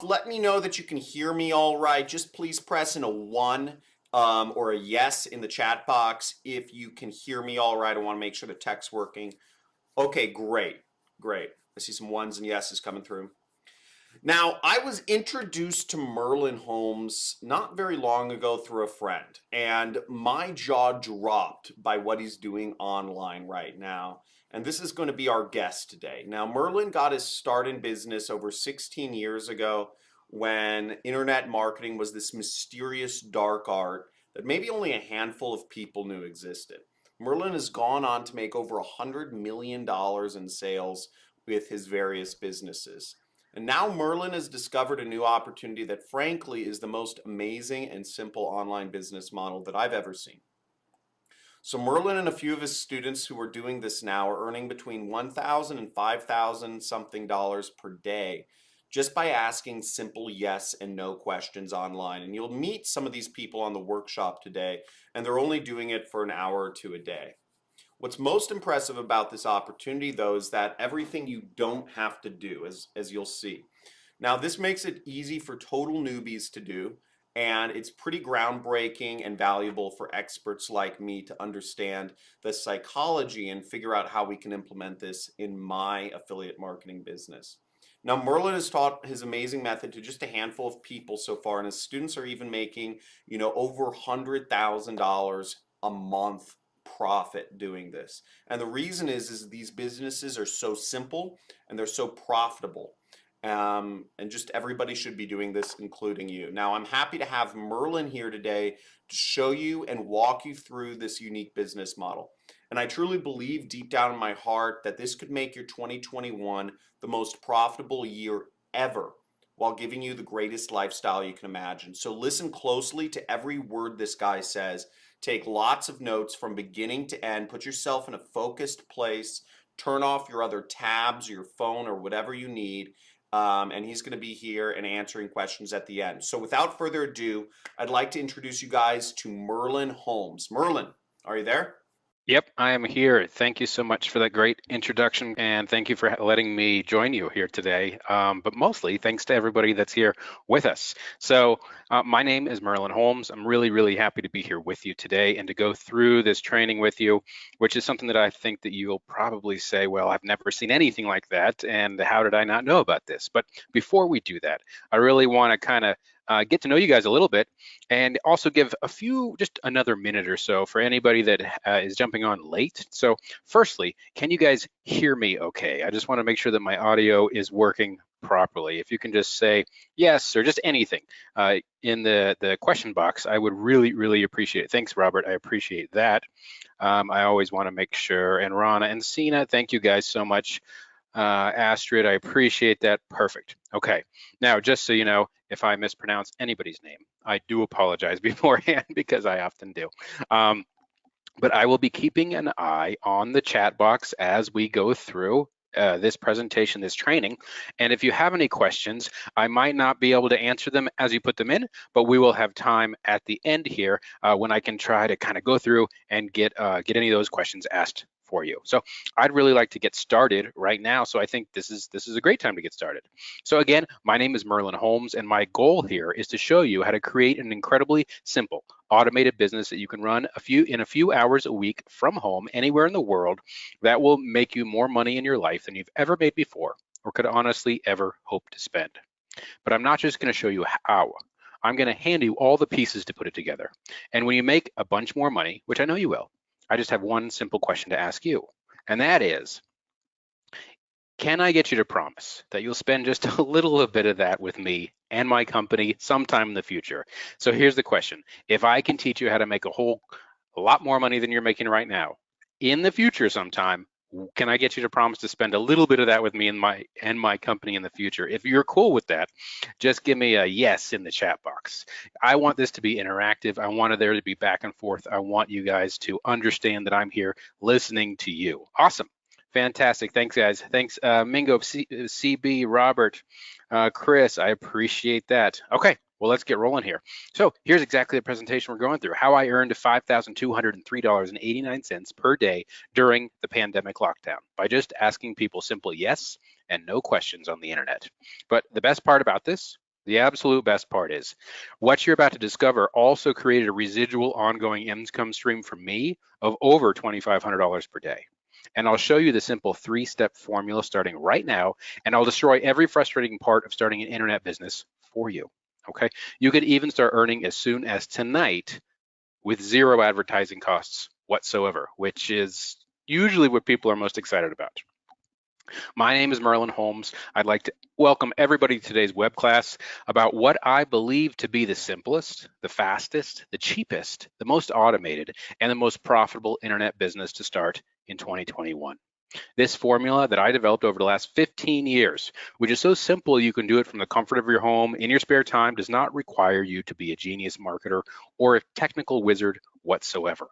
Let me know that you can hear me all right. Just please press in a one or a yes in the chat box if you can hear me all right. I want to make sure the tech's working. Okay, great, great. I see some ones and yeses coming through. Now, I was introduced to Merlin Holmes not very long ago through a friend, and my jaw dropped by what he's doing online right now. And this is going to be our guest today. Now, Merlin got his start in business over 16 years ago when internet marketing was this mysterious dark art that maybe only a handful of people knew existed. Merlin has gone on to make over $100 million in sales with his various businesses. And now Merlin has discovered a new opportunity that, frankly, is the most amazing and simple online business model that I've ever seen. So Merlin and a few of his students who are doing this now are earning between 1,000 and 5,000 something dollars per day just by asking simple yes and no questions online. And you'll meet some of these people on the workshop today, and they're only doing it for an hour or two a day. What's most impressive about this opportunity, though, is that everything you don't have to do, as you'll see. Now, this makes it easy for total newbies to do, and it's pretty groundbreaking and valuable for experts like me to understand the psychology and figure out how we can implement this in my affiliate marketing business. Now, Merlin has taught his amazing method to just a handful of people so far, and his students are even making, over $100,000 a month profit doing this. And the reason is these businesses are so simple and they're so profitable. And just everybody should be doing this, including you. Now, I'm happy to have Merlin here today to show you and walk you through this unique business model. And I truly believe deep down in my heart that this could make your 2021 the most profitable year ever while giving you the greatest lifestyle you can imagine. So listen closely to every word this guy says. Take lots of notes from beginning to end. Put yourself in a focused place. Turn off your other tabs, your phone, or whatever you need. And he's going to be here and answering questions at the end. So without further ado, I'd like to introduce you guys to Merlin Holmes. Merlin, are you there? Yep, I am here. Thank you so much for that great introduction, and thank you for letting me join you here today. But mostly, thanks to everybody that's here with us. My name is Merlin Holmes. I'm really, really happy to be here with you today and to go through this training with you, which is something that I think that you'll probably say, well, I've never seen anything like that, and how did I not know about this? But before we do that, I really want to kind of get to know you guys a little bit and also give just another minute or so for anybody that is jumping on late. So firstly, can you guys hear me okay? I just want to make sure that my audio is working properly. If you can just say yes or just anything in the question box, I would really, really appreciate it. Thanks, Robert. I appreciate that. I always want to make sure. And Rana and Sina, thank you guys so much. Astrid, I appreciate that. Perfect. Okay. Now, just so you know, if I mispronounce anybody's name, I do apologize beforehand because I often do. But I will be keeping an eye on the chat box as we go through this presentation, this training. And if you have any questions, I might not be able to answer them as you put them in, but we will have time at the end here when I can try to kind of go through and get any of those questions asked for you. So I'd really like to get started right now. So I think this is a great time to get started. So again, my name is Merlin Holmes, and my goal here is to show you how to create an incredibly simple automated business that you can run in a few hours a week from home anywhere in the world that will make you more money in your life than you've ever made before or could honestly ever hope to spend. But I'm not just going to show you how. I'm going to hand you all the pieces to put it together. And when you make a bunch more money, which I know you will, I just have one simple question to ask you, and that is, can I get you to promise that you'll spend just a little bit of that with me and my company sometime in the future? So here's the question. If I can teach you how to make a lot more money than you're making right now in the future sometime, can I get you to promise to spend a little bit of that with me and my company in the future? If you're cool with that, just give me a yes in the chat box. I want this to be interactive. I want there to be back and forth. I want you guys to understand that I'm here listening to you. Awesome. Fantastic. Thanks, guys. Thanks, Mingo, CB, Robert, Chris. I appreciate that. Okay, well, let's get rolling here. So here's exactly the presentation we're going through, how I earned $5,203.89 per day during the pandemic lockdown by just asking people simple yes and no questions on the internet. But the best part about this The absolute best part is what you're about to discover also created a residual ongoing income stream for me of over $2,500 per day. And I'll show you the simple 3-step formula starting right now, and I'll destroy every frustrating part of starting an internet business for you. Okay, you could even start earning as soon as tonight with zero advertising costs whatsoever, which is usually what people are most excited about. My name is Merlin Holmes. I'd like to welcome everybody to today's web class about what I believe to be the simplest, the fastest, the cheapest, the most automated, and the most profitable internet business to start in 2021. This formula that I developed over the last 15 years, which is so simple you can do it from the comfort of your home in your spare time, does not require you to be a genius marketer or a technical wizard whatsoever.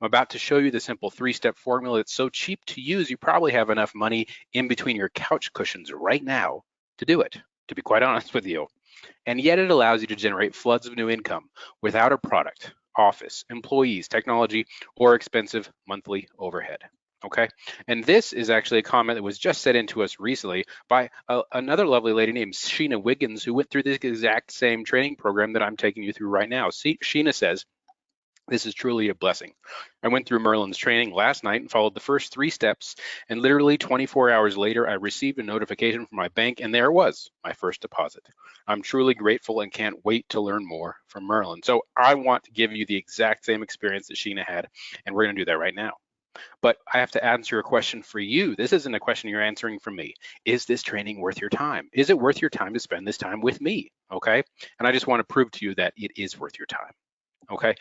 I'm about to show you the simple 3-step formula that's so cheap to use, you probably have enough money in between your couch cushions right now to do it, to be quite honest with you. And yet it allows you to generate floods of new income without a product, office, employees, technology, or expensive monthly overhead. Okay, and this is actually a comment that was just sent in to us recently by another lovely lady named Sheena Wiggins, who went through this exact same training program that I'm taking you through right now. Sheena says, "This is truly a blessing. I went through Merlin's training last night and followed the first 3 steps, and literally 24 hours later, I received a notification from my bank, and there it was, my first deposit. I'm truly grateful and can't wait to learn more from Merlin." So I want to give you the exact same experience that Sheena had, and we're going to do that right now. But I have to answer a question for you. This isn't a question you're answering for me. Is this training worth your time? Is it worth your time to spend this time with me? Okay. And I just want to prove to you that it is worth your time. Okay.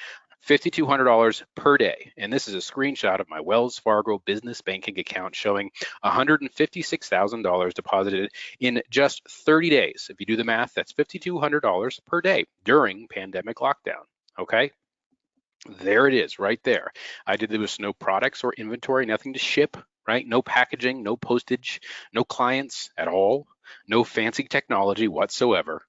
$5,200 per day. And this is a screenshot of my Wells Fargo business banking account showing $156,000 deposited in just 30 days. If you do the math, that's $5,200 per day during pandemic lockdown. Okay. There it is right there. I did there was no products or inventory, nothing to ship, right? No packaging, no postage, no clients at all, no fancy technology whatsoever,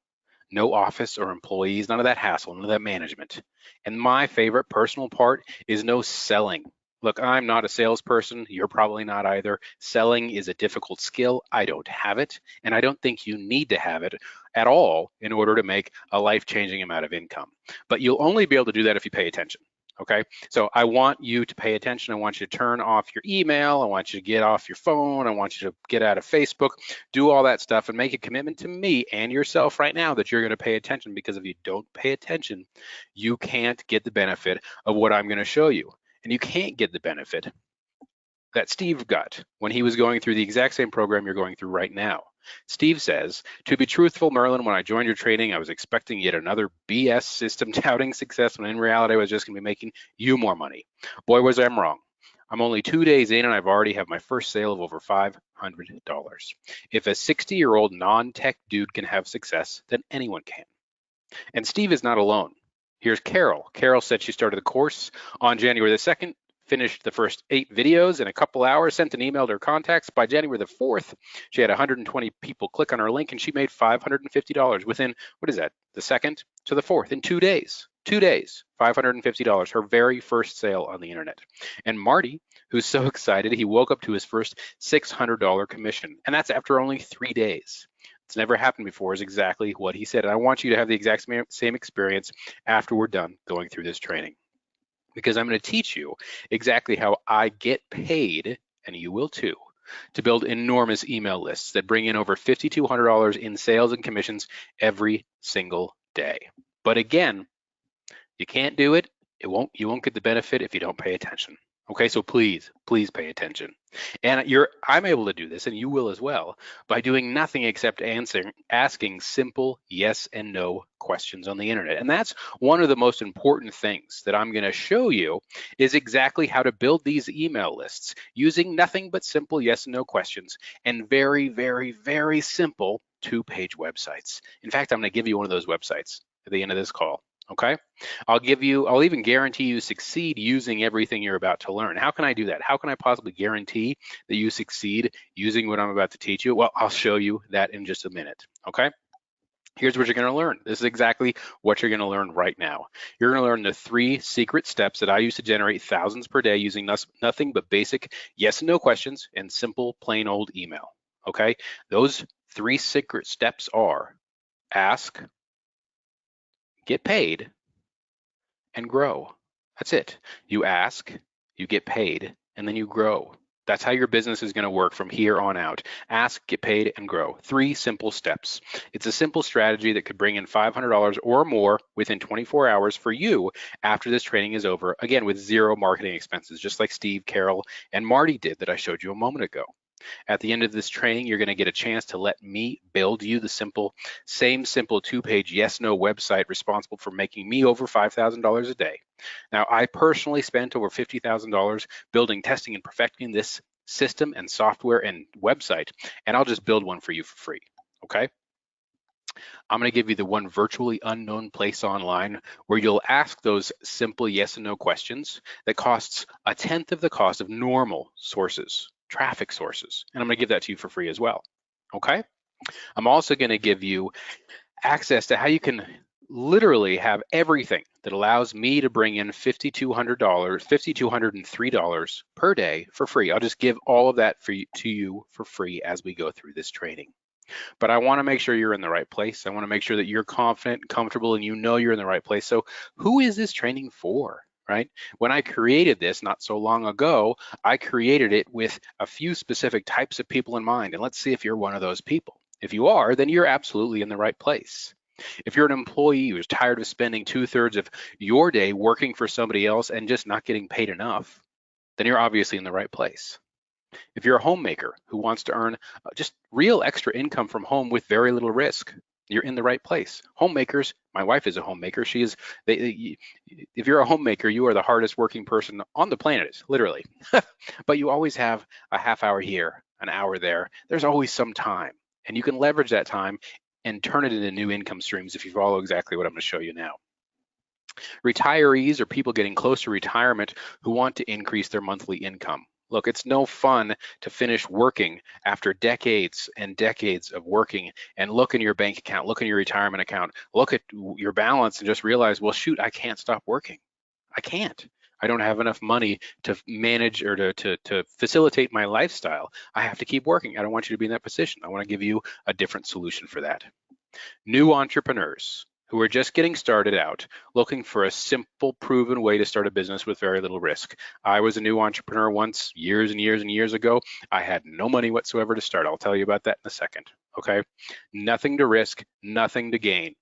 no office or employees, none of that hassle, none of that management. And my favorite personal part is no selling. Look, I'm not a salesperson. You're probably not either. Selling is a difficult skill. I don't have it, and I don't think you need to have it at all in order to make a life-changing amount of income. But you'll only be able to do that if you pay attention. Okay, so I want you to pay attention. I want you to turn off your email. I want you to get off your phone. I want you to get out of Facebook, do all that stuff, and make a commitment to me and yourself right now that you're going to pay attention, because if you don't pay attention, you can't get the benefit of what I'm going to show you. And you can't get the benefit that Steve got when he was going through the exact same program you're going through right now. Steve says, "To be truthful, Merlin, when I joined your training, I was expecting yet another BS system touting success, when in reality, I was just going to be making you more money. Boy, was I wrong. I'm only 2 days in and I've already have my first sale of over $500. If a 60-year-old non-tech dude can have success, then anyone can." And Steve is not alone. Here's Carol. Carol said she started the course on January the 2nd, finished the first 8 videos in a couple hours, sent an email to her contacts. By January the 4th, she had 120 people click on her link, and she made $550 within, what is that, the 2nd to the 4th, in 2 days. 2 days, $550, her very first sale on the internet. And Marty, who's so excited, he woke up to his first $600 commission, and that's after only 3 days. It's never happened before, is exactly what he said. And I want you to have the exact same experience after we're done going through this training, because I'm going to teach you exactly how I get paid, and you will too, to build enormous email lists that bring in over $5,200 in sales and commissions every single day. But again, you can't do it. You won't get the benefit if you don't pay attention. Okay, so please pay attention. And I'm able to do this, and you will as well, by doing nothing except asking simple yes and no questions on the internet. And that's one of the most important things that I'm going to show you, is exactly how to build these email lists using nothing but simple yes and no questions and very, very, very simple 2-page websites. In fact, I'm going to give you one of those websites at the end of this call. Okay, I'll even guarantee you succeed using everything you're about to learn. How can I do that? How can I possibly guarantee that you succeed using what I'm about to teach you? Well, I'll show you that in just a minute. Okay, here's what you're going to learn. This is exactly what you're going to learn right now. You're going to learn the 3 secret steps that I use to generate thousands per day using nothing but basic yes and no questions and simple plain old email. Okay, those 3 secret steps are: Ask, get paid, and grow. That's it. You ask, you get paid, and then you grow. That's how your business is going to work from here on out. Ask, get paid, and grow. 3 simple steps. It's a simple strategy that could bring in $500 or more within 24 hours for you after this training is over, again, with 0 marketing expenses, just like Steve, Carol, and Marty did that I showed you a moment ago. At the end of this training, you're going to get a chance to let me build you the simple 2-page yes/no website responsible for making me over $5,000 a day. Now, I personally spent over $50,000 building, testing, and perfecting this system and software and website, and I'll just build one for you for free, okay? I'm going to give you the one virtually unknown place online where you'll ask those simple yes and no questions that costs 1/10 of the cost of normal sources, traffic sources. And I'm going to give that to you for free as well. Okay? I'm also going to give you access to how you can literally have everything that allows me to bring in $5,203 per day for free. I'll just give all of that to you for free as we go through this training. But I want to make sure you're in the right place. I want to make sure that you're confident, comfortable, and you know you're in the right place. So who is this training for, right? When I created this not so long ago, I created it with a few specific types of people in mind. And let's see if you're one of those people. If you are, then you're absolutely in the right place. If you're an employee who's tired of spending 2/3 of your day working for somebody else and just not getting paid enough, then you're obviously in the right place. If you're a homemaker who wants to earn just real extra income from home with very little risk, you're in the right place. Homemakers, my wife is a homemaker. She is, if you're a homemaker, you are the hardest working person on the planet, literally. But you always have a half hour here, an hour there. There's always some time, and you can leverage that time and turn it into new income streams if you follow exactly what I'm going to show you now. Retirees or people getting close to retirement who want to increase their monthly income. Look, it's no fun to finish working after decades and decades of working and look in your bank account, look in your retirement account, look at your balance and just realize, well, shoot, I can't stop working. I can't. I don't have enough money to manage or to facilitate my lifestyle. I have to keep working. I don't want you to be in that position. I want to give you a different solution for that. New entrepreneurs who are just getting started out, looking for a simple, proven way to start a business with very little risk. I was a new entrepreneur once, years and years and years ago. I had no money whatsoever to start. I'll tell you about that in a second, okay? Nothing to risk, nothing to gain.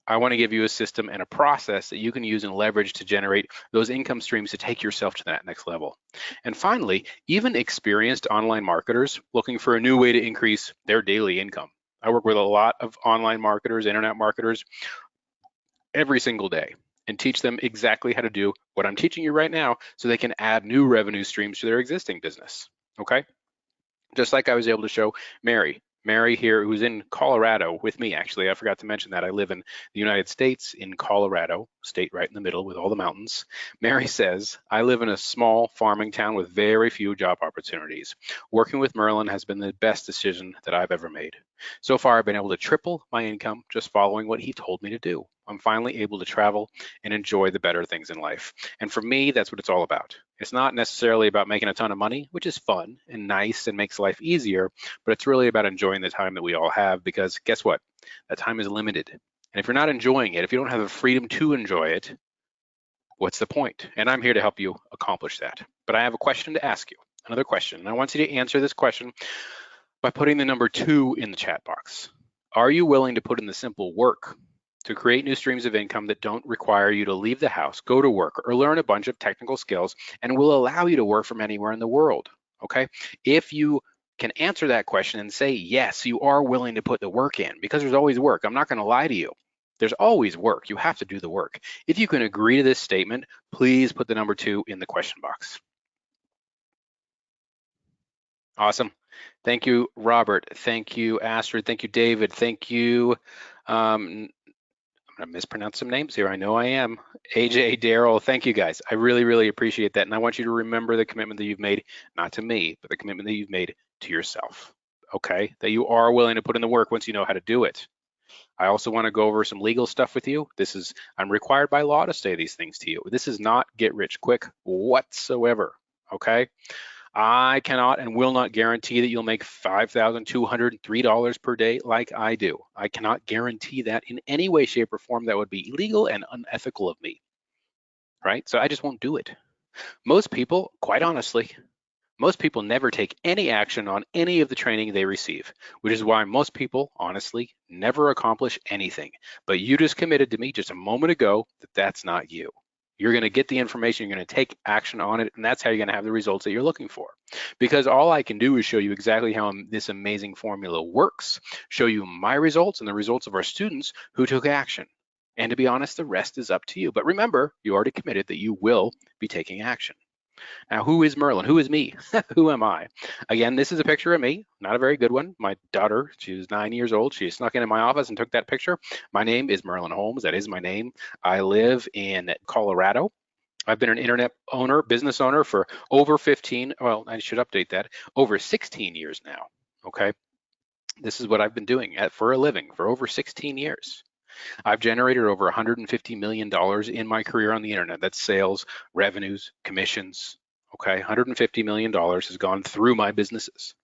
I want to give you a system and a process that you can use and leverage to generate those income streams to take yourself to that next level. And finally, even experienced online marketers looking for a new way to increase their daily income. I work with a lot of online marketers, internet marketers, every single day and teach them exactly how to do what I'm teaching you right now so they can add new revenue streams to their existing business, okay? Just like I was able to show Mary here, who's in Colorado with me, actually. I forgot to mention that I live in the United States in Colorado, state right in the middle with all the mountains. Mary says, I live in a small farming town with very few job opportunities. Working with Merlin has been the best decision that I've ever made. So far, I've been able to triple my income just following what he told me to do. I'm finally able to travel and enjoy the better things in life. And for me, that's what it's all about. It's not necessarily about making a ton of money, which is fun and nice and makes life easier, but it's really about enjoying the time that we all have, because guess what? That time is limited. And if you're not enjoying it, if you don't have the freedom to enjoy it, what's the point? And I'm here to help you accomplish that. But I have a question to ask you, another question. And I want you to answer this question by putting the number 2 in the chat box. Are you willing to put in the simple work to create new streams of income that don't require you to leave the house, go to work, or learn a bunch of technical skills, and will allow you to work from anywhere in the world, okay? If you can answer that question and say, yes, you are willing to put the work in, because there's always work. I'm not gonna lie to you. There's always work. You have to do the work. If you can agree to this statement, please put the number 2 in the question box. Awesome. Thank you, Robert. Thank you, Astrid. Thank you, David. Thank you. I'm gonna mispronounce some names here. I know I am. AJ, Daryl, thank you guys. I really, really appreciate that. And I want you to remember the commitment that you've made, not to me, but the commitment that you've made to yourself, okay? That you are willing to put in the work once you know how to do it. I also want to go over some legal stuff with you. I'm required by law to say these things to you. This is not get rich quick whatsoever, okay? I cannot and will not guarantee that you'll make $5,203 per day like I do. I cannot guarantee that in any way, shape, or form. That would be illegal and unethical of me, right? So I just won't do it. Most people, quite honestly, most people never take any action on any of the training they receive, which is why most people, honestly, never accomplish anything. But you just committed to me just a moment ago that that's not you. You're going to get the information, you're going to take action on it, and that's how you're going to have the results that you're looking for. Because all I can do is show you exactly how this amazing formula works, show you my results and the results of our students who took action. And to be honest, the rest is up to you. But remember, you already committed that you will be taking action. Now, who is Merlin? Who is me? Who am I? Again, this is a picture of me, not a very good one. My daughter, she was 9 years old. She snuck into my office and took that picture. My name is Merlin Holmes. That is my name. I live in Colorado. I've been an internet owner, business owner for over 15, well, I should update that, over 16 years now, okay? This is what I've been doing for a living for over 16 years. I've generated over $150 million in my career on the internet. That's sales, revenues, commissions. Okay, $150 million has gone through my businesses.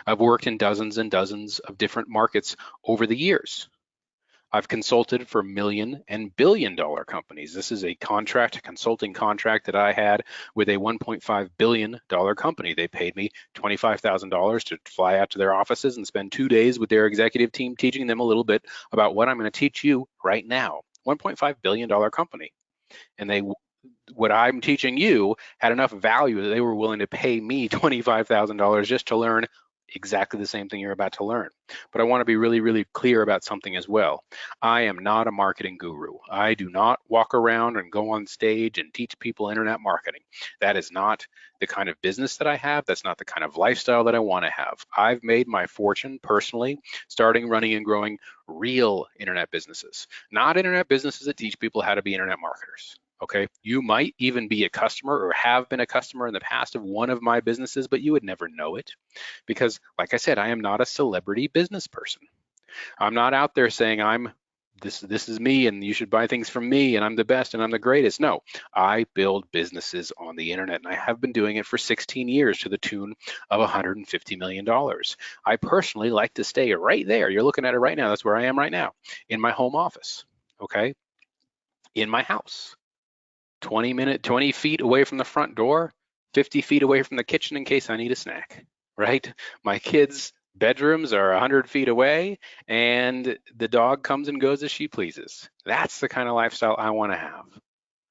I've worked in dozens and dozens of different markets over the years. I've consulted for million and billion dollar companies. This is a consulting contract that I had with a $1.5 billion company. They paid me $25,000 to fly out to their offices and spend 2 days with their executive team, teaching them a little bit about what I'm going to teach you right now. $1.5 billion company. And what I'm teaching you had enough value that they were willing to pay me $25,000 just to learn exactly the same thing you're about to learn. But I want to be really, really clear about something as well. I am not a marketing guru. I do not walk around and go on stage and teach people internet marketing. That is not the kind of business that I have. That's not the kind of lifestyle that I want to have. I've made my fortune personally starting, running, and growing real internet businesses, not internet businesses that teach people how to be internet marketers. Okay, you might even be a customer or have been a customer in the past of one of my businesses, but you would never know it because, like I said, I am not a celebrity business person. I'm not out there saying this is me and you should buy things from me and I'm the best and I'm the greatest. No, I build businesses on the internet and I have been doing it for 16 years to the tune of $150 million. I personally like to stay right there. You're looking at it right now. That's where I am right now in my home office, okay, in my house. 20 feet away from the front door, 50 feet away from the kitchen in case I need a snack, right? My kids' bedrooms are 100 feet away and the dog comes and goes as she pleases. That's the kind of lifestyle I want to have.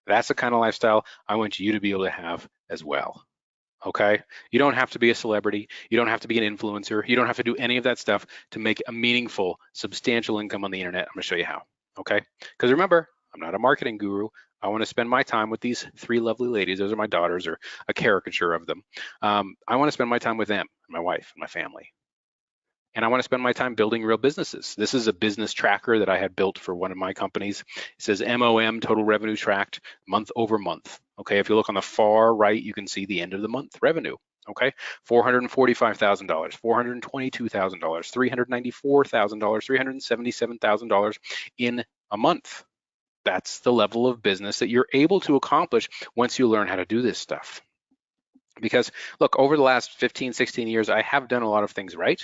That's the kind of lifestyle I want you to be able to have as well. Okay? You don't have to be a celebrity. You don't have to be an influencer. You don't have to do any of that stuff to make a meaningful, substantial income on the internet. I'm going to show you how. Okay? Because remember, I'm not a marketing guru. I want to spend my time with these three lovely ladies. Those are my daughters, or a caricature of them. I want to spend my time with them, my wife, and my family. And I want to spend my time building real businesses. This is a business tracker that I had built for one of my companies. It says MOM, total revenue tracked month over month. Okay, if you look on the far right, you can see the end of the month revenue. Okay, $445,000, $422,000, $394,000, $377,000 in a month. That's the level of business that you're able to accomplish once you learn how to do this stuff. Because look, over the last 15, 16 years, I have done a lot of things right.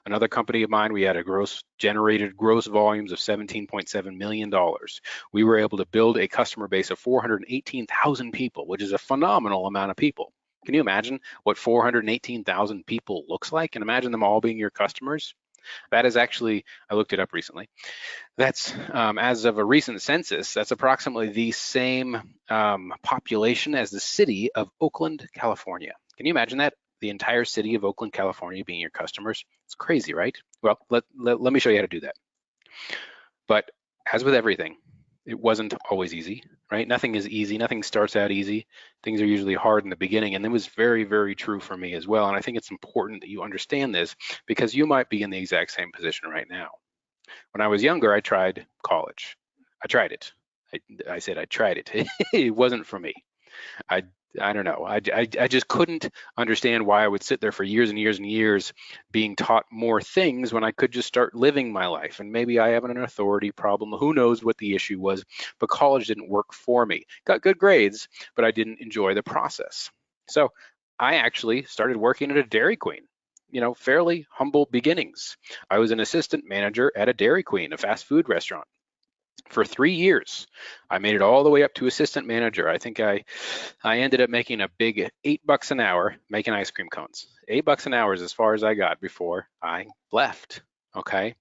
Another company of mine, we had generated gross volumes of $17.7 million. We were able to build a customer base of 418,000 people, which is a phenomenal amount of people. Can you imagine what 418,000 people looks like? And imagine them all being your customers. That is actually, I looked it up recently. That's, as of a recent census, that's approximately the same population as the city of Oakland, California. Can you imagine that? The entire city of Oakland, California being your customers? It's crazy, right? Well, let me show you how to do that. But as with everything, it wasn't always easy, right? Nothing is easy. Nothing starts out easy. Things are usually hard in the beginning. And it was very, very true for me as well. And I think it's important that you understand this because you might be in the exact same position right now. When I was younger, I tried college. I tried it. I said I tried it. It wasn't for me. I don't know. I just couldn't understand why I would sit there for years and years and years being taught more things when I could just start living my life. And maybe I have an authority problem. Who knows what the issue was, but college didn't work for me. Got good grades, but I didn't enjoy the process. So I actually started working at a Dairy Queen, fairly humble beginnings. I was an assistant manager at a Dairy Queen, a fast food restaurant, for 3 years. I made it all the way up to assistant manager. I think I ended up making a big $8 an hour making ice cream cones. $8 an hour is as far as I got before I left. Okay.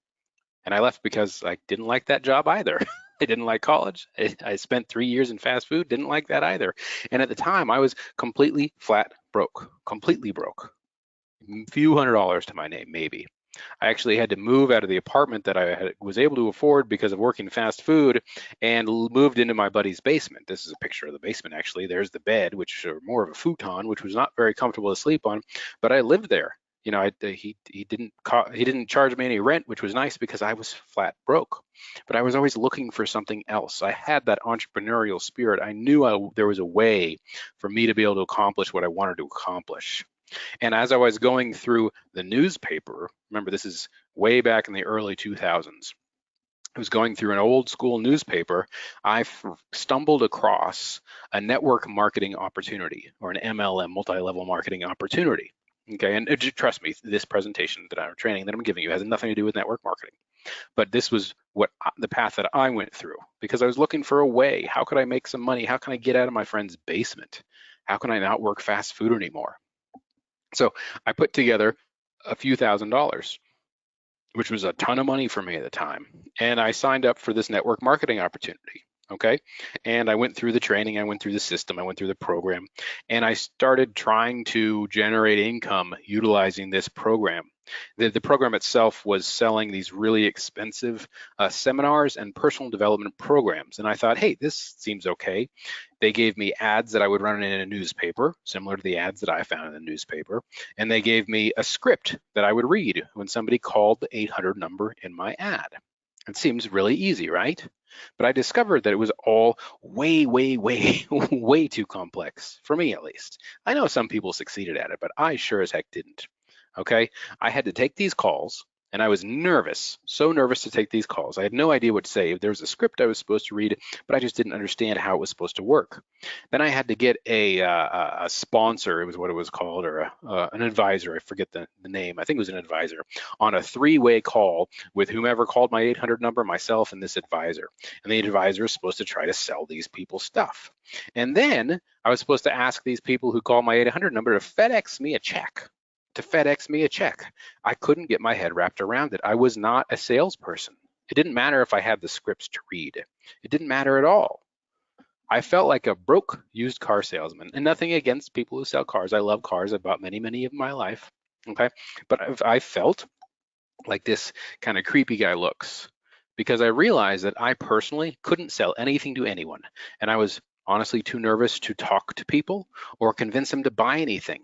And I left because I didn't like that job either. I didn't like college. I spent 3 years in fast food, didn't like that either. And at the time, I was completely flat broke, completely broke. A few $100s to my name, maybe. I actually had to move out of the apartment that was able to afford because of working fast food and moved into my buddy's basement. This is a picture of the basement, actually. There's the bed, which is more of a futon, which was not very comfortable to sleep on, but I lived there. He didn't charge me any rent, which was nice because I was flat broke. But I was always looking for something else. I had that entrepreneurial spirit. I knew there was a way for me to be able to accomplish what I wanted to accomplish. And as I was going through the newspaper, remember this is way back in the early 2000s, I was going through an old school newspaper, I stumbled across a network marketing opportunity, or an MLM, multi-level marketing opportunity. Okay, and trust me, this presentation that I'm training that I'm giving you has nothing to do with network marketing. But this was the path that I went through, because I was looking for a way. How could I make some money? How can I get out of my friend's basement? How can I not work fast food anymore? So I put together a few $1,000s, which was a ton of money for me at the time. And I signed up for this network marketing opportunity. Okay. And I went through the training, I went through the system, I went through the program, and I started trying to generate income utilizing this program. The program itself was selling these really expensive seminars and personal development programs. And I thought, hey, this seems okay. They gave me ads that I would run in a newspaper, similar to the ads that I found in the newspaper. And they gave me a script that I would read when somebody called the 800 number in my ad. It seems really easy, right? But I discovered that it was all way, way, way, way too complex, for me at least. I know some people succeeded at it, but I sure as heck didn't. Okay, I had to take these calls, and I was nervous, so nervous to take these calls. I had no idea what to say. There was a script I was supposed to read, but I just didn't understand how it was supposed to work. Then I had to get a sponsor, it was what it was called, or an advisor, I forget the name, I think it was an advisor, on a 3-way call with whomever called my 800 number, myself, and this advisor. And the advisor is supposed to try to sell these people stuff. And then I was supposed to ask these people who called my 800 number to FedEx me a check. I couldn't get my head wrapped around it. I was not a salesperson. It didn't matter if I had the scripts to read. It didn't matter at all. I felt like a broke used car salesman, and nothing against people who sell cars. I love cars. I've bought many, many of my life. Okay, but I felt like this kind of creepy guy looks, because I realized that I personally couldn't sell anything to anyone, and I was honestly too nervous to talk to people or convince them to buy anything.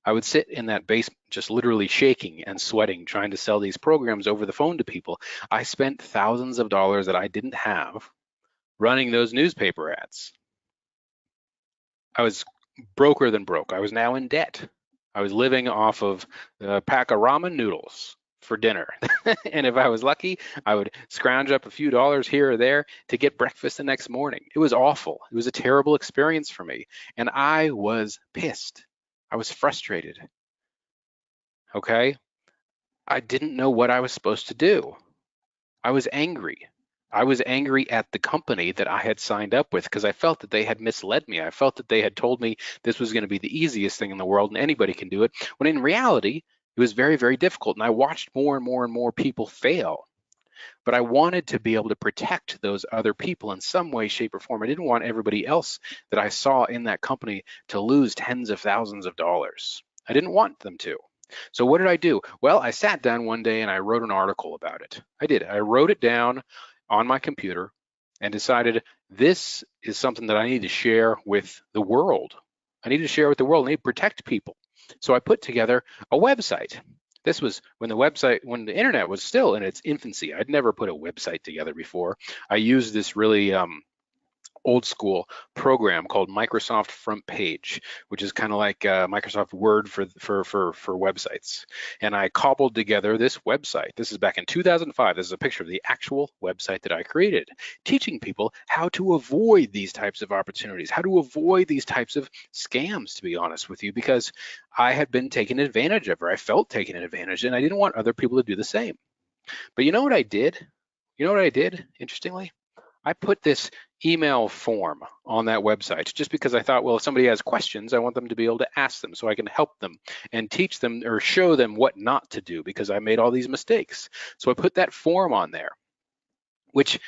I would sit in that basement just literally shaking and sweating, trying to sell these programs over the phone to people. I spent thousands of dollars that I didn't have running those newspaper ads. I was broker than broke. I was now in debt. I was living off of a pack of ramen noodles for dinner. And if I was lucky, I would scrounge up a few dollars here or there to get breakfast the next morning. It was awful. It was a terrible experience for me. And I was pissed. I was frustrated. Okay? I didn't know what I was supposed to do. I was angry. I was angry at the company that I had signed up with, because I felt that they had misled me. I felt that they had told me this was going to be the easiest thing in the world and anybody can do it, when in reality, it was very, very difficult. And I watched more and more and more people fail. But I wanted to be able to protect those other people in some way, shape, or form. I didn't want everybody else that I saw in that company to lose tens of thousands of dollars. I didn't want them to. So what did I do? Well, I sat down one day and I wrote an article about it. I did. I wrote it down on my computer and decided this is something that I need to share with the world. I need to share with the world. I need to protect people. So I put together a website. This was when the internet was still in its infancy. I'd never put a website together before. I used this really old school program called Microsoft Front Page, which is kind of like Microsoft Word for websites. And I cobbled together this website. This is back in 2005. This is a picture of the actual website that I created, teaching people how to avoid these types of opportunities, how to avoid these types of scams, to be honest with you, because I had been taken advantage of, or I felt taken advantage, and I didn't want other people to do the same. But you know what I did? You know what I did, interestingly? I put this email form on that website just because I thought, well, if somebody has questions, I want them to be able to ask them so I can help them and teach them or show them what not to do because I made all these mistakes. So I put that form on there, which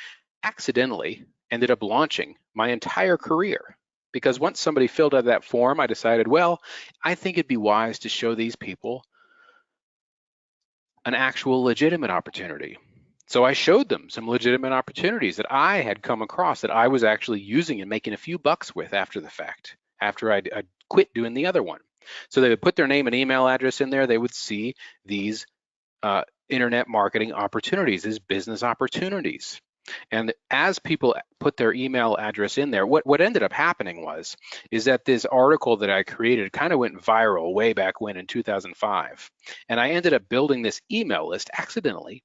accidentally ended up launching my entire career. Because once somebody filled out that form, I decided, well, I think it'd be wise to show these people an actual legitimate opportunity. So I showed them some legitimate opportunities that I had come across that I was actually using and making a few bucks with after the fact, after I'd quit doing the other one. So they would put their name and email address in there. They would see these internet marketing opportunities, these business opportunities. And as people put their email address in there, what ended up happening is that this article that I created kind of went viral way back when in 2005. And I ended up building this email list accidentally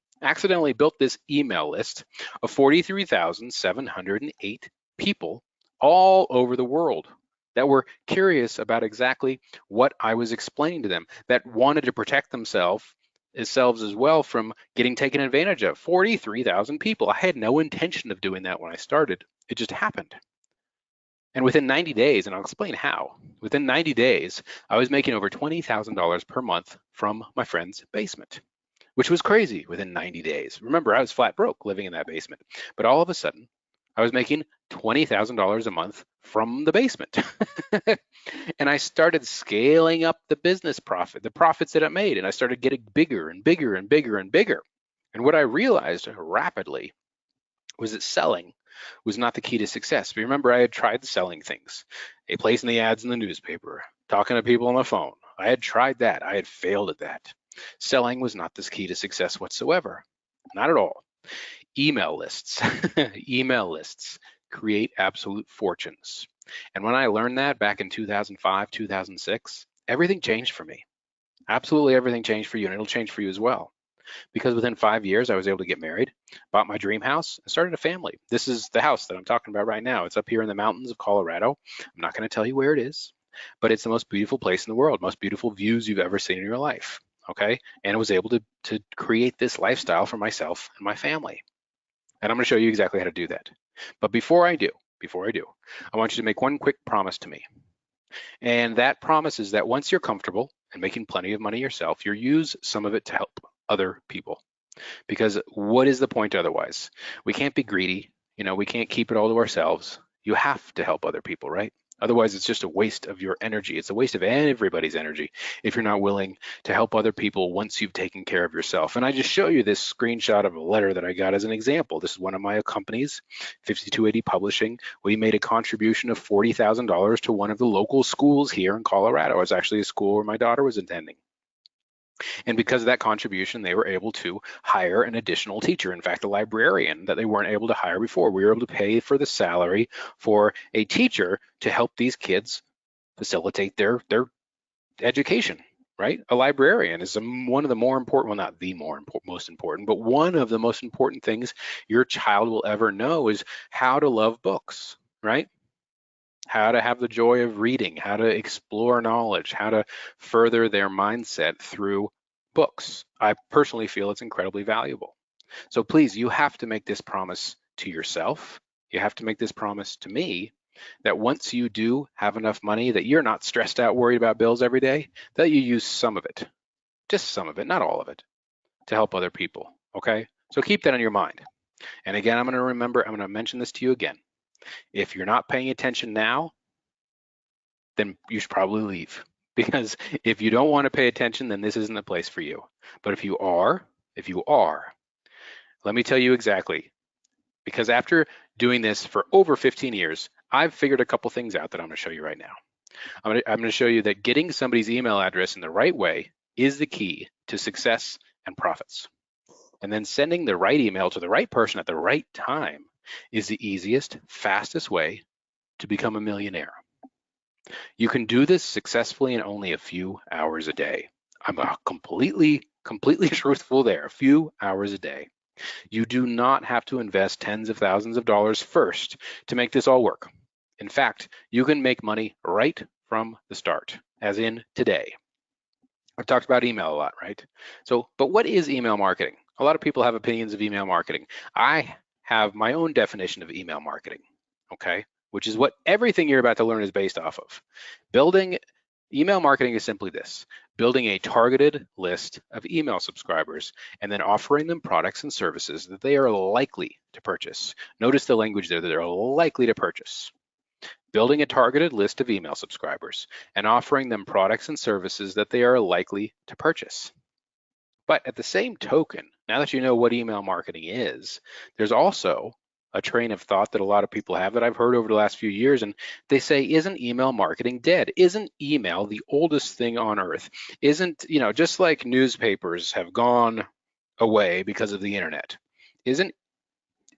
built this email list of 43,708 people all over the world that were curious about exactly what I was explaining to them, that wanted to protect themselves as well from getting taken advantage of. 43,000 people. I had no intention of doing that when I started. It just happened. And within 90 days, and I'll explain how, within 90 days, I was making over $20,000 per month from my friend's basement, which was crazy within 90 days. Remember, I was flat broke living in that basement. But all of a sudden, I was making $20,000 a month from the basement. And I started scaling up the business profit, the profits that it made, and I started getting bigger and bigger and bigger and bigger. And what I realized rapidly was that selling was not the key to success. But remember, I had tried selling things, placing the ads in the newspaper, talking to people on the phone. I had tried that. I had failed at that. Selling was not the key to success whatsoever. Not at all. Email lists, email lists create absolute fortunes. And when I learned that back in 2005, 2006, everything changed for me. Absolutely everything changed for you, and it'll change for you as well. Because within 5 years, I was able to get married, bought my dream house, and started a family. This is the house that I'm talking about right now. It's up here in the mountains of Colorado. I'm not going to tell you where it is, but it's the most beautiful place in the world, most beautiful views you've ever seen in your life. Okay, and I was able to create this lifestyle for myself and my family. And I'm going to show you exactly how to do that. But before I do, I want you to make one quick promise to me. And that promise is that once you're comfortable and making plenty of money yourself, you'll use some of it to help other people. Because what is the point otherwise? We can't be greedy. We can't keep it all to ourselves. You have to help other people, right? Otherwise, it's just a waste of your energy. It's a waste of everybody's energy if you're not willing to help other people once you've taken care of yourself. And I just show you this screenshot of a letter that I got as an example. This is one of my companies, 5280 Publishing. We made a contribution of $40,000 to one of the local schools here in Colorado. It was actually a school where my daughter was attending. And because of that contribution, they were able to hire an additional teacher. In fact, a librarian that they weren't able to hire before. We were able to pay for the salary for a teacher to help these kids facilitate their education, right? A librarian is one of the more important, well, not the most important, but one of the most important things your child will ever know is how to love books, right? How to have the joy of reading, how to explore knowledge, how to further their mindset through books. I personally feel it's incredibly valuable. So please, you have to make this promise to yourself. You have to make this promise to me that once you do have enough money that you're not stressed out, worried about bills every day, that you use some of it, just some of it, not all of it, to help other people, okay? So keep that in your mind. And again, I'm gonna mention this to you again. If you're not paying attention now, then you should probably leave. Because if you don't want to pay attention, then this isn't the place for you. But if you are, let me tell you exactly. Because after doing this for over 15 years, I've figured a couple things out that I'm going to show you right now. I'm going to show you that getting somebody's email address in the right way is the key to success and profits. And then sending the right email to the right person at the right time is the easiest, fastest way to become a millionaire. You can do this successfully in only a few hours a day. I'm completely truthful there, a few hours a day. You do not have to invest tens of thousands of dollars first to make this all work. In fact, you can make money right from the start, as in today. I've talked about email a lot, right? But what is email marketing? A lot of people have opinions of email marketing. I have my own definition of email marketing, okay? Which is what everything you're about to learn is based off of. Email marketing is simply this: building a targeted list of email subscribers and then offering them products and services that they are likely to purchase. Notice the language there, that they're likely to purchase. Building a targeted list of email subscribers and offering them products and services that they are likely to purchase. But at the same token, now that you know what email marketing is, there's also a train of thought that a lot of people have that I've heard over the last few years, and they say, isn't email marketing dead? Isn't email the oldest thing on earth? Isn't, just like newspapers have gone away because of the internet, isn't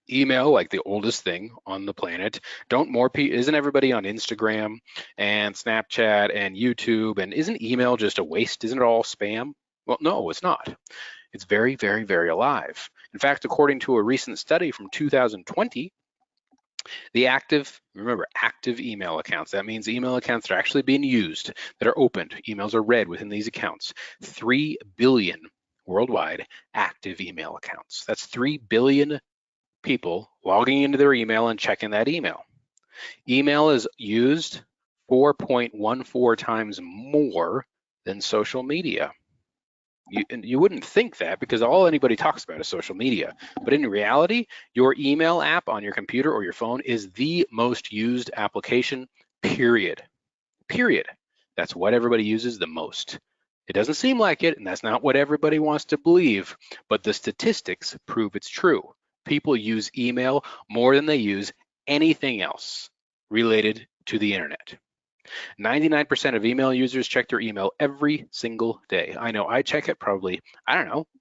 email like the oldest thing on the planet? Isn't everybody on Instagram and Snapchat and YouTube, and isn't email just a waste? Isn't it all spam? Well, no, it's not. It's very, very, very alive. In fact, according to a recent study from 2020, the active email accounts, that means email accounts that are actually being used, that are opened, emails are read within these accounts, 3 billion worldwide active email accounts. That's 3 billion people logging into their email and checking that email. Email is used 4.14 times more than social media. You wouldn't think that, because all anybody talks about is social media. But in reality, your email app on your computer or your phone is the most used application, period. Period. That's what everybody uses the most. It doesn't seem like it, and that's not what everybody wants to believe, but the statistics prove it's true. People use email more than they use anything else related to the internet. 99% of email users check their email every single day. I know I check it probably,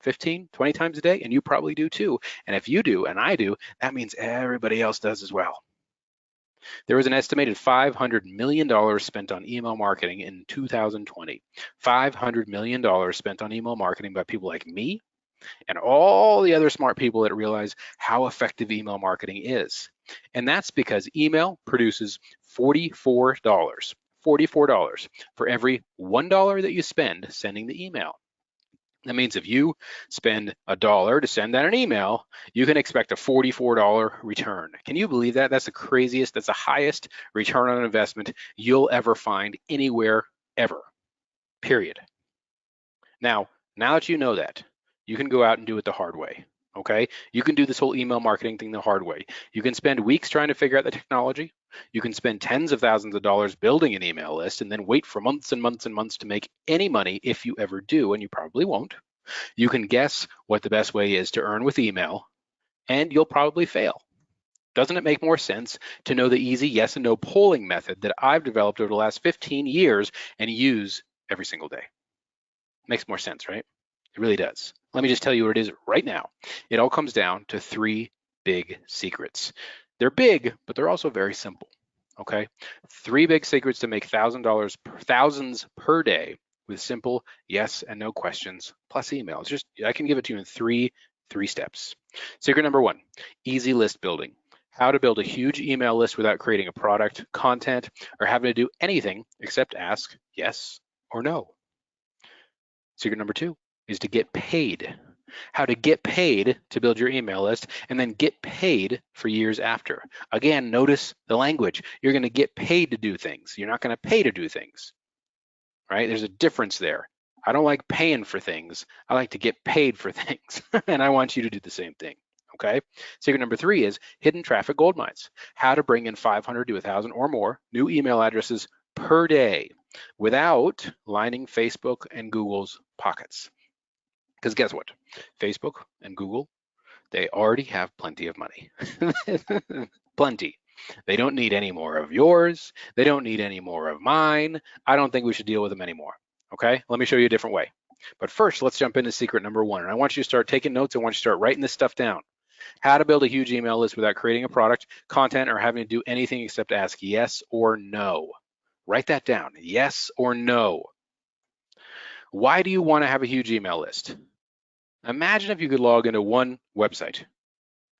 15, 20 times a day, and you probably do too. And if you do and I do, that means everybody else does as well. There was an estimated $500 million spent on email marketing in 2020. $500 million spent on email marketing by people like me and all the other smart people that realize how effective email marketing is. And that's because email produces $44 for every $1 that you spend sending the email. That means if you spend $1 to send out an email, you can expect a $44 return. Can you believe that? That's the highest return on investment you'll ever find anywhere, ever, period. Now that you know that, you can go out and do it the hard way, okay? You can do this whole email marketing thing the hard way. You can spend weeks trying to figure out the technology. You can spend tens of thousands of dollars building an email list and then wait for months and months and months to make any money, if you ever do, and you probably won't. You can guess what the best way is to earn with email, and you'll probably fail. Doesn't it make more sense to know the easy yes and no polling method that I've developed over the last 15 years and use every single day? Makes more sense, right? It really does. Let me just tell you what it is right now. It all comes down to 3 big secrets. They're big, but they're also very simple, okay? 3 big secrets to make thousands per day with simple yes and no questions plus emails. I can give it to you in three steps. Secret number 1, easy list building. How to build a huge email list without creating a product, content, or having to do anything except ask yes or no. Secret number 2 is to get paid. How to get paid to build your email list and then get paid for years after. Again, notice the language. You're going to get paid to do things. You're not going to pay to do things, right? There's a difference there. I don't like paying for things. I like to get paid for things. And I want you to do the same thing, okay? Secret number 3 is hidden traffic gold mines. How to bring in 500 to 1,000 or more new email addresses per day without lining Facebook and Google's pockets. Because guess what? Facebook and Google, they already have plenty of money. Plenty. They don't need any more of yours. They don't need any more of mine. I don't think we should deal with them anymore. Okay? Let me show you a different way. But first, let's jump into secret number 1. And I want you to start taking notes. I want you to start writing this stuff down. How to build a huge email list without creating a product, content, or having to do anything except ask yes or no. Write that down, yes or no. Why do you want to have a huge email list? Imagine if you could log into one website,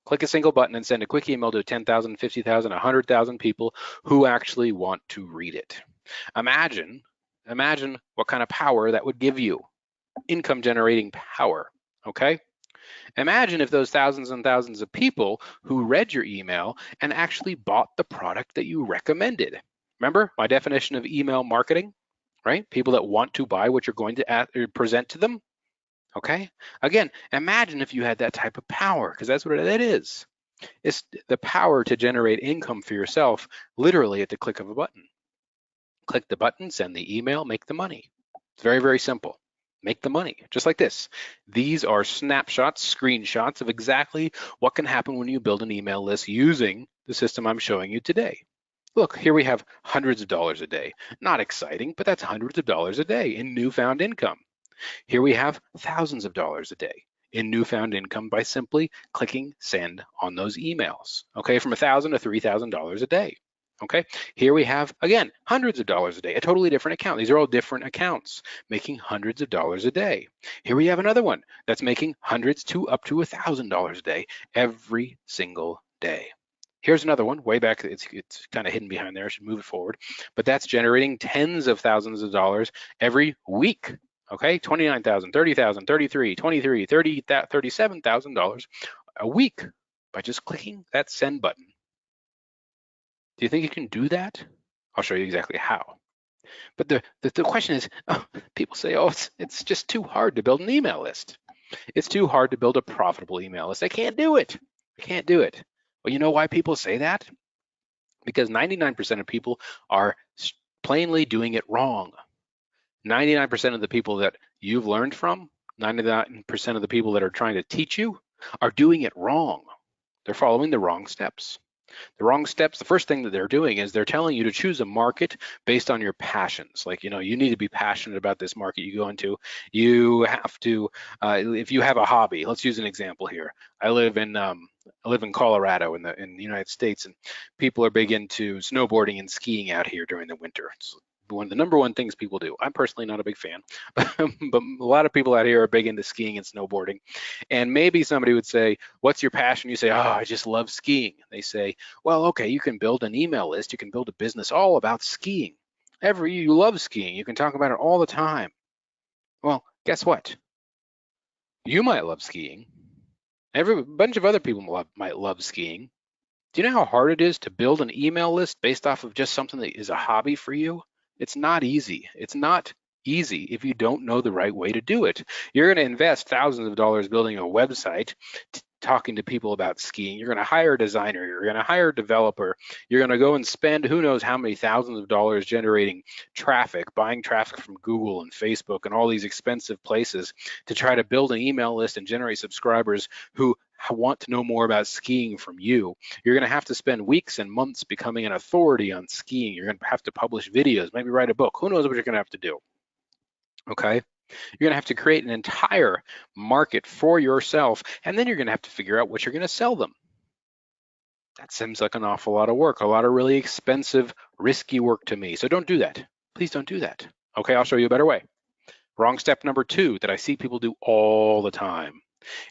click a single button and send a quick email to 10,000, 50,000, 100,000 people who actually want to read it. Imagine what kind of power that would give you, income generating power, okay? Imagine if those thousands and thousands of people who read your email and actually bought the product that you recommended. Remember my definition of email marketing, right? People that want to buy what you're going to present to them, okay? Again, imagine if you had that type of power, because that's what it is. It's the power to generate income for yourself, literally at the click of a button. Click the button, send the email, make the money. It's very, very simple. Make the money, just like this. These are snapshots, screenshots of exactly what can happen when you build an email list using the system I'm showing you today. Look, here we have hundreds of dollars a day. Not exciting, but that's hundreds of dollars a day in newfound income. Here we have thousands of dollars a day in newfound income by simply clicking send on those emails, okay, from $1,000 to $3,000 a day. Okay, here we have, again, hundreds of dollars a day, a totally different account. These are all different accounts making hundreds of dollars a day. Here we have another one that's making hundreds to up to $1,000 a day every single day. Here's another one way back. It's kind of hidden behind there. I should move it forward. But that's generating tens of thousands of dollars every week. Okay, $29,000, $30,000, $33,000, $23,000, $30,000, $37,000 a week by just clicking that send button. Do you think you can do that? I'll show you exactly how. But the question is, people say, oh, it's just too hard to build an email list. It's too hard to build a profitable email list. I can't do it. I can't do it. Well, you know why people say that? Because 99% of people are plainly doing it wrong. 99% of the people that you've learned from, 99% of the people that are trying to teach you are doing it wrong. They're following the wrong steps. The wrong steps, the first thing that they're doing is they're telling you to choose a market based on your passions. Like, you know, you need to be passionate about this market you go into. You have to, if you have a hobby, let's use an example here. I live in Colorado in the United States, and people are big into snowboarding and skiing out here during the winter. It's one of the number one things people do. I'm personally not a big fan, but a lot of people out here are big into skiing and snowboarding. And maybe somebody would say, what's your passion? You say, oh, I just love skiing. They say, well, okay, you can build an email list. You can build a business all about skiing. You love skiing. You can talk about it all the time. Well, guess what? You might love skiing. A bunch of other people might love skiing. Do you know how hard it is to build an email list based off of just something that is a hobby for you? It's not easy. It's not easy if you don't know the right way to do it. You're going to invest thousands of dollars building a website, talking to people about skiing. You're going to hire a designer. You're going to hire a developer. You're going to go and spend who knows how many thousands of dollars generating traffic, buying traffic from Google and Facebook and all these expensive places to try to build an email list and generate subscribers who want to know more about skiing from you. You're going to have to spend weeks and months becoming an authority on skiing. You're going to have to publish videos, maybe write a book. Who knows what you're going to have to do? Okay. You're going to have to create an entire market for yourself, and then you're going to have to figure out what you're going to sell them. That seems like an awful lot of work, a lot of really expensive, risky work to me. So don't do that. Please don't do that. Okay, I'll show you a better way. Wrong step number 2 that I see people do all the time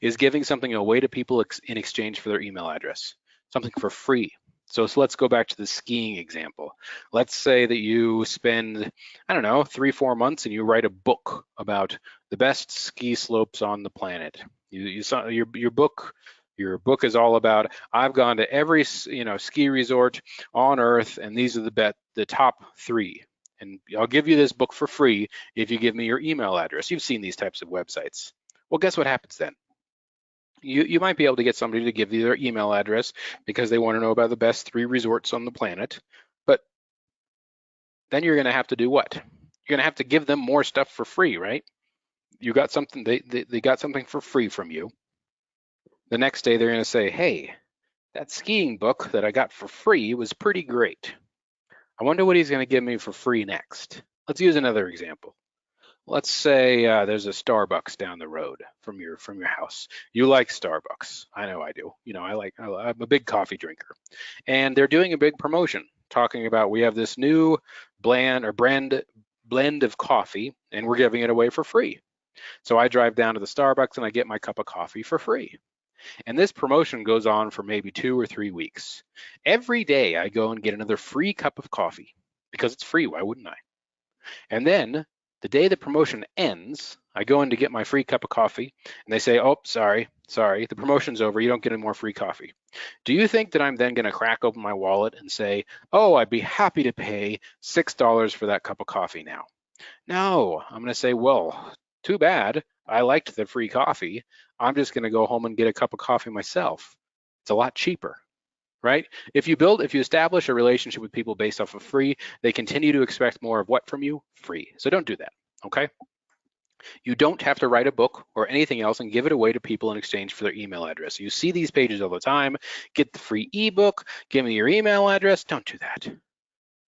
is giving something away to people in exchange for their email address, something for free. So let's go back to the skiing example. Let's say that you spend, I don't know, 3-4 months and you write a book about the best ski slopes on the planet. Your book is all about, I've gone to every ski resort on earth, and these are the top 3. And I'll give you this book for free if you give me your email address. You've seen these types of websites. Well, guess what happens then? You might be able to get somebody to give you their email address because they want to know about the best 3 resorts on the planet. But then you're going to have to do what? You're going to have to give them more stuff for free, right? You got something, they got something for free from you. The next day they're going to say, hey, that skiing book that I got for free was pretty great. I wonder what he's going to give me for free next. Let's use another example. Let's say there's a Starbucks down the road from your house. You like Starbucks. I know I do. You know, I'm a big coffee drinker. And they're doing a big promotion talking about we have this new blend of coffee and we're giving it away for free. So I drive down to the Starbucks and I get my cup of coffee for free. And this promotion goes on for maybe 2 or 3 weeks. Every day I go and get another free cup of coffee because it's free. Why wouldn't I? And then the day the promotion ends, I go in to get my free cup of coffee and they say, oh, sorry, the promotion's over. You don't get any more free coffee. Do you think that I'm then going to crack open my wallet and say, oh, I'd be happy to pay $6 for that cup of coffee now? No, I'm going to say, well, too bad. I liked the free coffee. I'm just going to go home and get a cup of coffee myself. It's a lot cheaper, right? If you establish a relationship with people based off of free, they continue to expect more of what from you? Free. So don't do that, okay? You don't have to write a book or anything else and give it away to people in exchange for their email address. You see these pages all the time. Get the free ebook, give me your email address. Don't do that.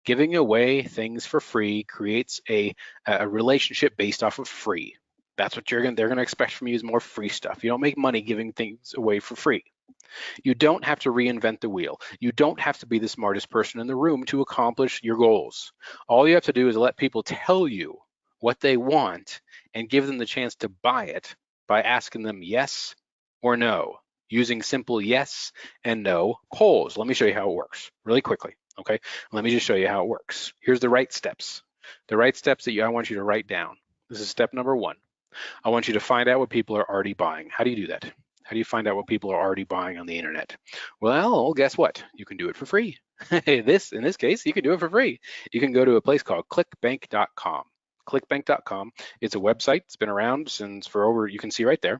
Giving away things for free creates a relationship based off of free. That's what they're going to expect from you is more free stuff. You don't make money giving things away for free. You don't have to reinvent the wheel. You don't have to be the smartest person in the room to accomplish your goals. All you have to do is let people tell you what they want and give them the chance to buy it by asking them yes or no, using simple yes and no polls. Let me show you how it works really quickly, okay? Let me just show you how it works. Here's the right steps. The right steps that I want you to write down. This is step number 1. I want you to find out what people are already buying. How do you do that? How do you find out what people are already buying on the internet? Well, guess what? You can do it for free. In this case, you can do it for free. You can go to a place called clickbank.com. Clickbank.com. It's a website. It's been around since you can see right there.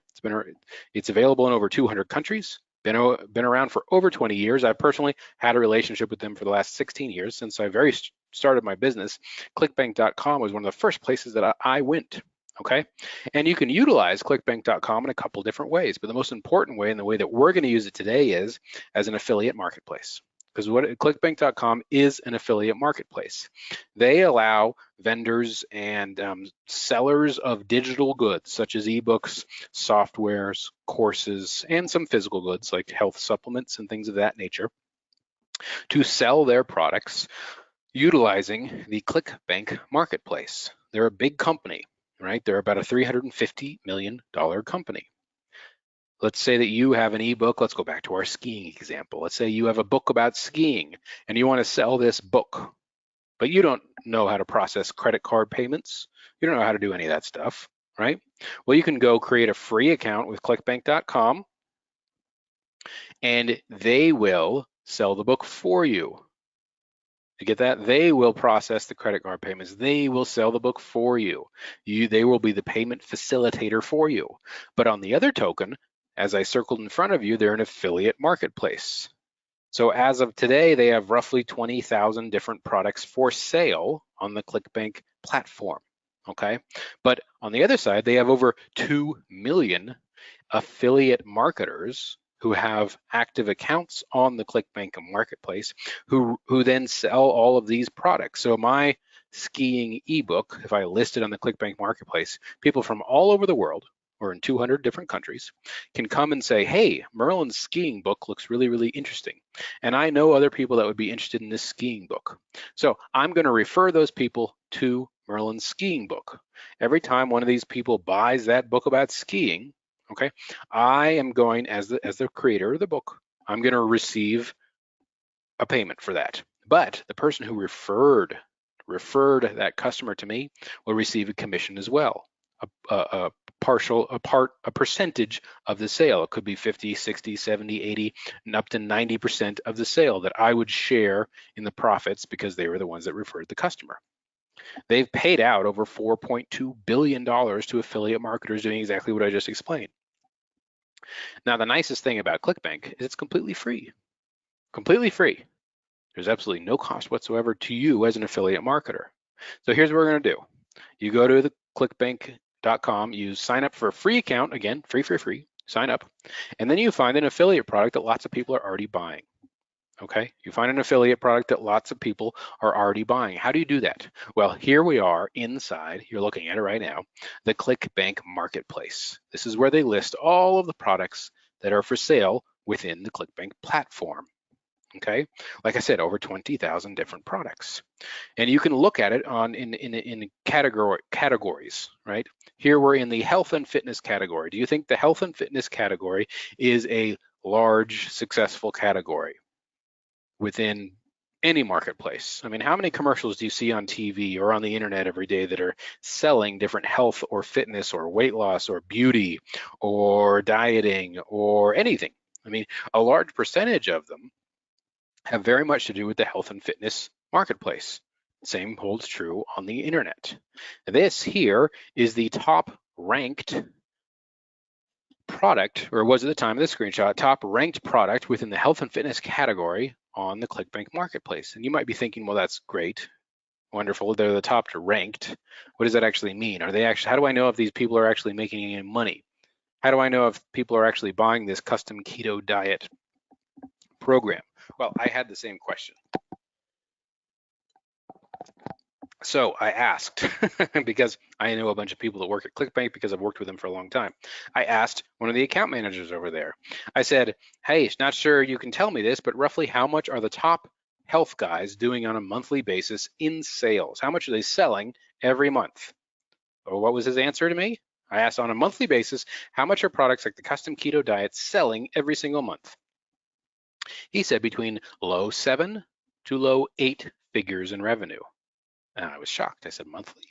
It's available in over 200 countries. Been around for over 20 years. I personally had a relationship with them for the last 16 years since I started my business. Clickbank.com was one of the first places that I went. Okay, and you can utilize clickbank.com in a couple different ways, but the most important way and the way that we're going to use it today is as an affiliate marketplace. Because clickbank.com is an affiliate marketplace. They allow vendors and sellers of digital goods such as ebooks, softwares, courses, and some physical goods like health supplements and things of that nature to sell their products utilizing the ClickBank marketplace. They're a big company. Right? They're about a $350 million company. Let's say that you have an ebook. Let's go back to our skiing example. Let's say you have a book about skiing and you want to sell this book, but you don't know how to process credit card payments. You don't know how to do any of that stuff, right? Well, you can go create a free account with clickbank.com and they will sell the book for you. You get that? They will process the credit card payments. They will sell the book for you. They will be the payment facilitator for you. But on the other token, as I circled in front of you, they're an affiliate marketplace. So as of today, they have roughly 20,000 different products for sale on the ClickBank platform, okay? But on the other side, they have over 2 million affiliate marketers who have active accounts on the ClickBank marketplace, who then sell all of these products. So my skiing ebook, if I list it on the ClickBank marketplace, people from all over the world, or in 200 different countries, can come and say, hey, Merlin's skiing book looks really, really interesting. And I know other people that would be interested in this skiing book. So I'm going to refer those people to Merlin's skiing book. Every time one of these people buys that book about skiing, okay, I am going, as the creator of the book, I'm going to receive a payment for that. But the person who referred that customer to me will receive a commission as well, a percentage of the sale. It could be 50, 60, 70, 80, and up to 90% of the sale that I would share in the profits because they were the ones that referred the customer. They've paid out over $4.2 billion to affiliate marketers doing exactly what I just explained. Now, the nicest thing about ClickBank is it's completely free. Completely free. There's absolutely no cost whatsoever to you as an affiliate marketer. So here's what we're going to do. You go to the clickbank.com, you sign up for a free account, again, free, sign up, and then you find an affiliate product that lots of people are already buying. Okay, you find an affiliate product that lots of people are already buying. How do you do that? Well, here we are inside, you're looking at it right now, the ClickBank Marketplace. This is where they list all of the products that are for sale within the ClickBank platform. Okay, like I said, over 20,000 different products. And you can look at it in categories, right? Here we're in the health and fitness category. Do you think the health and fitness category is a large, successful category within any marketplace? I mean, how many commercials do you see on TV or on the internet every day that are selling different health or fitness or weight loss or beauty or dieting or anything? I mean, a large percentage of them have very much to do with the health and fitness marketplace. Same holds true on the internet. This here is the top ranked product, or was at the time of the screenshot, top ranked product within the health and fitness category on the ClickBank Marketplace. And you might be thinking, well, that's great, wonderful, they're the top ranked. What does that actually mean? Are they actually, how do I know if these people are actually making any money? How do I know if people are actually buying this custom keto diet program? Well, I had the same question. So I asked, because I know a bunch of people that work at ClickBank because I've worked with them for a long time. I asked one of the account managers over there. I said, hey, not sure you can tell me this, but roughly how much are the top health guys doing on a monthly basis in sales? How much are they selling every month? Well, what was his answer to me? I asked on a monthly basis, how much are products like the custom keto diet selling every single month? He said between low 7 to low 8 figures in revenue. And I was shocked. I said monthly.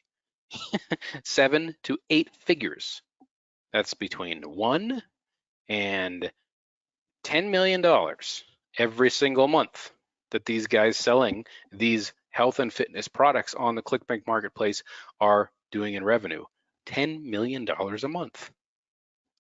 7 to 8 figures. That's between $1 and $10 million every single month that these guys selling these health and fitness products on the ClickBank Marketplace are doing in revenue. $10 million a month.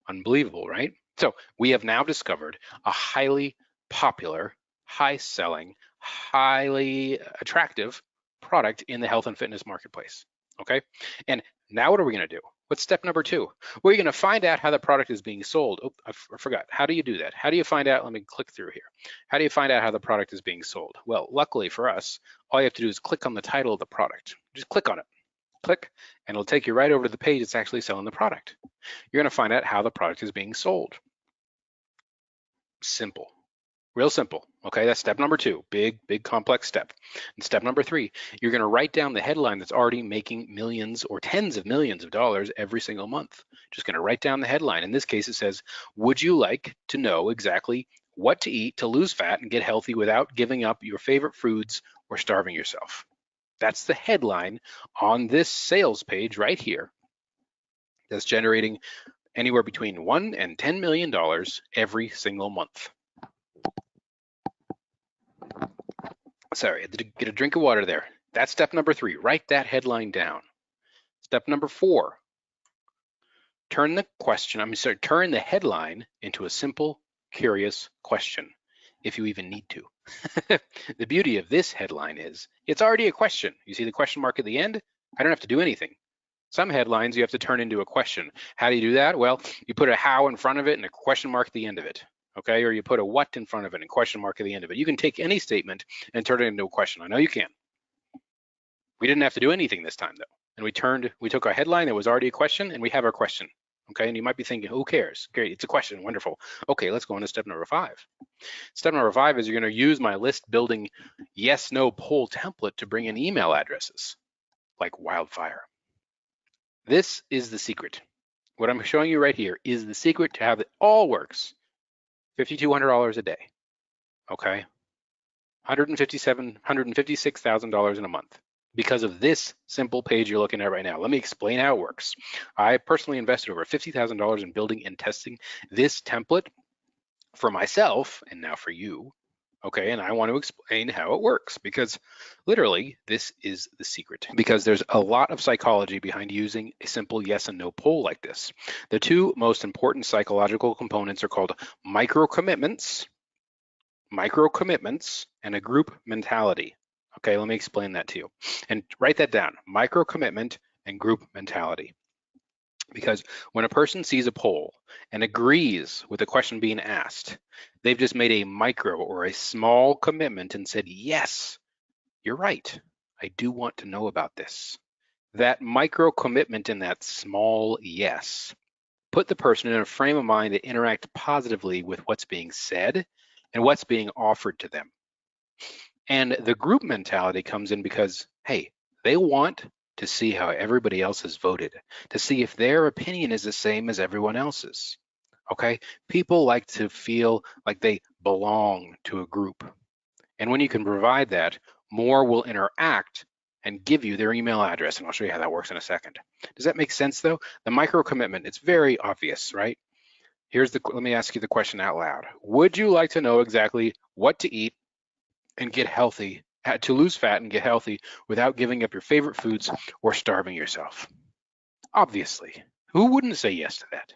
Unbelievable, right? So we have now discovered a highly popular, high-selling, highly attractive product in the health and fitness marketplace, okay? And now what are we gonna do? What's step number 2? We're gonna find out how the product is being sold. Oh, I forgot. How do you do that? How do you find out? Let me click through here. How do you find out how the product is being sold? Well, luckily for us, all you have to do is click on the title of the product. Just click on it. Click, and it'll take you right over to the page that's actually selling the product. You're gonna find out how the product is being sold. Simple. Real simple, okay? That's step number 2, big complex step. And step number 3, you're gonna write down the headline that's already making millions or tens of millions of dollars every single month. Just gonna write down the headline. In this case, it says, would you like to know exactly what to eat to lose fat and get healthy without giving up your favorite foods or starving yourself? That's the headline on this sales page right here that's generating anywhere between $1 and $10 million every single month. Sorry, I had to get a drink of water there. That's step number 3. Write that headline down. Step number 4. Turn the headline into a simple, curious question, if you even need to. The beauty of this headline is it's already a question. You see the question mark at the end? I don't have to do anything. Some headlines you have to turn into a question. How do you do that? Well, you put a how in front of it and a question mark at the end of it. Okay, or you put a what in front of it and question mark at the end of it. You can take any statement and turn it into a question. I know you can. We didn't have to do anything this time though. And we took a headline that was already a question and we have our question. Okay, and you might be thinking, who cares? Great, it's a question, wonderful. Okay, let's go on to step number 5. Step number 5 is you're gonna use my list building yes, no poll template to bring in email addresses like wildfire. This is the secret. What I'm showing you right here is the secret to how it all works. $5,200 a day, okay? $156,000 in a month because of this simple page you're looking at right now. Let me explain how it works. I personally invested over $50,000 in building and testing this template for myself and now for you, okay? And I want to explain how it works because literally this is the secret, because there's a lot of psychology behind using a simple yes and no poll like this. The 2 most important psychological components are called micro commitments and a group mentality. Okay, let me explain that to you. And write that down, micro commitment and group mentality. Because when a person sees a poll and agrees with the question being asked, they've just made a micro or a small commitment and said, yes, you're right. I do want to know about this. That micro commitment and that small yes put the person in a frame of mind to interact positively with what's being said and what's being offered to them. And the group mentality comes in because, hey, they want to see how everybody else has voted, to see if their opinion is the same as everyone else's. Okay? People like to feel like they belong to a group. And when you can provide that, more will interact and give you their email address. And I'll show you how that works in a second. Does that make sense though? The micro commitment, it's very obvious, right? Let me ask you the question out loud. Would you like to know exactly what to eat and get healthy, to lose fat and get healthy without giving up your favorite foods or starving yourself? Obviously. Who wouldn't say yes to that?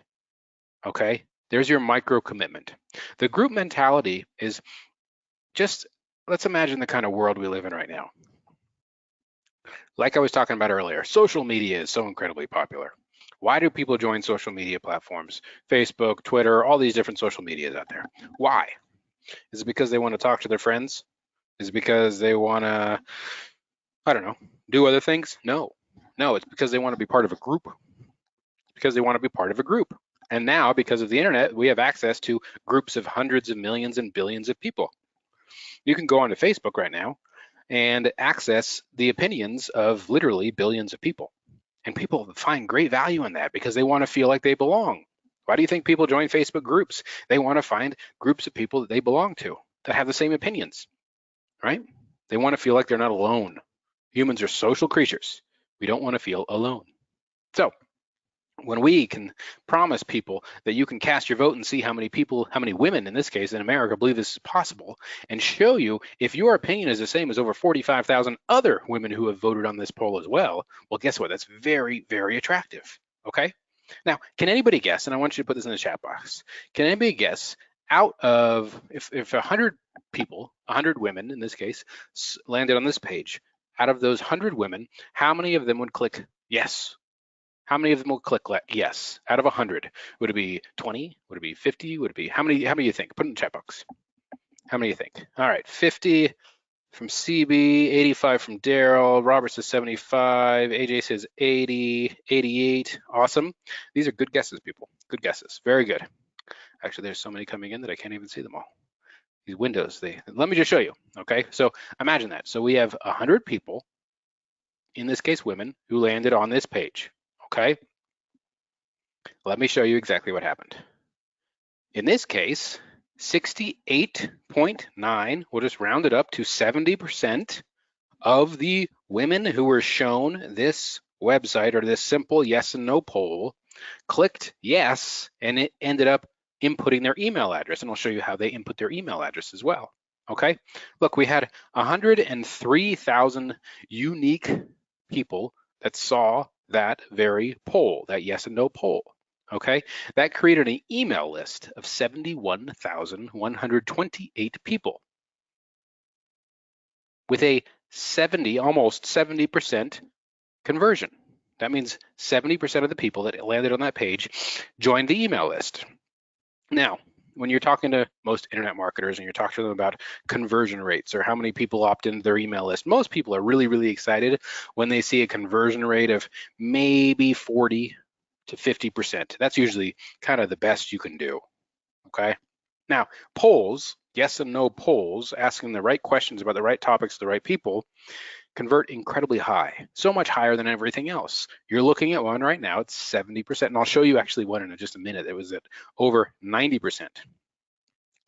Okay, there's your micro commitment. The group mentality is just, let's imagine the kind of world we live in right now. Like I was talking about earlier, social media is so incredibly popular. Why do people join social media platforms? Facebook, Twitter, all these different social medias out there. Why? Is it because they want to talk to their friends? Is it because they want to, I don't know, do other things? No, it's because they want to be part of a group. Because they want to be part of a group. And now, because of the internet, we have access to groups of hundreds of millions and billions of people. You can go onto Facebook right now and access the opinions of literally billions of people. And people find great value in that because they want to feel like they belong. Why do you think people join Facebook groups? They want to find groups of people that they belong to, that have the same opinions, right? They want to feel like they're not alone. Humans are social creatures. We don't want to feel alone. So when we can promise people that you can cast your vote and see how many people, how many women in this case in America believe this is possible, and show you if your opinion is the same as over 45,000 other women who have voted on this poll as well, well, guess what? That's very, very attractive, okay? Now, can anybody guess, and I want you to put this in the chat box, can anybody guess out of, if 100 people, 100 women in this case, landed on this page, out of those 100 women, how many of them would click yes? How many of them will click yes? Out of 100, would it be 20? Would it be 50? Would it be, how many do you think? Put it in the chat box. How many do you think? All right, 50 from CB, 85 from Daryl, Robert says 75, AJ says 80, 88, awesome. These are good guesses, people, good guesses, very good. Actually, there's so many coming in that I can't even see them all. These windows, let me just show you, okay? So imagine that. So we have 100 people, in this case women, who landed on this page. Okay, let me show you exactly what happened. In this case, 68.9, we'll just round it up to 70% of the women who were shown this website or this simple yes and no poll clicked yes, and it ended up inputting their email address. And I'll show you how they input their email address as well. Okay, look, we had 103,000 unique people that saw that very poll, that yes and no poll, okay? That created an email list of 71,128 people with a almost 70% conversion. That means 70% of the people that landed on that page joined the email list. Now, when you're talking to most internet marketers and you're talking to them about conversion rates or how many people opt into their email list, most people are really, really excited when they see a conversion rate of maybe 40 to 50%. That's usually kind of the best you can do, okay? Now, polls, yes and no polls, asking the right questions about the right topics to the right people, convert incredibly high, so much higher than everything else. You're looking at one right now, it's 70%, and I'll show you actually one in just a minute. It was at over 90%.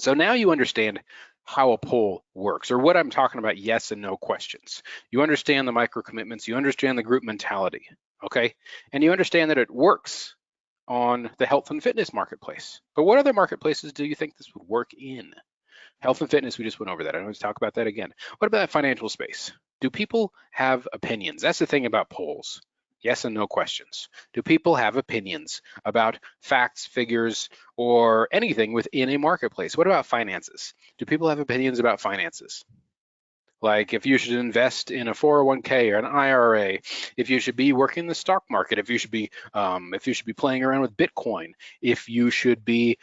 So now you understand how a poll works, or what I'm talking about, yes and no questions. You understand the micro commitments, you understand the group mentality, okay? And you understand that it works on the health and fitness marketplace. But what other marketplaces do you think this would work in? Health and fitness, we just went over that. I don't want to talk about that again. What about that financial space? Do people have opinions? That's the thing about polls. Yes and no questions. Do people have opinions about facts, figures, or anything within a marketplace? What about finances? Do people have opinions about finances? like if you should invest in a 401k or an IRA, if you should be working in the stock market, if you should be playing around with Bitcoin, if you should be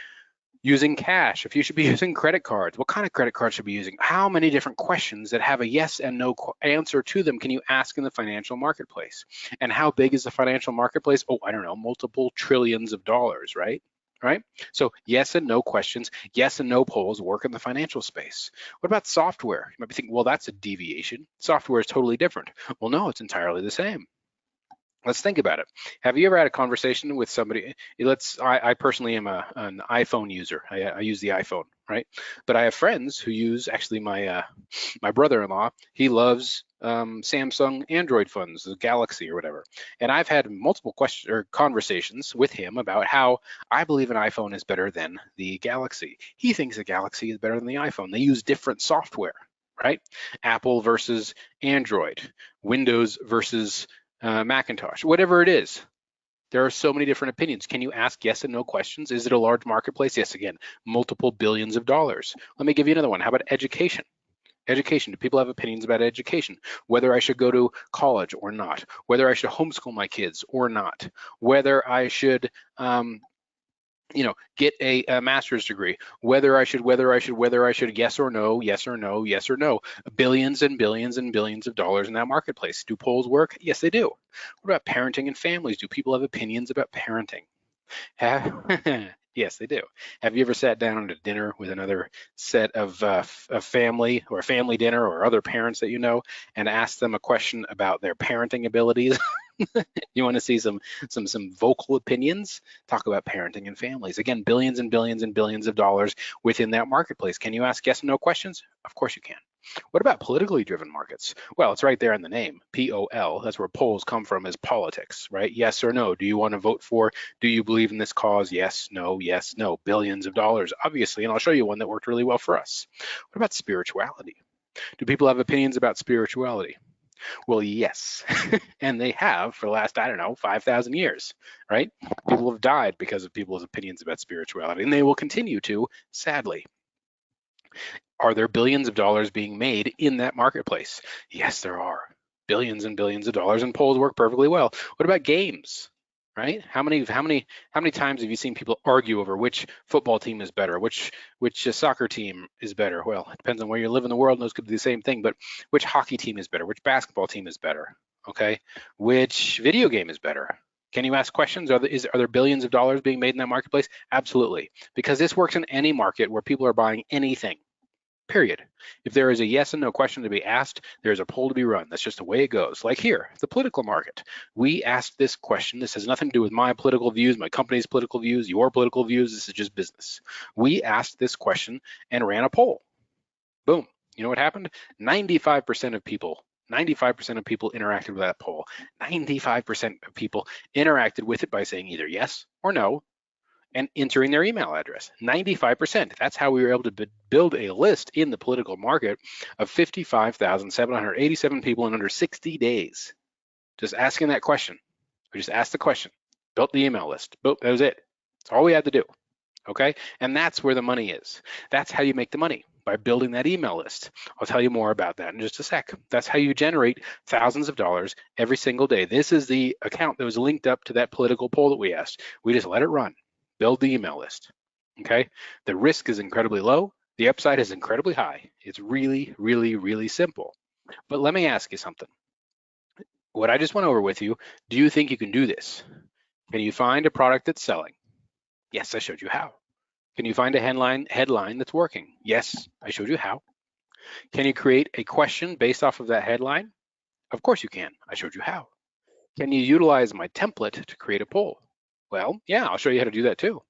using cash, if you should be using credit cards, what kind of credit cards should you be using? How many different questions that have a yes and no answer to them can you ask in the financial marketplace? And how big is the financial marketplace? Oh, I don't know, multiple trillions of dollars, right? Right? So yes and no questions, yes and no polls work in the financial space. What about software? You might be thinking, well, that's a deviation. Software is totally different. Well, no, it's entirely the same. Let's think about it. Have you ever had a conversation with somebody? I personally am an iPhone user. I use the iPhone, right? But I have friends who use, actually my brother-in-law, he loves Samsung Android phones, the Galaxy or whatever. And I've had multiple questions or conversations with him about how I believe an iPhone is better than the Galaxy. He thinks the Galaxy is better than the iPhone. They use different software, right? Apple versus Android, Windows versus Macintosh, whatever it is. There are so many different opinions. Can you ask yes and no questions? Is it a large marketplace? Yes, again, multiple billions of dollars. Let me give you another one. How about education? Education. Do people have opinions about education? Whether I should go to college or not, whether I should homeschool my kids or not, whether I should get a master's degree, whether I should, yes or no, yes or no, yes or no. Billions and billions and billions of dollars in that marketplace. Do polls work? Yes, they do. What about parenting and families? Do people have opinions about parenting? Yes, they do. Have you ever sat down at a dinner with another set of a family or a family dinner or other parents that you know and asked them a question about their parenting abilities? You want to see some vocal opinions? Talk about parenting and families. Again, billions and billions and billions of dollars within that marketplace. Can you ask yes and no questions? Of course you can. What about politically driven markets? Well, it's right there in the name, POL. That's where polls come from, is politics, right? Yes or no. Do you want to vote for? Do you believe in this cause? Yes, no, yes, no. Billions of dollars, obviously, and I'll show you one that worked really well for us. What about spirituality? Do people have opinions about spirituality? Well, yes, and they have for the last, 5,000 years, right? People have died because of people's opinions about spirituality, and they will continue to, sadly. Are there billions of dollars being made in that marketplace? Yes, there are. Billions and billions of dollars, and polls work perfectly well. What about games? Right? How many times have you seen people argue over which football team is better, which soccer team is better? Well, it depends on where you live in the world, and those could be the same thing, but which hockey team is better, which basketball team is better, okay? Which video game is better? Can you ask questions? Are there billions of dollars being made in that marketplace? Absolutely, because this works in any market where people are buying anything. Period. If there is a yes and no question to be asked, there's a poll to be run. That's just the way it goes. Like here, the political market. We asked this question. This has nothing to do with my political views, my company's political views, your political views. This is just business. We asked this question and ran a poll. Boom. You know what happened? 95% of people interacted with that poll. 95% of people interacted with it by saying either yes or no, and entering their email address. 95%. That's how we were able to build a list in the political market of 55,787 people in under 60 days. Just asking that question. We just asked the question, built the email list. Boom, that was it. That's all we had to do. Okay? And that's where the money is. That's how you make the money, by building that email list. I'll tell you more about that in just a sec. That's how you generate thousands of dollars every single day. This is the account that was linked up to that political poll that we asked. We just let it run. Build the email list, okay? The risk is incredibly low. The upside is incredibly high. It's really, really, really simple. But let me ask you something. What I just went over with you, do you think you can do this? Can you find a product that's selling? Yes, I showed you how. Can you find a headline that's working? Yes, I showed you how. Can you create a question based off of that headline? Of course you can. I showed you how. Can you utilize my template to create a poll? Well, yeah, I'll show you how to do that too.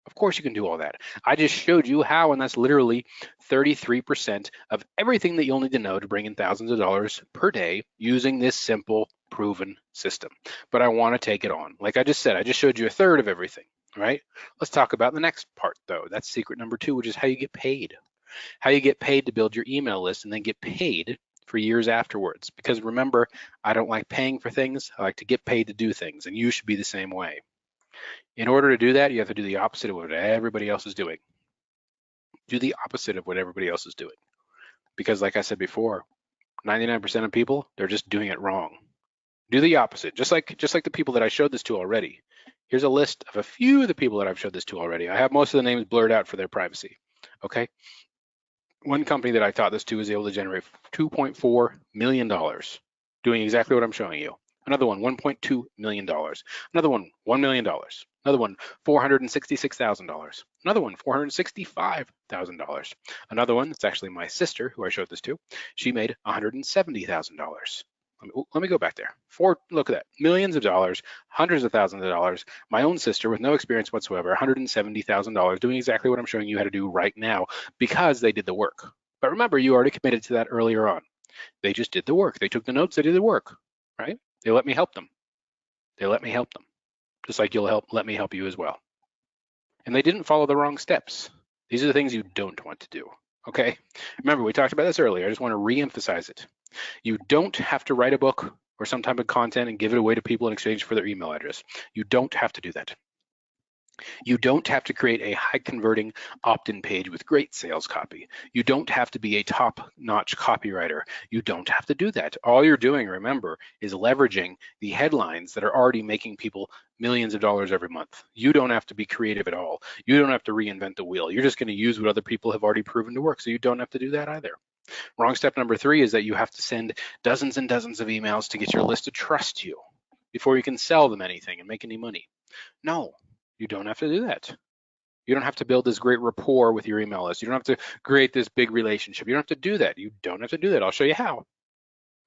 Of course you can do all that. I just showed you how, and that's literally 33% of everything that you'll need to know to bring in thousands of dollars per day using this simple, proven system. But I want to take it on. Like I just said, I just showed you a third of everything, right? Let's talk about the next part though. That's secret number 2, which is how you get paid. How you get paid to build your email list and then get paid for years afterwards. Because remember, I don't like paying for things. I like to get paid to do things, and you should be the same way. In order to do that, you have to do the opposite of what everybody else is doing. Do the opposite of what everybody else is doing. Because like I said before, 99% of people, they're just doing it wrong. Do the opposite, just like the people that I showed this to already. Here's a list of a few of the people that I've showed this to already. I have most of the names blurred out for their privacy, okay? One company that I taught this to was able to generate $2.4 million doing exactly what I'm showing you. Another one, $1.2 million. Another one, $1 million. Another one, $466,000. Another one, $465,000. Another one, it's actually my sister who I showed this to. She made $170,000. Let me go back there. Look at that, millions of dollars, hundreds of thousands of dollars. My own sister with no experience whatsoever, $170,000 doing exactly what I'm showing you how to do right now because they did the work. But remember, you already committed to that earlier on. They just did the work. They took the notes, they did the work, right? They let me help them. They let me help them, just like you'll let me help you as well. And they didn't follow the wrong steps. These are the things you don't want to do, okay? Remember, we talked about this earlier. I just want to re-emphasize it. You don't have to write a book or some type of content and give it away to people in exchange for their email address. You don't have to do that. You don't have to create a high converting opt-in page with great sales copy. You don't have to be a top-notch copywriter. You don't have to do that. All you're doing, remember, is leveraging the headlines that are already making people millions of dollars every month. You don't have to be creative at all. You don't have to reinvent the wheel. You're just going to use what other people have already proven to work, so you don't have to do that either. Wrong step number 3 is that you have to send dozens and dozens of emails to get your list to trust you before you can sell them anything and make any money. No. You don't have to do that. You don't have to build this great rapport with your email list. You don't have to create this big relationship. You don't have to do that. You don't have to do that. I'll show you how.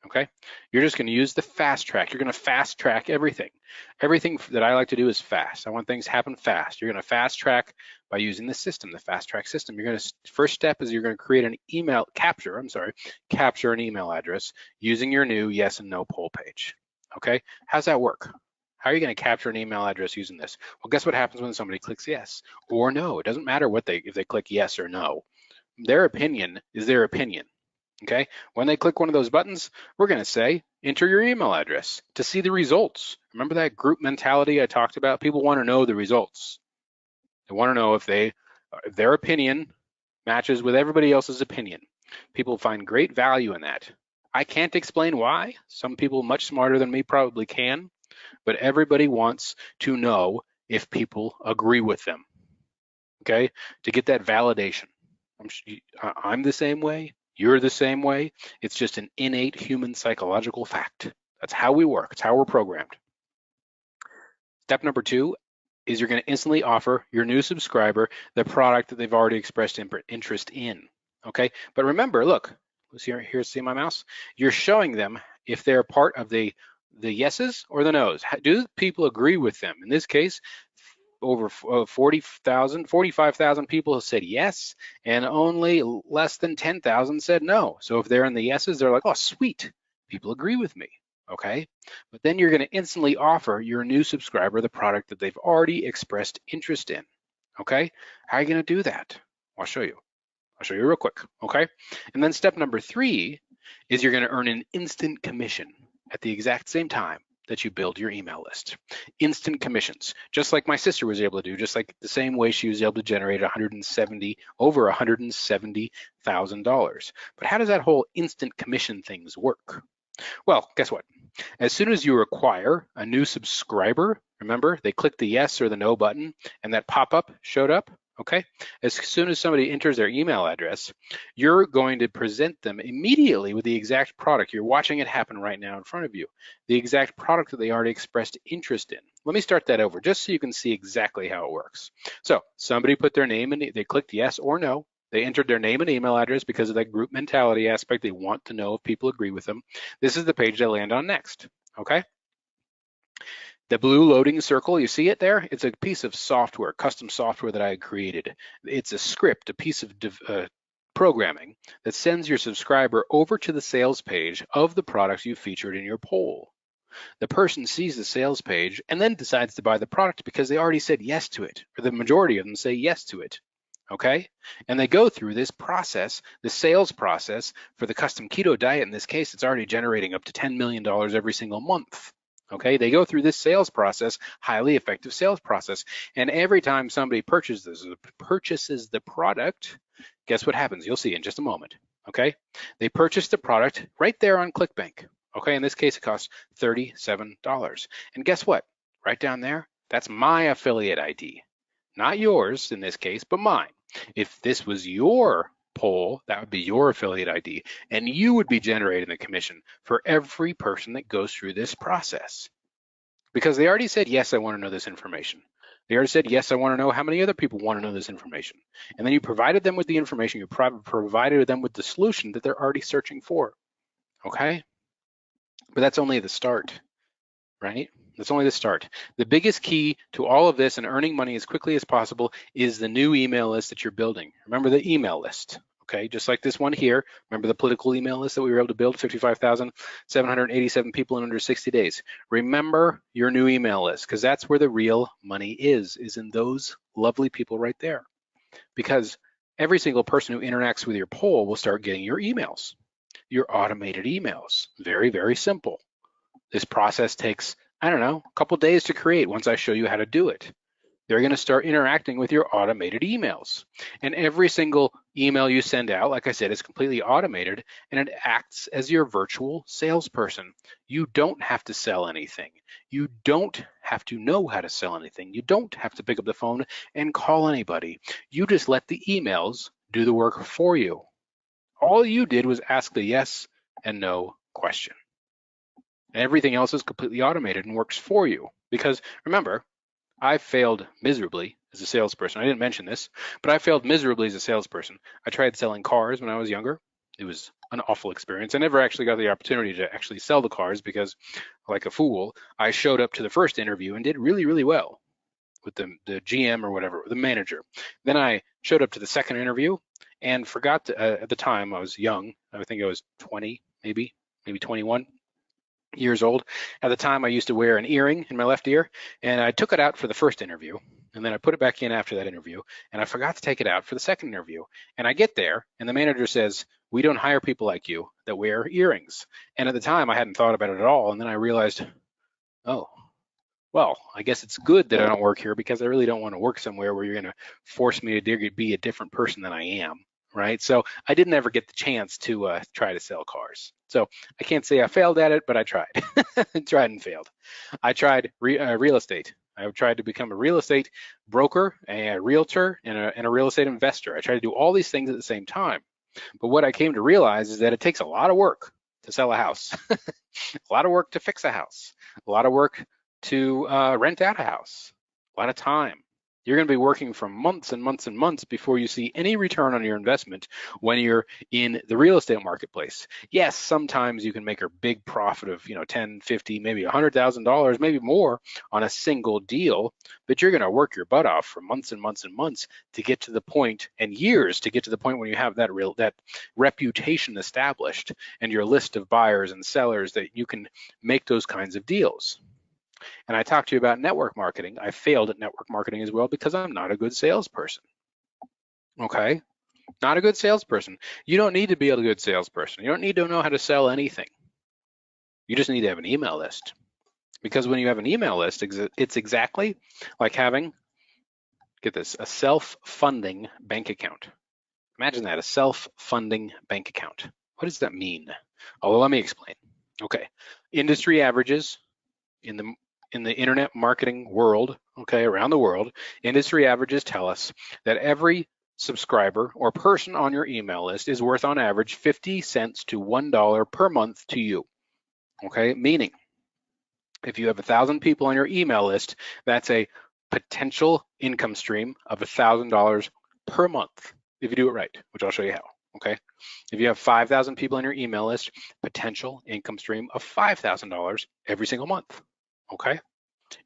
Okay? You're just going to use the fast track. You're going to fast track everything. Everything that I like to do is fast. I want things to happen fast. You're going to fast track by using the system, the fast track system. You're going to, first step is you're going to create an email, capture an email address using your new yes and no poll page. Okay? How's that work? How are you going to capture an email address using this? Well, guess what happens when somebody clicks yes or no? It doesn't matter if they click yes or no. Their opinion is their opinion, okay? When they click one of those buttons, we're going to say, enter your email address to see the results. Remember that group mentality I talked about? People want to know the results. They want to know if their opinion matches with everybody else's opinion. People find great value in that. I can't explain why. Some people much smarter than me probably can. But everybody wants to know if people agree with them, okay? To get that validation. I'm the same way, you're the same way. It's just an innate human psychological fact. That's how we work, it's how we're programmed. Step number 2 is you're gonna instantly offer your new subscriber the product that they've already expressed interest in, okay? But remember, look, see my mouse? You're showing them if they're part of the yeses or the nos. Do people agree with them? In this case, over 45,000 people have said yes, and only less than 10,000 said no. So if they're in the yeses, they're like, oh, sweet, people agree with me, okay? But then you're gonna instantly offer your new subscriber the product that they've already expressed interest in, okay? How are you gonna do that? I'll show you. I'll show you real quick, okay? And then step number 3 is you're gonna earn an instant commission at the exact same time that you build your email list. Instant commissions, just like my sister was able to do, just like the same way she was able to generate over $170,000. But how does that whole instant commission things work? Well, guess what? As soon as you acquire a new subscriber, remember, they clicked the yes or the no button and that pop-up showed up, okay? As soon as somebody enters their email address, you're going to present them immediately with the exact product. You're watching it happen right now in front of you. The exact product that they already expressed interest in. Let me start that over just so you can see exactly how it works. So somebody put their name in, they clicked yes or no. They entered their name and email address because of that group mentality aspect. They want to know if people agree with them. This is the page they land on next, okay? The blue loading circle, you see it there? It's a piece of software, custom software that I created. It's a script, a piece of programming that sends your subscriber over to the sales page of the products you featured in your poll. The person sees the sales page and then decides to buy the product because they already said yes to it, or the majority of them say yes to it, okay? And they go through this process, the sales process for the custom keto diet. In this case, it's already generating up to $10 million every single month. Okay, they go through this sales process, highly effective sales process, and every time somebody purchases the product, guess what happens? You'll see in just a moment. okay? They purchased the product right there on ClickBank, okay? In this case, it costs $37. And guess what? Right down there, that's my affiliate ID. Not yours in this case, but mine. If this was your poll, that would be your affiliate ID, and you would be generating the commission for every person that goes through this process. Because they already said, yes, I want to know this information. They already said, yes, I want to know how many other people want to know this information. And then you provided them with the information, you provided them with the solution that they're already searching for, okay? But that's only the start, right? That's only the start. The biggest key to all of this and earning money as quickly as possible is the new email list that you're building. Remember the email list, okay? Just like this one here. Remember the political email list that we were able to build, 55,787 people in under 60 days. Remember your new email list, because that's where the real money is in those lovely people right there. Because every single person who interacts with your poll will start getting your emails, your automated emails. Very, very simple. This process takes, I don't know, a couple days to create once I show you how to do it. They're going to start interacting with your automated emails. And every single email you send out, like I said, is completely automated, and it acts as your virtual salesperson. You don't have to sell anything. You don't have to know how to sell anything. You don't have to pick up the phone and call anybody. You just let the emails do the work for you. All you did was ask the yes and no question. Everything else is completely automated and works for you. Because remember, I failed miserably as a salesperson. I didn't mention this, but I failed miserably as a salesperson. I tried selling cars when I was younger. It was an awful experience. I never actually got the opportunity to actually sell the cars because, like a fool, I showed up to the first interview and did really, really well with the GM or whatever, the manager. Then I showed up to the second interview and forgot to, at the time I was young. I think I was 20, maybe 21 years old. At the time, I used to wear an earring in my left ear, and I took it out for the first interview, and then I put it back in after that interview, and I forgot to take it out for the second interview. And I get there, and the manager says, "We don't hire people like you that wear earrings." And at the time, I hadn't thought about it at all, and then I realized, oh, well, I guess it's good that I don't work here because I really don't want to work somewhere where you're going to force me to be a different person than I am. Right? So I didn't ever get the chance to try to sell cars. So I can't say I failed at it, but I tried. Tried and failed. I tried real estate. I tried to become a real estate broker, a realtor, and a real estate investor. I tried to do all these things at the same time. But what I came to realize is that it takes a lot of work to sell a house, a lot of work to fix a house, a lot of work to rent out a house, a lot of time. You're going to be working for months and months and months before you see any return on your investment when you're in the real estate marketplace. Yes, sometimes you can make a big profit of, 10, 50, maybe $100,000, maybe more on a single deal, but you're going to work your butt off for months and months and months to get to the point, and years to get to the point when you have that reputation established and your list of buyers and sellers that you can make those kinds of deals. And I talked to you about network marketing. I failed at network marketing as well because I'm not a good salesperson. Okay? Not a good salesperson. You don't need to be a good salesperson. You don't need to know how to sell anything. You just need to have an email list. Because when you have an email list, it's exactly like having, get this, a self-funding bank account. Imagine that, a self-funding bank account. What does that mean? Oh, let me explain. Okay. Industry averages in the internet marketing world, okay, around the world, industry averages tell us that every subscriber or person on your email list is worth on average 50 cents to $1 per month to you, okay? Meaning, if you have 1,000 people on your email list, that's a potential income stream of $1,000 per month if you do it right, which I'll show you how, okay? If you have 5,000 people on your email list, potential income stream of $5,000 every single month. Okay,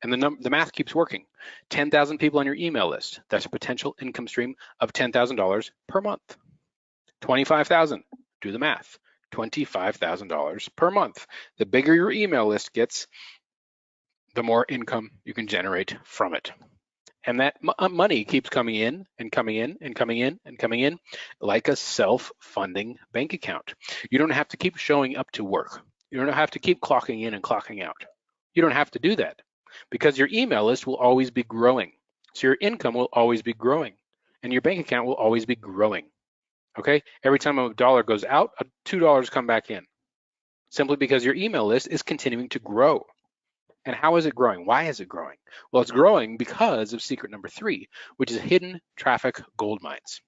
and the math keeps working. 10,000 people on your email list, that's a potential income stream of $10,000 per month. 25,000, do the math, $25,000 per month. The bigger your email list gets, the more income you can generate from it. And that money keeps coming in and coming in and coming in and coming in like a self-funding bank account. You don't have to keep showing up to work. You don't have to keep clocking in and clocking out. You don't have to do that because your email list will always be growing. So your income will always be growing and your bank account will always be growing. Okay, every time a dollar goes out, $2 come back in, simply because your email list is continuing to grow. And how is it growing? Why is it growing? Well, it's growing because of secret number 3, which is hidden traffic gold mines.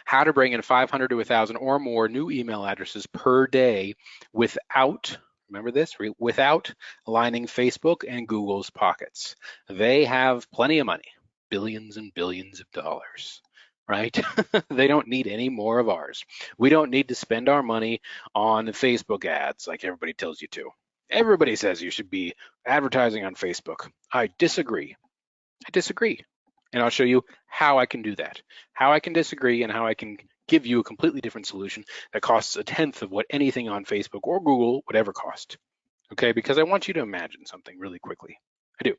How to bring in 500 to 1,000 or more new email addresses per day without, remember this, without lining Facebook and Google's pockets. They have plenty of money, billions and billions of dollars, right? They don't need any more of ours. We don't need to spend our money on Facebook ads like everybody tells you to. Everybody says you should be advertising on Facebook. I disagree. I disagree. And I'll show you how I can do that, how I can disagree, and how I can give you a completely different solution that costs 1/10 of what anything on Facebook or Google would ever cost. Okay, because I want you to imagine something really quickly. I do.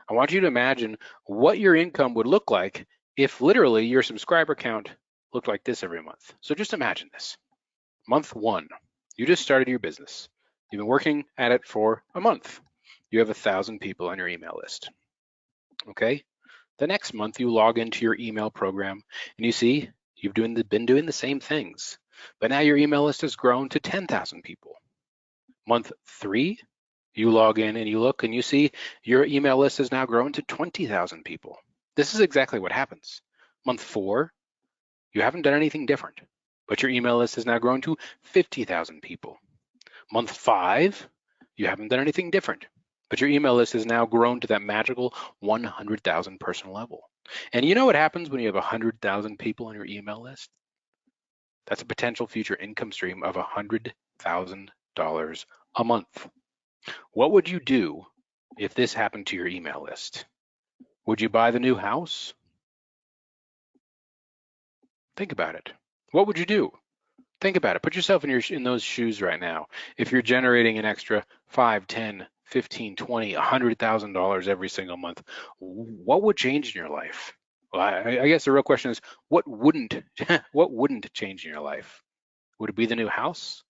I want you to imagine what your income would look like if literally your subscriber count looked like this every month. So just imagine this. Month 1, you just started your business. You've been working at it for a month. You have 1,000 people on your email list. Okay. The next month, you log into your email program and you see you've been doing the same things, but now your email list has grown to 10,000 people. Month 3, you log in and you look and you see your email list has now grown to 20,000 people. This is exactly what happens. Month 4, you haven't done anything different, but your email list has now grown to 50,000 people. Month 5, you haven't done anything different, but your email list has now grown to that magical 100,000 person level. And you know what happens when you have 100,000 people on your email list? That's a potential future income stream of $100,000 a month. What would you do if this happened to your email list? Would you buy the new house? Think about it. What would you do? Think about it. Put yourself in those shoes right now. If you're generating an extra 5, 10, 15, 20, $100,000 every single month, what would change in your life? Well, I guess the real question is, what wouldn't what wouldn't change in your life? Would it be the new house?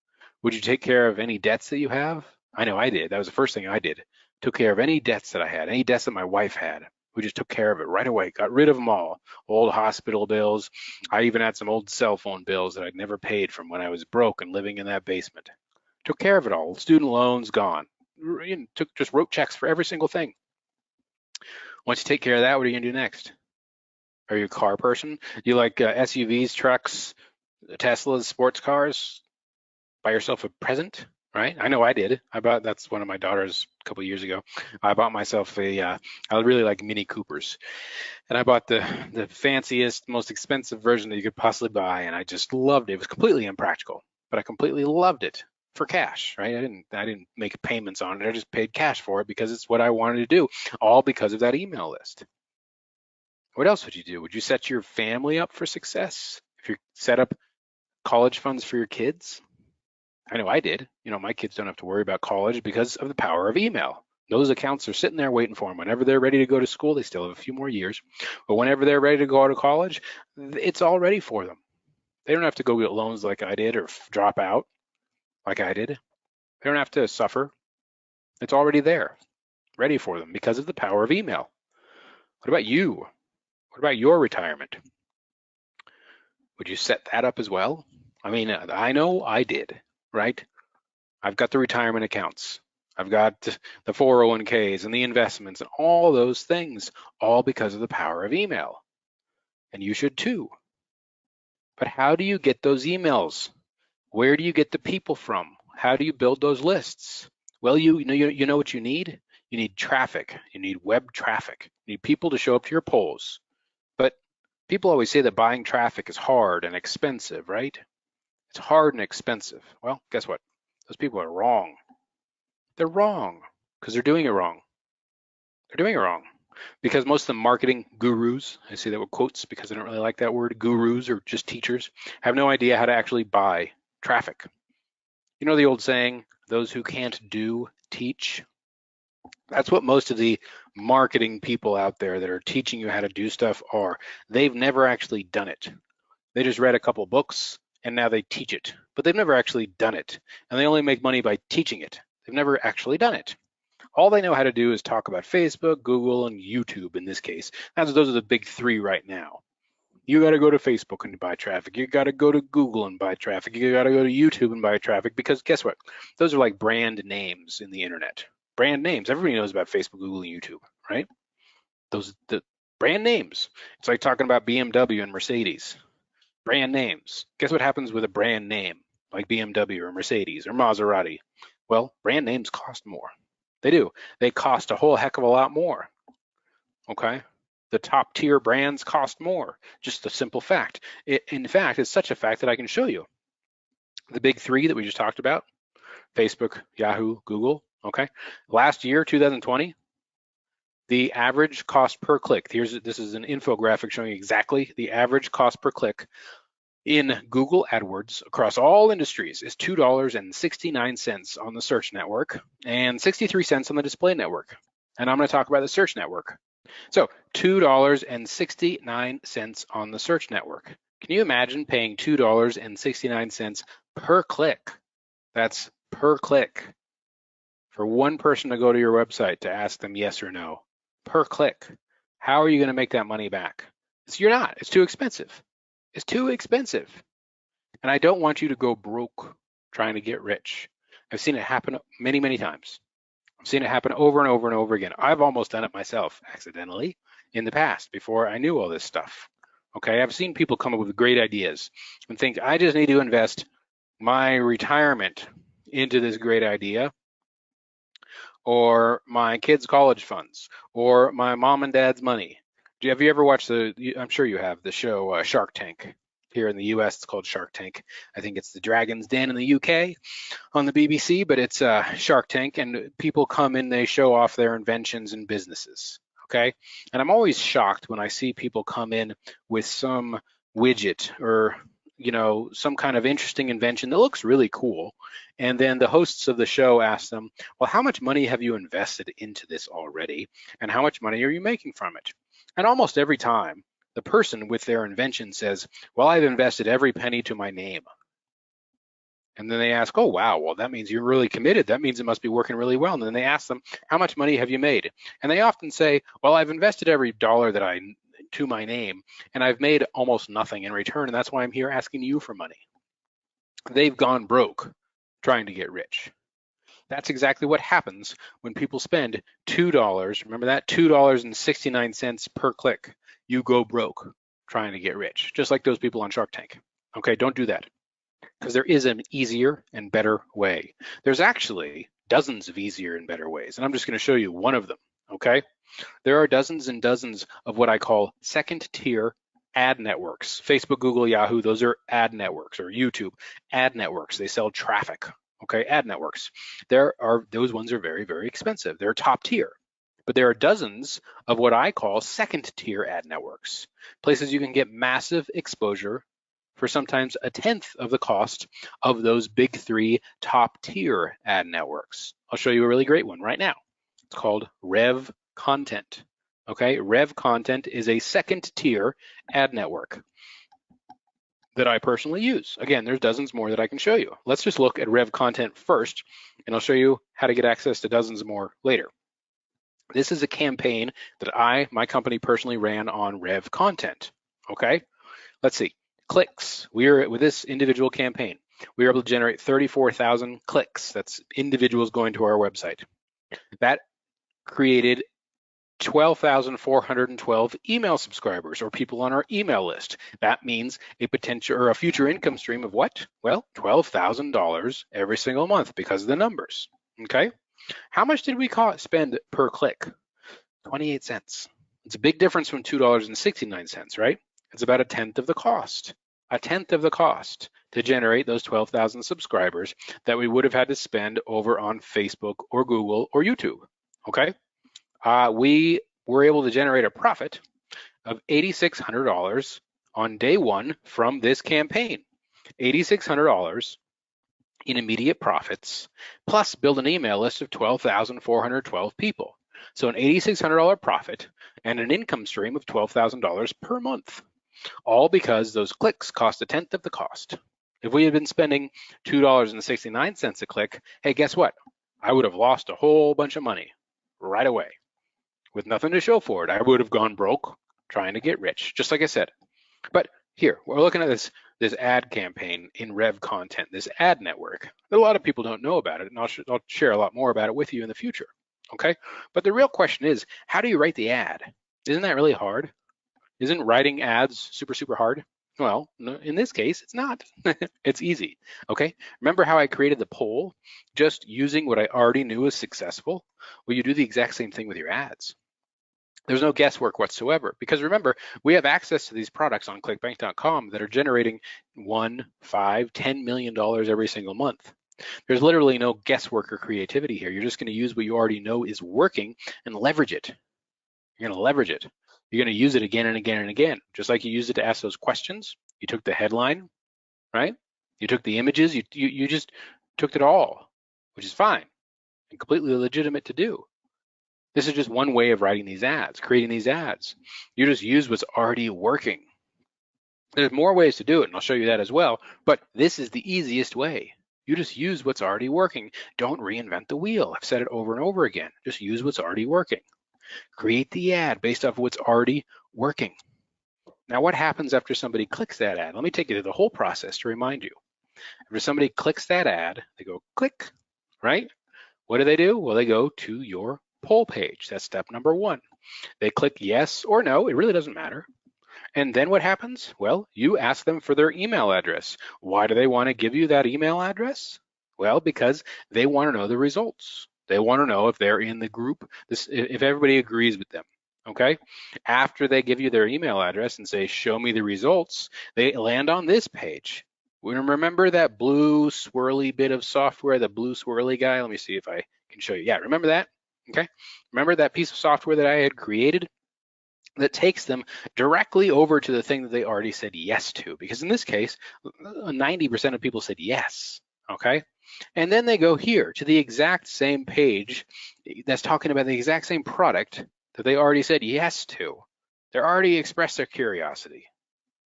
Would you take care of any debts that you have? I know I did. That was the first thing I did. Took care of any debts that I had, any debts that my wife had. We just took care of it right away, got rid of them all. Old hospital bills. I even had some old cell phone bills that I'd never paid from when I was broke and living in that basement. Took care of it all. Student loans gone. Just wrote checks for every single thing. Once you take care of that, what are you gonna do next? Are you a car person? You like SUVs, trucks, Teslas, sports cars? Buy yourself a present, right? I know I did. That's one of my daughters a couple of years ago. I bought myself I really like Mini Coopers. And I bought the fanciest, most expensive version that you could possibly buy, and I just loved it. It was completely impractical, but I completely loved it for cash, right? I didn't make payments on it. I just paid cash for it because it's what I wanted to do, all because of that email list. What else would you do? Would you set your family up for success? If you set up college funds for your kids? I know I did. My kids don't have to worry about college because of the power of email. Those accounts are sitting there waiting for them. Whenever they're ready to go to school, they still have a few more years. But whenever they're ready to go to college, it's all ready for them. They don't have to go get loans like I did or drop out like I did. They don't have to suffer. It's already there, ready for them because of the power of email. What about you? What about your retirement? Would you set that up as well? I mean, I know I did, right? I've got the retirement accounts. I've got the 401ks and the investments and all those things, all because of the power of email. And you should too. But how do you get those emails? Where do you get the people from? How do you build those lists? Well, you know what you need? You need traffic. You need web traffic. You need people to show up to your polls. But people always say that buying traffic is hard and expensive, right? It's hard and expensive. Well, guess what? Those people are wrong. They're wrong because they're doing it wrong. They're doing it wrong because most of the marketing gurus, I say that with quotes because I don't really like that word, gurus or just teachers, have no idea how to actually buy traffic. You know the old saying, those who can't do, teach? That's what most of the marketing people out there that are teaching you how to do stuff are. They've never actually done it. They just read a couple books and now they teach it, but they've never actually done it. And they only make money by teaching it. They've never actually done it. All they know how to do is talk about Facebook, Google, and YouTube in this case. Those are the big 3 right now. You got to go to Facebook and buy traffic. You got to go to Google and buy traffic. You got to go to YouTube and buy traffic, because guess what? Those are like brand names in the internet. Brand names. Everybody knows about Facebook, Google, and YouTube, right? The brand names. It's like talking about BMW and Mercedes. Brand names. Guess what happens with a brand name like BMW or Mercedes or Maserati? Well, brand names cost more. They do. They cost a whole heck of a lot more. Okay? The top tier brands cost more. Just a simple fact. In fact, it's such a fact that I can show you. The big three that we just talked about, Facebook, Yahoo, Google, okay? Last year, 2020, the average cost per click, this is an infographic showing exactly the average cost per click in Google AdWords across all industries is $2.69 on the search network and 63 cents on the display network. And I'm going to talk about the search network. So $2.69 on the search network. Can you imagine paying $2.69 per click? That's per click for one person to go to your website to ask them yes or no. Per click. How are you going to make that money back? You're not. It's too expensive. It's too expensive. And I don't want you to go broke trying to get rich. I've seen it happen many, many times. I've seen it happen over and over and over again. I've almost done it myself accidentally in the past before I knew all this stuff. Okay, I've seen people come up with great ideas and think, I just need to invest my retirement into this great idea, or my kids' college funds, or my mom and dad's money. Have you ever watched I'm sure you have, the show Shark Tank? Here in the US, it's called Shark Tank. I think it's the Dragon's Den in the UK on the BBC, but it's Shark Tank, and people come in, they show off their inventions and businesses, okay? And I'm always shocked when I see people come in with some widget or some kind of interesting invention that looks really cool. And then the hosts of the show ask them, well, how much money have you invested into this already? And how much money are you making from it? And almost every time, the person with their invention says, well, I've invested every penny to my name. And then they ask, oh, wow, well, that means you're really committed. That means it must be working really well. And then they ask them, how much money have you made? And they often say, well, I've invested every dollar to my name, and I've made almost nothing in return. And that's why I'm here asking you for money. They've gone broke trying to get rich. That's exactly what happens when people spend $2. Remember that? $2.69 per click. You go broke trying to get rich, just like those people on Shark Tank. Okay, don't do that, because there is an easier and better way. There's actually dozens of easier and better ways, and I'm just going to show you one of them, okay? There are dozens and dozens of what I call second tier ad networks. Facebook, Google, Yahoo, those are ad networks, or YouTube, ad networks. They sell traffic, okay, ad networks. Those ones are very, very expensive. They're top tier. But there are dozens of what I call second tier ad networks, places you can get massive exposure for sometimes a tenth of the cost of those big three top tier ad networks. I'll show you a really great one right now. It's called Rev Content. Okay, Rev Content is a second tier ad network that I personally use. Again, there's dozens more that I can show you. Let's just look at Rev Content first, and I'll show you how to get access to dozens more later. This is a campaign that my company personally ran on Rev Content, okay? Let's see, clicks. With this individual campaign, we were able to generate 34,000 clicks. That's individuals going to our website. That created 12,412 email subscribers, or people on our email list. That means a potential or a future income stream of what? Well, $12,000 every single month because of the numbers, okay? How much did we spend per click? 28 cents. It's a big difference from $2.69, right? It's about a tenth of the cost. A tenth of the cost to generate those 12,000 subscribers that we would have had to spend over on Facebook or Google or YouTube, okay? We were able to generate a profit of $8,600 on day one from this campaign. $8,600 in immediate profits, plus build an email list of 12,412 people. So an $8,600 profit and an income stream of $12,000 per month, all because those clicks cost a tenth of the cost. If we had been spending $2.69 a click, hey, guess what? I would have lost a whole bunch of money right away with nothing to show for it. I would have gone broke trying to get rich. Just like I said, But here, we're looking at this ad campaign in Rev Content, this ad network. A lot of people don't know about it, and I'll share a lot more about it with you in the future, okay? But the real question is, how do you write the ad? Isn't that really hard? Isn't writing ads super, super hard? Well, no, in this case, it's not. It's easy, okay? Remember how I created the poll just using what I already knew was successful? Well, you do the exact same thing with your ads. There's no guesswork whatsoever, because remember, we have access to these products on clickbank.com that are generating $1, $5, $10 million every single month. There's literally no guesswork or creativity here. You're just going to use what you already know is working and leverage it. You're going to leverage it. You're going to use it again and again and again, just like you used it to ask those questions. You took the headline, right? You took the images, you just took it all, which is fine and completely legitimate to do. This is just one way of writing these ads, creating these ads. You just use what's already working. There's more ways to do it, and I'll show you that as well, but this is the easiest way. You just use what's already working. Don't reinvent the wheel. I've said it over and over again. Just use what's already working. Create the ad based off what's already working. Now, what happens after somebody clicks that ad? Let me take you through the whole process to remind you. After somebody clicks that ad, they go click, right? What do? Well, they go to your poll page. That's step number one. They click yes or no. It really doesn't matter. And then what happens? Well, you ask them for their email address. Why do they want to give you that email address? Well, because they want to know the results. They want to know if they're in the group, if everybody agrees with them, okay? After they give you their email address and say, show me the results, they land on this page. Remember that blue swirly bit of software, the blue swirly guy? Let me see if I can show you. Yeah, remember that? Okay. Remember that piece of software that I had created that takes them directly over to the thing that they already said yes to? Because in this case, 90% of people said yes. Okay. And then they go here to the exact same page that's talking about the exact same product that they already said yes to. They already expressed their curiosity.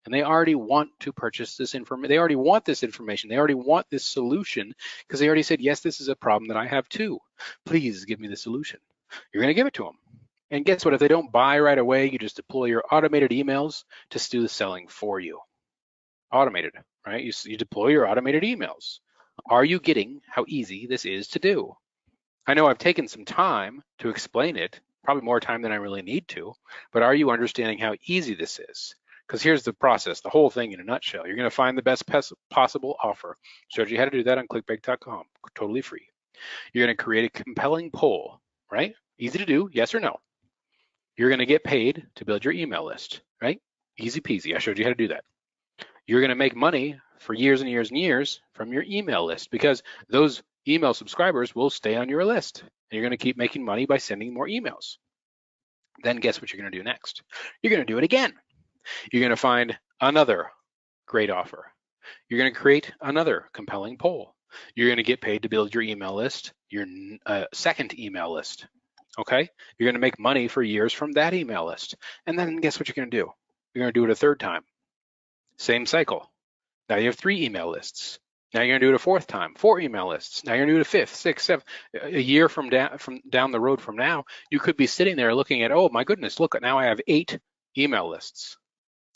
And they already want to purchase this information. They already want this information. They already want this solution because they already said, yes, this is a problem that I have too. Please give me the solution. You're going to give it to them. And guess what? If they don't buy right away, you just deploy your automated emails to do the selling for you. Automated, right? You deploy your automated emails. Are you getting how easy this is to do? I know I've taken some time to explain it, probably more time than I really need to, but are you understanding how easy this is? Because here's the process, the whole thing in a nutshell. You're going to find the best possible offer. Showed you how to do that on clickbank.com, totally free. You're going to create a compelling poll, right? Easy to do, yes or no. You're going to get paid to build your email list, right? Easy peasy. I showed you how to do that. You're going to make money for years and years and years from your email list because those email subscribers will stay on your list. And you're going to keep making money by sending more emails. Then guess what you're going to do next? You're going to do it again. You're going to find another great offer. You're going to create another compelling poll. You're going to get paid to build your email list, your second email list. Okay? You're going to make money for years from that email list. And then guess what you're going to do? You're going to do it a third time. Same cycle. Now you have 3 email lists. Now you're going to do it a 4th time, 4 email lists. Now you're going to do it a 5th, 6th, 7th. A year from down the road from now, you could be sitting there looking at, oh my goodness, look, now I have 8 email lists,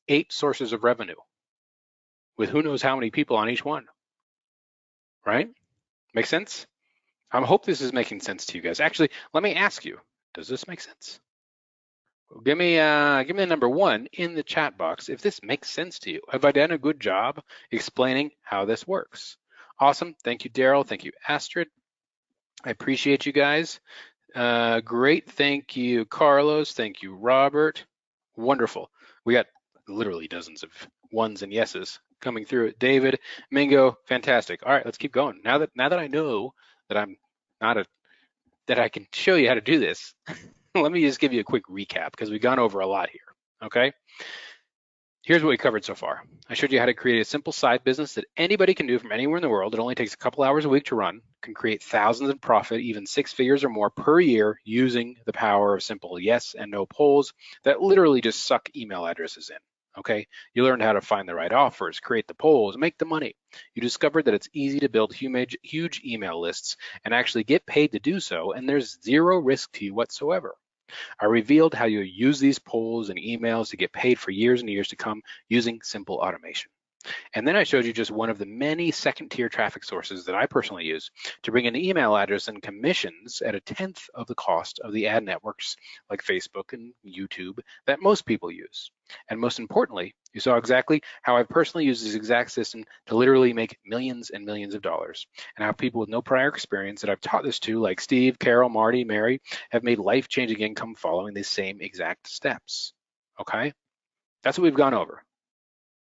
8 sources of revenue with who knows how many people on each one, right? Make sense? I hope this is making sense to you guys. Actually, let me ask you, does this make sense? Give me the number 1 in the chat box if this makes sense to you. Have I done a good job explaining how this works? Awesome. Thank you, Daryl. Thank you, Astrid. I appreciate you guys. Great. Thank you, Carlos. Thank you, Robert. Wonderful. We got literally dozens of ones and yeses coming through it. David, Mingo, fantastic. All right, let's keep going. Now that I know that I'm not that I can show you how to do this. Let me just give you a quick recap because we've gone over a lot here, okay? Here's what we covered so far. I showed you how to create a simple side business that anybody can do from anywhere in the world. It only takes a couple hours a week to run, can create thousands in profit, even 6 figures or more per year using the power of simple yes and no polls that literally just suck email addresses in, okay? You learned how to find the right offers, create the polls, make the money. You discovered that it's easy to build huge email lists and actually get paid to do so, and there's zero risk to you whatsoever. I revealed how you use these polls and emails to get paid for years and years to come using simple automation. And then I showed you just one of the many second-tier traffic sources that I personally use to bring in email address and commissions at 1/10 of the cost of the ad networks like Facebook and YouTube that most people use. And most importantly, you saw exactly how I've personally used this exact system to literally make millions and millions of dollars, and how people with no prior experience that I've taught this to, like Steve, Carol, Marty, Mary, have made life-changing income following the same exact steps. Okay? That's what we've gone over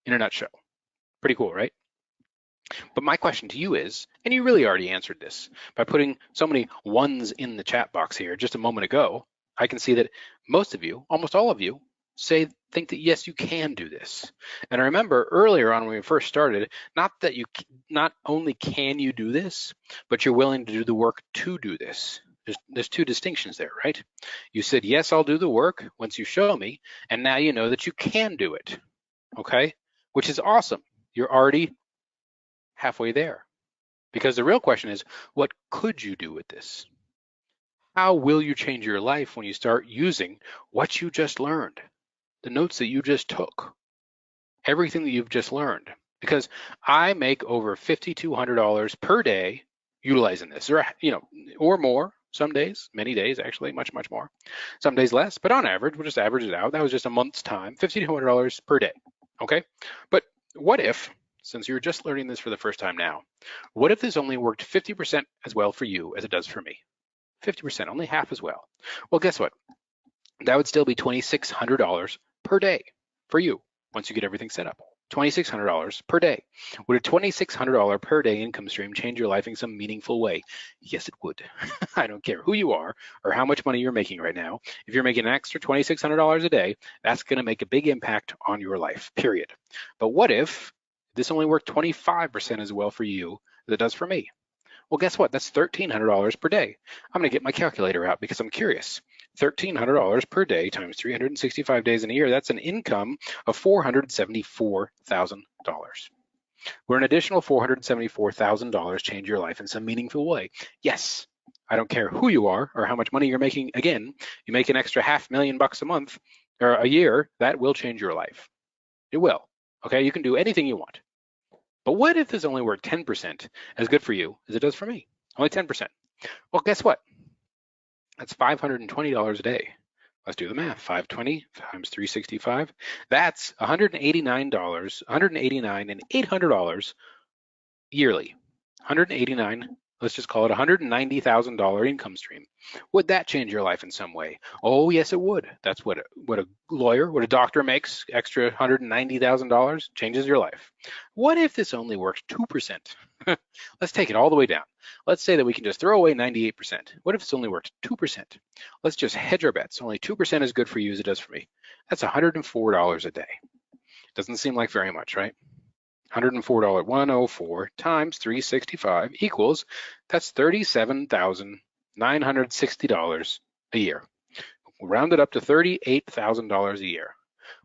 in a nutshell. Pretty cool, right? But my question to you is, and you really already answered this by putting so many ones in the chat box here just a moment ago, I can see that most of you, almost all of you, think that yes, you can do this. And I remember earlier on when we first started, not only can you do this, but you're willing to do the work to do this. There's two distinctions there, right? You said, yes, I'll do the work once you show me, and now you know that you can do it, okay? Which is awesome. You're already halfway there. Because the real question is, what could you do with this? How will you change your life when you start using what you just learned, the notes that you just took, everything that you've just learned? Because I make over $5,200 per day utilizing this, or more. Some days, many days actually, much more. Some days less, but on average, we'll just average it out. That was just a month's time, $5,200 per day. Okay, but what if, since you're just learning this for the first time now, what if this only worked 50% as well for you as it does for me? 50%, only half as well. Well, guess what? That would still be $2,600 per day for you once you get everything set up. $2,600 per day. Would a $2,600 per day income stream change your life in some meaningful way? Yes, it would. I don't care who you are or how much money you're making right now. If you're making an extra $2,600 a day, that's going to make a big impact on your life, period. But what if this only worked 25% as well for you as it does for me? Well, guess what? That's $1,300 per day. I'm going to get my calculator out because I'm curious. $1,300 per day times 365 days in a year, that's an income of $474,000. Will an additional $474,000 change your life in some meaningful way? Yes. I don't care who you are or how much money you're making. Again, you make an extra $500,000 a month or a year, that will change your life. It will. Okay, you can do anything you want. But what if this only worked 10% as good for you as it does for me? Only 10%. Well, guess what? That's $520 a day. Let's do the math. 520 times 365. That's $189 and $800 yearly. 189. Let's just call it $190,000 income stream. Would that change your life in some way? Oh, yes, it would. That's what a lawyer, what a doctor makes, extra $190,000 changes your life. What if this only worked 2%? Let's take it all the way down. Let's say that we can just throw away 98%. What if it's only worked 2%? Let's just hedge our bets. Only 2% is good for you as it does for me. That's $104 a day. Doesn't seem like very much, right? $104, 104 times 365 equals, that's $37,960 a year. We'll round it up to $38,000 a year.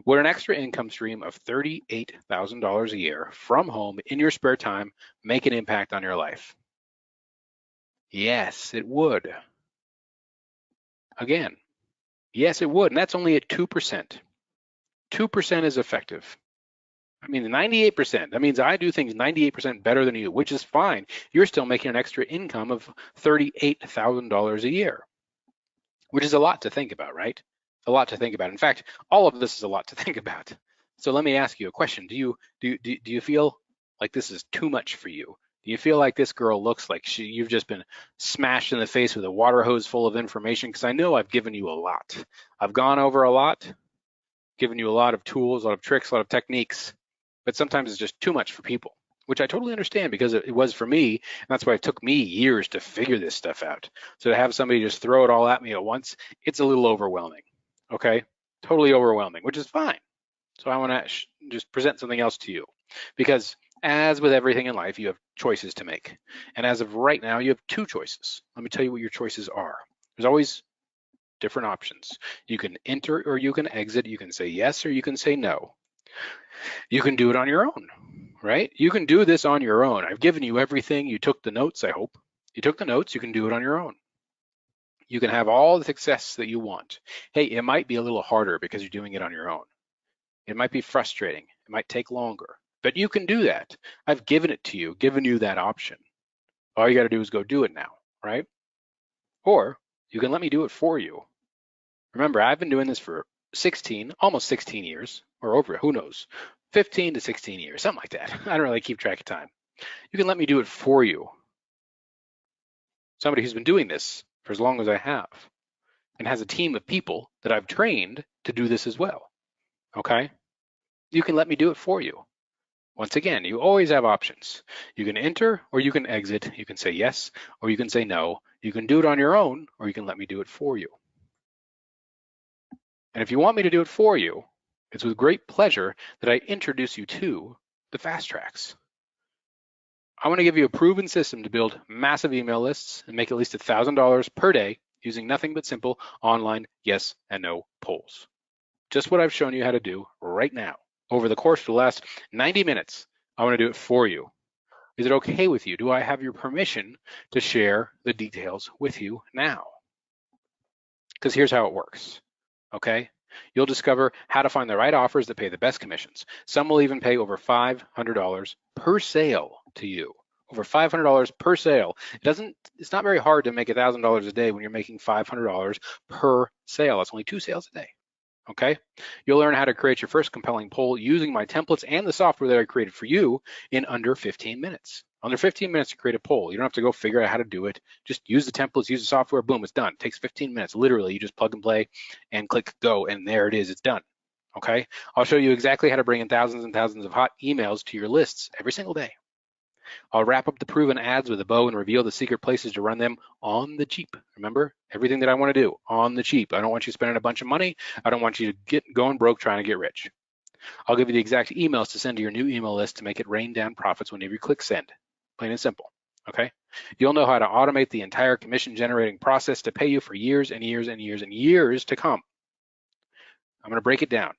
Would an extra income stream of $38,000 a year from home in your spare time make an impact on your life? Yes, it would. Again, yes, it would, and that's only at 2%. 2% is effective. I mean, 98%, that means I do things 98% better than you, which is fine. You're still making an extra income of $38,000 a year, which is a lot to think about, right? A lot to think about. In fact, all of this is a lot to think about. So let me ask you a question. Do you feel like this is too much for you? Do you feel like this girl looks like you've just been smashed in the face with a water hose full of information? Because I know I've given you a lot. I've gone over a lot, given you a lot of tools, a lot of tricks, a lot of techniques. But sometimes it's just too much for people, which I totally understand because it was for me, and that's why it took me years to figure this stuff out. So to have somebody just throw it all at me at once, it's a little overwhelming, okay? Totally overwhelming, which is fine. So I wanna just present something else to you, because as with everything in life, you have choices to make. And as of right now, you have two choices. Let me tell you what your choices are. There's always different options. You can enter or you can exit, you can say yes or you can say no. You can do it on your own, right? You can do this on your own. I've given you everything. You took the notes, I hope. You took the notes, you can do it on your own. You can have all the success that you want. Hey, it might be a little harder because you're doing it on your own. It might be frustrating. It might take longer, but you can do that. I've given it to you, given you that option. All you got to do is go do it now, right? Or you can let me do it for you. Remember, I've been doing this for 16, almost 16 years, or over, who knows, 15 to 16 years, something like that. I don't really keep track of time. You can let me do it for you. Somebody who's been doing this for as long as I have and has a team of people that I've trained to do this as well, okay? You can let me do it for you. Once again, you always have options. You can enter or you can exit. You can say yes or you can say no. You can do it on your own or you can let me do it for you. And if you want me to do it for you, it's with great pleasure that I introduce you to the Fast Tracks. I want to give you a proven system to build massive email lists and make at least $1,000 per day using nothing but simple online yes and no polls. Just what I've shown you how to do right now. Over the course of the last 90 minutes, I want to do it for you. Is it okay with you? Do I have your permission to share the details with you now? Because here's how it works, okay? You'll discover how to find the right offers that pay the best commissions. Some will even pay over $500 per sale to you. Over $500 per sale. It's not very hard to make $1,000 a day when you're making $500 per sale. That's only 2 sales a day. Okay, you'll learn how to create your first compelling poll using my templates and the software that I created for you in under 15 minutes. Under 15 minutes to create a poll. You don't have to go figure out how to do it. Just use the templates, use the software, boom, it's done. It takes 15 minutes. Literally, you just plug and play and click go, and there it is, it's done. Okay, I'll show you exactly how to bring in thousands and thousands of hot emails to your lists every single day. I'll wrap up the proven ads with a bow and reveal the secret places to run them on the cheap. Remember, everything that I want to do on the cheap. I don't want you spending a bunch of money. I don't want you to get going broke trying to get rich. I'll give you the exact emails to send to your new email list to make it rain down profits whenever you click send. Plain and simple, okay? You'll know how to automate the entire commission generating process to pay you for years and years and years and years to come. I'm going to break it down.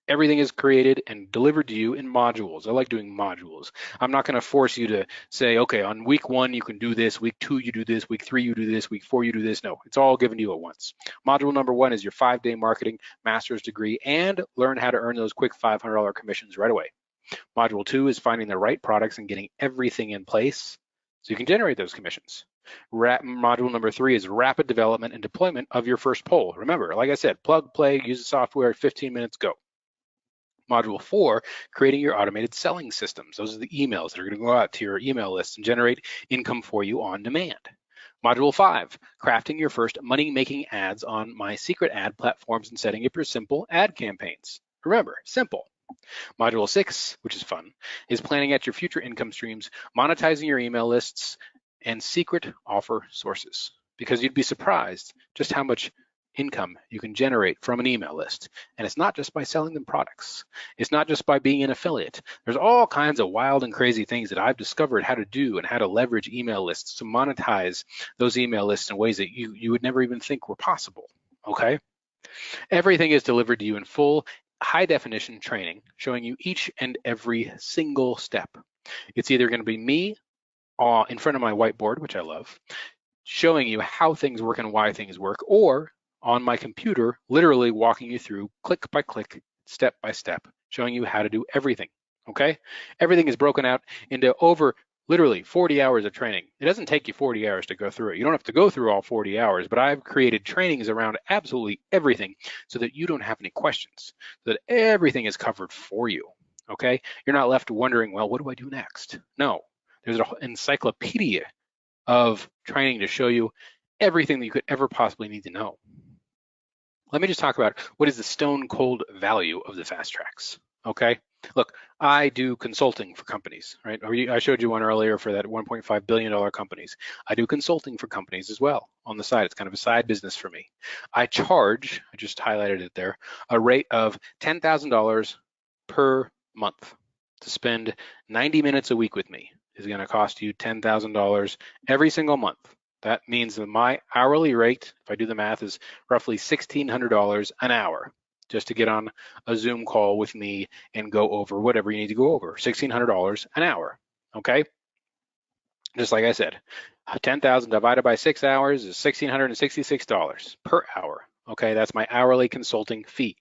Everything is created and delivered to you in modules. I like doing modules. I'm not going to force you to say, okay, on week 1, you can do this, week 2, you do this, week 3, you do this, week 4, you do this. No, it's all given to you at once. Module number 1 is your 5-day marketing master's degree and learn how to earn those quick $500 commissions right away. Module 2 is finding the right products and getting everything in place so you can generate those commissions. Module number 3 is rapid development and deployment of your first poll. Remember, like I said, plug, play, use the software, 15 minutes, go. Module 4, creating your automated selling systems. Those are the emails that are going to go out to your email list and generate income for you on demand. Module 5, crafting your first money-making ads on my secret ad platforms and setting up your simple ad campaigns. Remember, simple. Module 6, which is fun, is planning out your future income streams, monetizing your email lists, and secret offer sources. Because you'd be surprised just how much income you can generate from an email list. And it's not just by selling them products. It's not just by being an affiliate. There's all kinds of wild and crazy things that I've discovered how to do and how to leverage email lists to monetize those email lists in ways that you would never even think were possible, okay? Everything is delivered to you in full, high definition training, showing you each and every single step. It's either going to be me in front of my whiteboard, which I love, showing you how things work and why things work, or on my computer, literally walking you through click by click, step by step, showing you how to do everything, okay? Everything is broken out into over literally 40 hours of training. It doesn't take you 40 hours to go through it. You don't have to go through all 40 hours, but I've created trainings around absolutely everything so that you don't have any questions, so that everything is covered for you, okay? You're not left wondering, well, what do I do next? No, there's an encyclopedia of training to show you everything that you could ever possibly need to know. Let me just talk about what is the stone cold value of the Fast Tracks, okay? Look, I do consulting for companies, right? I showed you one earlier for that $1.5 billion companies. I do consulting for companies as well on the side. It's kind of a side business for me. I charge, I just highlighted it there, a rate of $10,000 per month. To spend 90 minutes a week with me is going to cost you $10,000 every single month. That means that my hourly rate, if I do the math, is roughly $1,600 an hour just to get on a Zoom call with me and go over whatever you need to go over, $1,600 an hour, okay? Just like I said, 10,000 divided by 6 hours is $1,666 per hour. Okay, that's my hourly consulting fee.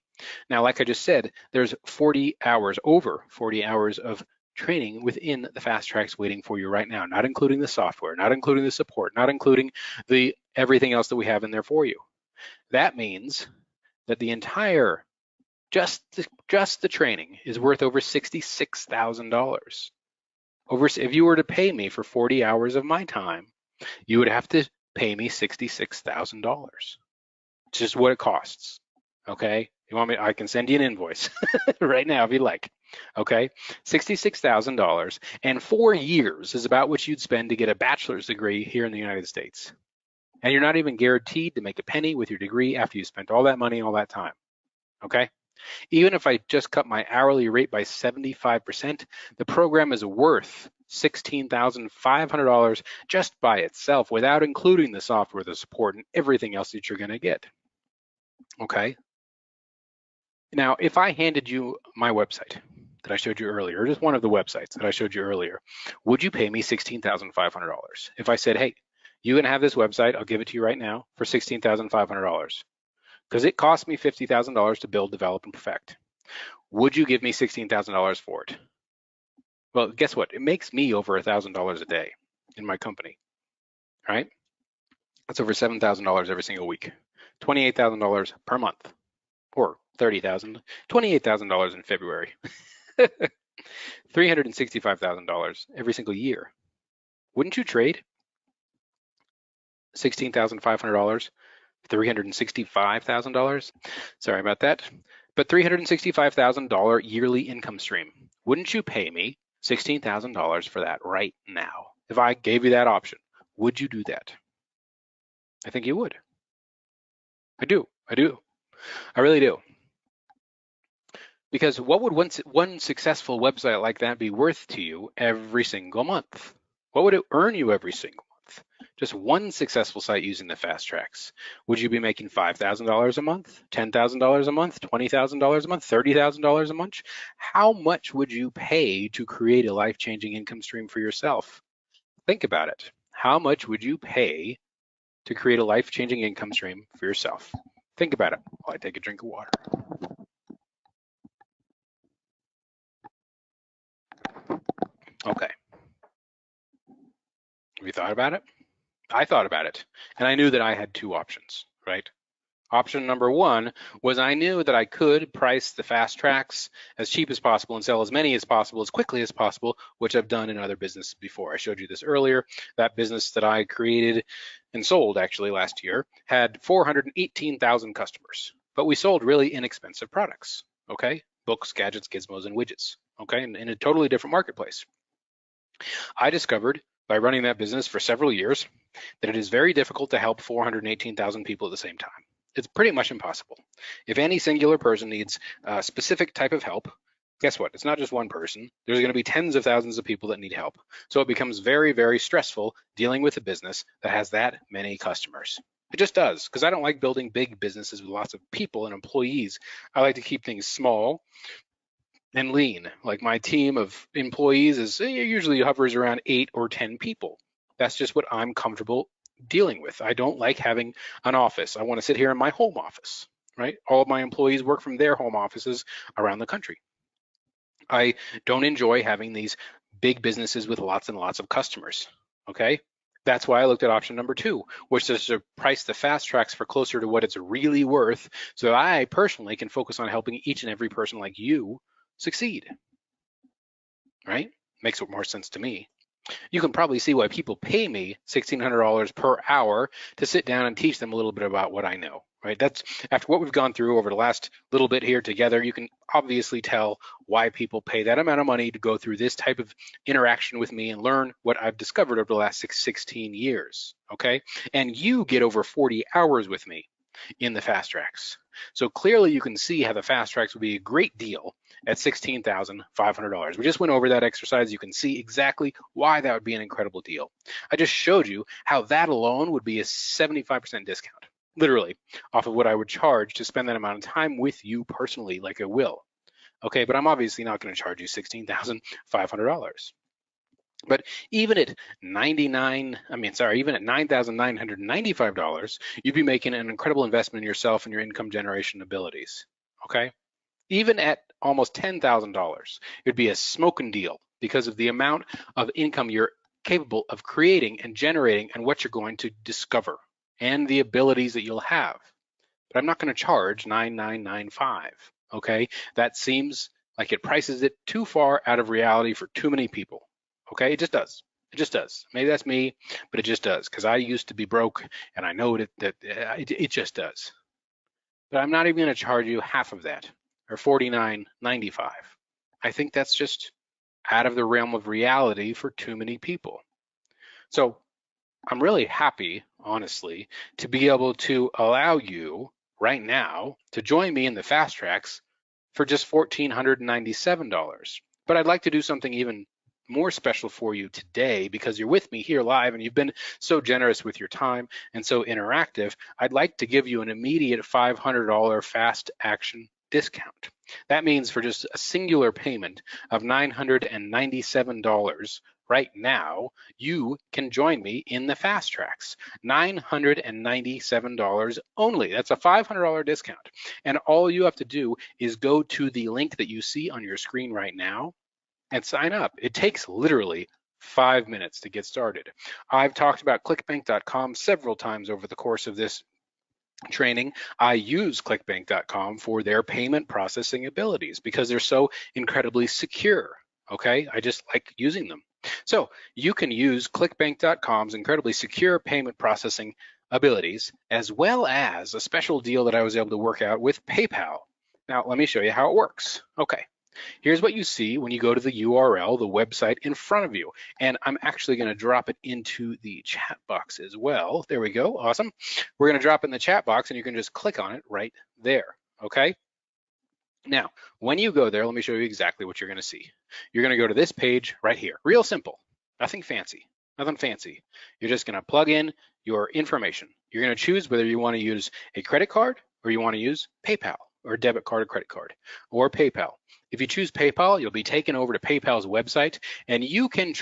Now, like I just said, there's 40 hours, over 40 hours of training within the Fast Tracks waiting for you right now, not including the software, not including the support, not including the everything else that we have in there for you. That means that the entire, just the training is worth over $66,000. If you were to pay me for 40 hours of my time, you would have to pay me $66,000. It's just what it costs. Okay, you want me? I can send you an invoice right now if you like. Okay, $66,000, and 4 years is about what you'd spend to get a bachelor's degree here in the United States. And you're not even guaranteed to make a penny with your degree after you spent all that money, all that time. Okay, even if I just cut my hourly rate by 75%, the program is worth $16,500 just by itself, without including the software, the support, and everything else that you're going to get. Okay. Now, if I handed you my website that I showed you earlier, or just one of the websites that I showed you earlier, would you pay me $16,500? If I said, hey, you can have this website, I'll give it to you right now for $16,500, because it cost me $50,000 to build, develop, and perfect. Would you give me $16,000 for it? Well, guess what? It makes me over $1,000 a day in my company, right? That's over $7,000 every single week, $28,000 per month, or $30,000, $28,000 in February, $365,000 every single year. Wouldn't you trade $16,500, $365,000? Sorry about that, but $365,000 yearly income stream. Wouldn't you pay me $16,000 for that right now? If I gave you that option, would you do that? I think you would. I do. I really do. Because what would one successful website like that be worth to you every single month? What would it earn you every single month? Just one successful site using the Fast Tracks. Would you be making $5,000 a month, $10,000 a month, $20,000 a month, $30,000 a month? How much would you pay to create a life-changing income stream for yourself? Think about it. How much would you pay to create a life-changing income stream for yourself? Think about it while I take a drink of water. Okay. Have you thought about it? I thought about it, and I knew that I had two options, right? Option number one was I knew that I could price the Fast Tracks as cheap as possible and sell as many as possible, as quickly as possible, which I've done in other businesses before. I showed you this earlier. That business that I created and sold actually last year had 418,000 customers, but we sold really inexpensive products, okay? Books, gadgets, gizmos, and widgets, okay? In a totally different marketplace. I discovered by running that business for several years that it is very difficult to help 418,000 people at the same time. It's pretty much impossible. If any singular person needs a specific type of help, guess what? It's not just one person. There's going to be tens of thousands of people that need help. So it becomes very, very stressful dealing with a business that has that many customers. It just does, because I don't like building big businesses with lots of people and employees. I like to keep things small and lean. Like my team of employees usually hovers around 8 or 10 people. That's just what I'm comfortable dealing with. I don't like having an office. I want to sit here in my home office, right? All of my employees work from their home offices around the country. I don't enjoy having these big businesses with lots and lots of customers, okay? That's why I looked at option number two, which is to price the Fast Tracks for closer to what it's really worth, so that I personally can focus on helping each and every person like you succeed, right? Makes more sense to me. You can probably see why people pay me $1,600 per hour to sit down and teach them a little bit about what I know, right? That's after what we've gone through over the last little bit here together, you can obviously tell why people pay that amount of money to go through this type of interaction with me and learn what I've discovered over the last 16 years, okay? And you get over 40 hours with me in the Fast Tracks. So clearly you can see how the Fast Tracks would be a great deal at $16,500. We just went over that exercise. You can see exactly why that would be an incredible deal. I just showed you how that alone would be a 75% discount, literally, off of what I would charge to spend that amount of time with you personally, like I will. Okay, but I'm obviously not going to charge you $16,500. But even at even at $9,995, you'd be making an incredible investment in yourself and your income generation abilities. Okay? Even at almost $10,000, it'd be a smoking deal because of the amount of income you're capable of creating and generating and what you're going to discover and the abilities that you'll have. But I'm not going to charge $9,995. Okay? That seems like it prices it too far out of reality for too many people. Okay? It just does. It just does. Maybe that's me, but it just does because I used to be broke and I know that it just does. But I'm not even going to charge you half of that or $49.95. I think that's just out of the realm of reality for too many people. So I'm really happy, honestly, to be able to allow you right now to join me in the Fast Tracks for just $1,497. But I'd like to do something even more special for you today because you're with me here live and you've been so generous with your time and so interactive. I'd like to give you an immediate $500 fast action discount. That means for just a singular payment of $997 right now, you can join me in the Fast Tracks. $997 only. That's a $500 discount. And all you have to do is go to the link that you see on your screen right now and sign up. It takes literally 5 minutes to get started. I've talked about clickbank.com several times over the course of this training. I use clickbank.com for their payment processing abilities because they're so incredibly secure. Okay, I just like using them. So you can use clickbank.com's incredibly secure payment processing abilities, as well as a special deal that I was able to work out with PayPal. Now, let me show you how it works. Okay. Here's what you see when you go to the URL, the website in front of you. And I'm actually going to drop it into the chat box as well. There we go. Awesome. We're going to drop it in the chat box and you can just click on it right there. Okay. Now, when you go there, let me show you exactly what you're going to see. You're going to go to this page right here. Real simple. Nothing fancy. Nothing fancy. You're just going to plug in your information. You're going to choose whether you want to use a credit card or you want to use PayPal or debit card or credit card or PayPal. If you choose PayPal, you'll be taken over to PayPal's website and you can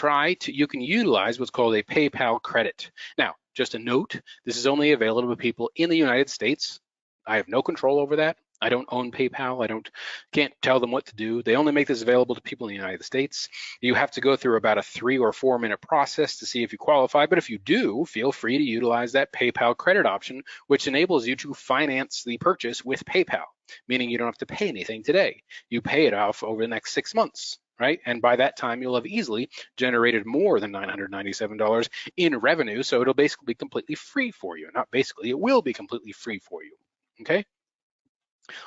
utilize what's called a PayPal credit. Now, just a note, this is only available to people in the United States. I have no control over that. I don't own PayPal. Can't tell them what to do. They only make this available to people in the United States. You have to go through about a 3 or 4 minute process to see if you qualify. But if you do, feel free to utilize that PayPal credit option, which enables you to finance the purchase with PayPal, meaning you don't have to pay anything today. You pay it off over the next 6 months, right? And by that time, you'll have easily generated more than $997 in revenue. So it'll basically be completely free for you. Not basically, it will be completely free for you, okay?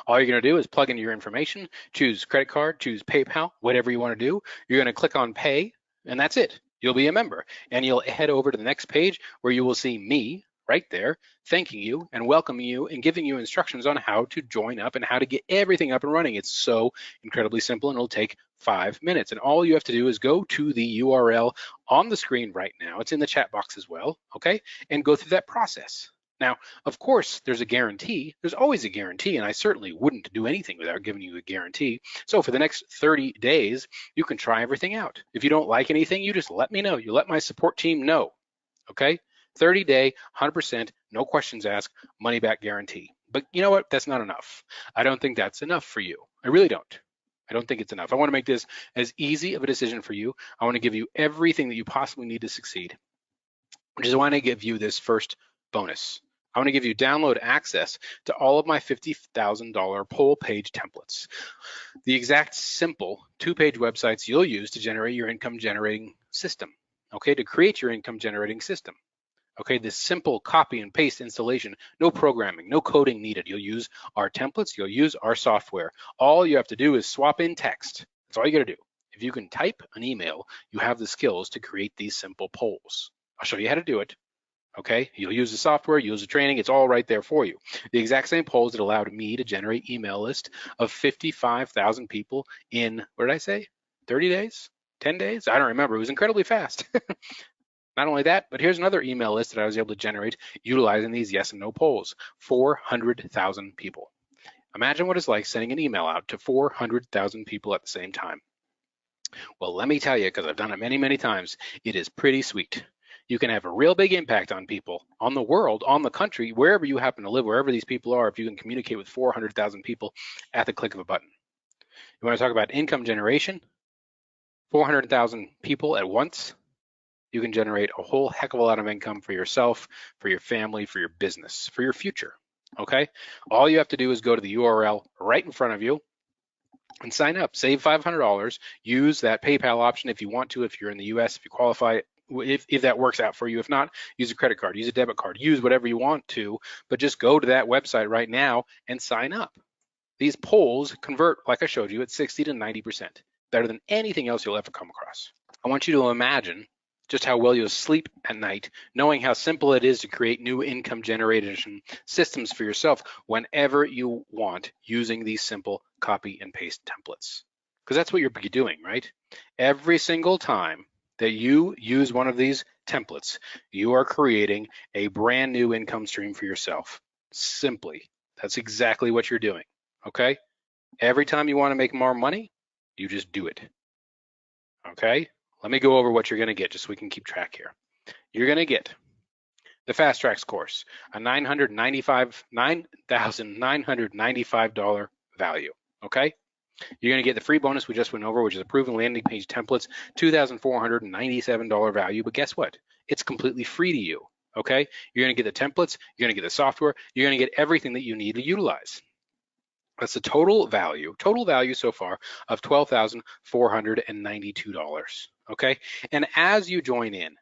All you're going to do is plug in your information, choose credit card, choose PayPal, whatever you want to do. You're going to click on pay, and that's it. You'll be a member, and you'll head over to the next page where you will see me right there, thanking you and welcoming you and giving you instructions on how to join up and how to get everything up and running. It's so incredibly simple, and it'll take 5 minutes. And all you have to do is go to the URL on the screen right now. It's in the chat box as well, okay? And go through that process. Now, of course, there's a guarantee. There's always a guarantee, and I certainly wouldn't do anything without giving you a guarantee. So for the next 30 days, you can try everything out. If you don't like anything, you just let me know. You let my support team know, okay? 30-day, 100%, no questions asked, money back guarantee. But you know what? That's not enough. I don't think that's enough for you. I really don't. I don't think it's enough. I want to make this as easy of a decision for you. I want to give you everything that you possibly need to succeed, which is why I give you this first bonus. I want to give you download access to all of my $50,000 poll page templates. The exact simple 2-page websites you'll use to generate your income generating system, okay, to create your income generating system. Okay, this simple copy and paste installation, no programming, no coding needed. You'll use our templates, you'll use our software. All you have to do is swap in text. That's all you gotta do. If you can type an email, you have the skills to create these simple polls. I'll show you how to do it. Okay, you'll use the software, use the training, it's all right there for you. The exact same polls that allowed me to generate email list of 55,000 people in, what did I say, 30 days, 10 days? I don't remember, it was incredibly fast. Not only that, but here's another email list that I was able to generate utilizing these yes and no polls, 400,000 people. Imagine what it's like sending an email out to 400,000 people at the same time. Well, let me tell you, because I've done it many, many times, it is pretty sweet. You can have a real big impact on people, on the world, on the country, wherever you happen to live, wherever these people are, if you can communicate with 400,000 people at the click of a button. You want to talk about income generation? 400,000 people at once, you can generate a whole heck of a lot of income for yourself, for your family, for your business, for your future, okay? All you have to do is go to the URL right in front of you and sign up. Save $500. Use that PayPal option if you want to, if you're in the US, if you qualify, if that works out for you. If not, use a credit card, use a debit card, use whatever you want to, but just go to that website right now and sign up. These polls convert, like I showed you, at 60 to 90%, better than anything else you'll ever come across. I want you to imagine just how well you'll sleep at night, knowing how simple it is to create new income generation systems for yourself whenever you want using these simple copy and paste templates. Because that's what you're doing, right? Every single time that you use one of these templates, you are creating a brand new income stream for yourself. Simply, that's exactly what you're doing, okay? Every time you want to make more money, you just do it, okay? Let me go over what you're going to get just so we can keep track here. You're going to get the Fast Tracks course, a $9,995 value, okay? You're going to get the free bonus we just went over, which is a proven landing page templates, $2,497 value, but guess what? It's completely free to you, okay? You're going to get the templates, you're going to get the software, you're going to get everything that you need to utilize. That's the total value so far of $12,492, okay? And as you join in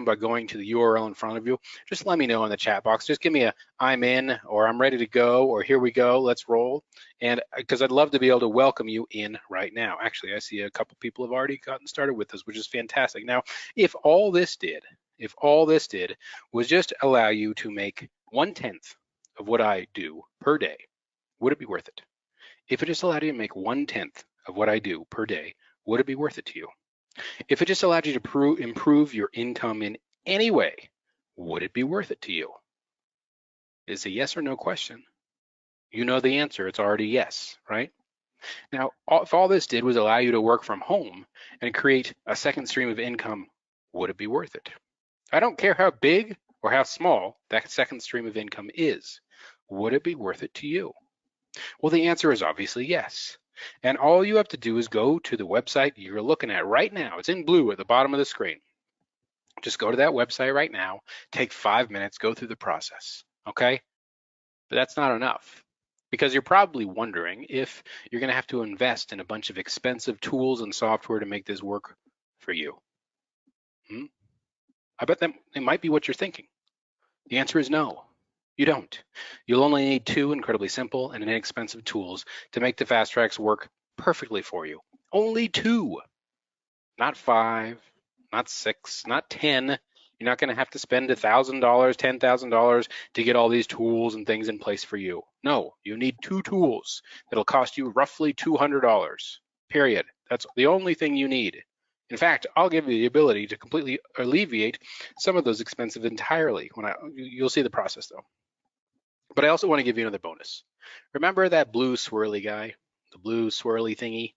by going to the URL in front of you, just let me know in the chat box. Just give me a I'm in, or I'm ready to go, or here we go, let's roll. And because I'd love to be able to welcome you in right now. Actually, I see a couple people have already gotten started with this, which is fantastic. Now, if all this did was just allow you to make 1/10 of what I do per day, would it be worth it? If it just allowed you to make 1/10 of what I do per day, would it be worth it to you? If it just allowed you to improve your income in any way, would it be worth it to you? It's a yes or no question. You know the answer, it's already yes, right? Now, if all this did was allow you to work from home and create a second stream of income, would it be worth it? I don't care how big or how small that second stream of income is. Would it be worth it to you? Well, the answer is obviously yes. And all you have to do is go to the website you're looking at right now. It's in blue at the bottom of the screen. Just go to that website right now, take 5 minutes, go through the process, okay? But that's not enough, because you're probably wondering if you're gonna have to invest in a bunch of expensive tools and software to make this work for you. I bet that it might be what you're thinking. The answer is no. You don't. You'll only need 2 incredibly simple and inexpensive tools to make the Fast Tracks work perfectly for you. Only 2, not 5, not 6, not 10. You're not going to have to spend $1,000, $10,000 to get all these tools and things in place for you. No, you need 2 tools that'll cost you roughly $200, period. That's the only thing you need. In fact, I'll give you the ability to completely alleviate some of those expenses entirely. You'll see the process though. But I also want to give you another bonus. Remember that blue swirly guy, the blue swirly thingy?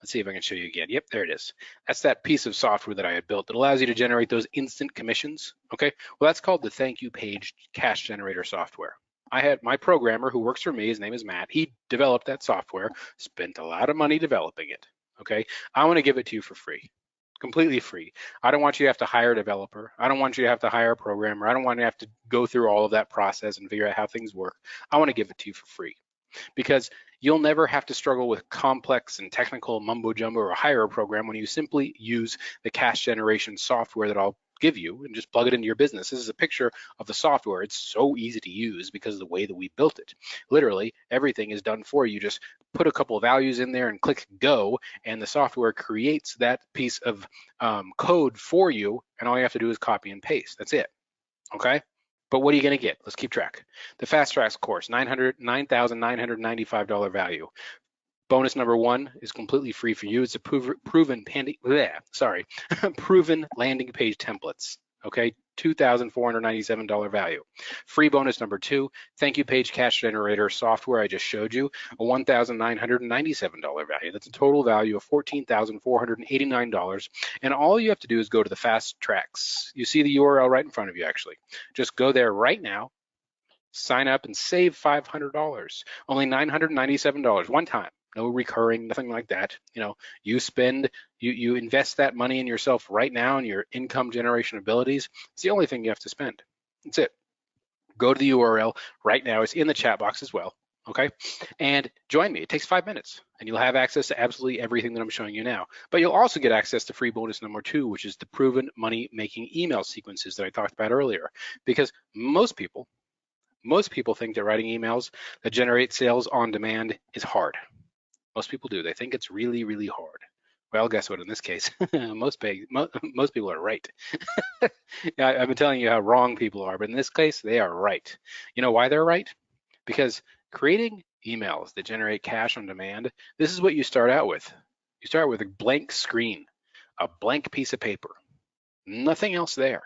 Let's see if I can show you again. Yep, there it is. That's that piece of software that I had built that allows you to generate those instant commissions. Okay, well, that's called the Thank You Page Cash Generator software. I had my programmer who works for me, his name is Matt, he developed that software, spent a lot of money developing it. Okay, I want to give it to you for free. Completely free. I don't want you to have to hire a developer. I don't want you to have to hire a programmer. I don't want you to have to go through all of that process and figure out how things work. I want to give it to you for free, because you'll never have to struggle with complex and technical mumbo jumbo or hire a program when you simply use the cash generation software that I'll give you and just plug it into your business. This is a picture of the software. It's so easy to use because of the way that we built it. Literally, everything is done for you. Just put a couple of values in there and click go, and the software creates that piece of code for you, and all you have to do is copy and paste. That's it, okay? But what are you gonna get? Let's keep track. The Fast Tracks course, $9,995 value. Bonus number 1 is completely free for you. It's a proven landing page templates. Okay, $2,497 value. Free bonus number 2, thank you page cash generator software I just showed you, a $1,997 value. That's a total value of $14,489. And all you have to do is go to the Fast Tracks. You see the URL right in front of you, actually. Just go there right now, sign up, and save $500. Only $997 one time. No recurring, nothing like that. You know, you invest that money in yourself right now and your income generation abilities. It's the only thing you have to spend. That's it. Go to the URL right now. It's in the chat box as well. Okay, and join me. It takes 5 minutes, and you'll have access to absolutely everything that I'm showing you now. But you'll also get access to free bonus number 2, which is the proven money-making email sequences that I talked about earlier. Because most people think that writing emails that generate sales on demand is hard. Most people do. They think it's really, really hard. Well, guess what? In this case, most people are right. I've been telling you how wrong people are, but in this case, they are right. You know why they're right? Because creating emails that generate cash on demand, this is what you start out with. You start with a blank screen, a blank piece of paper, nothing else there.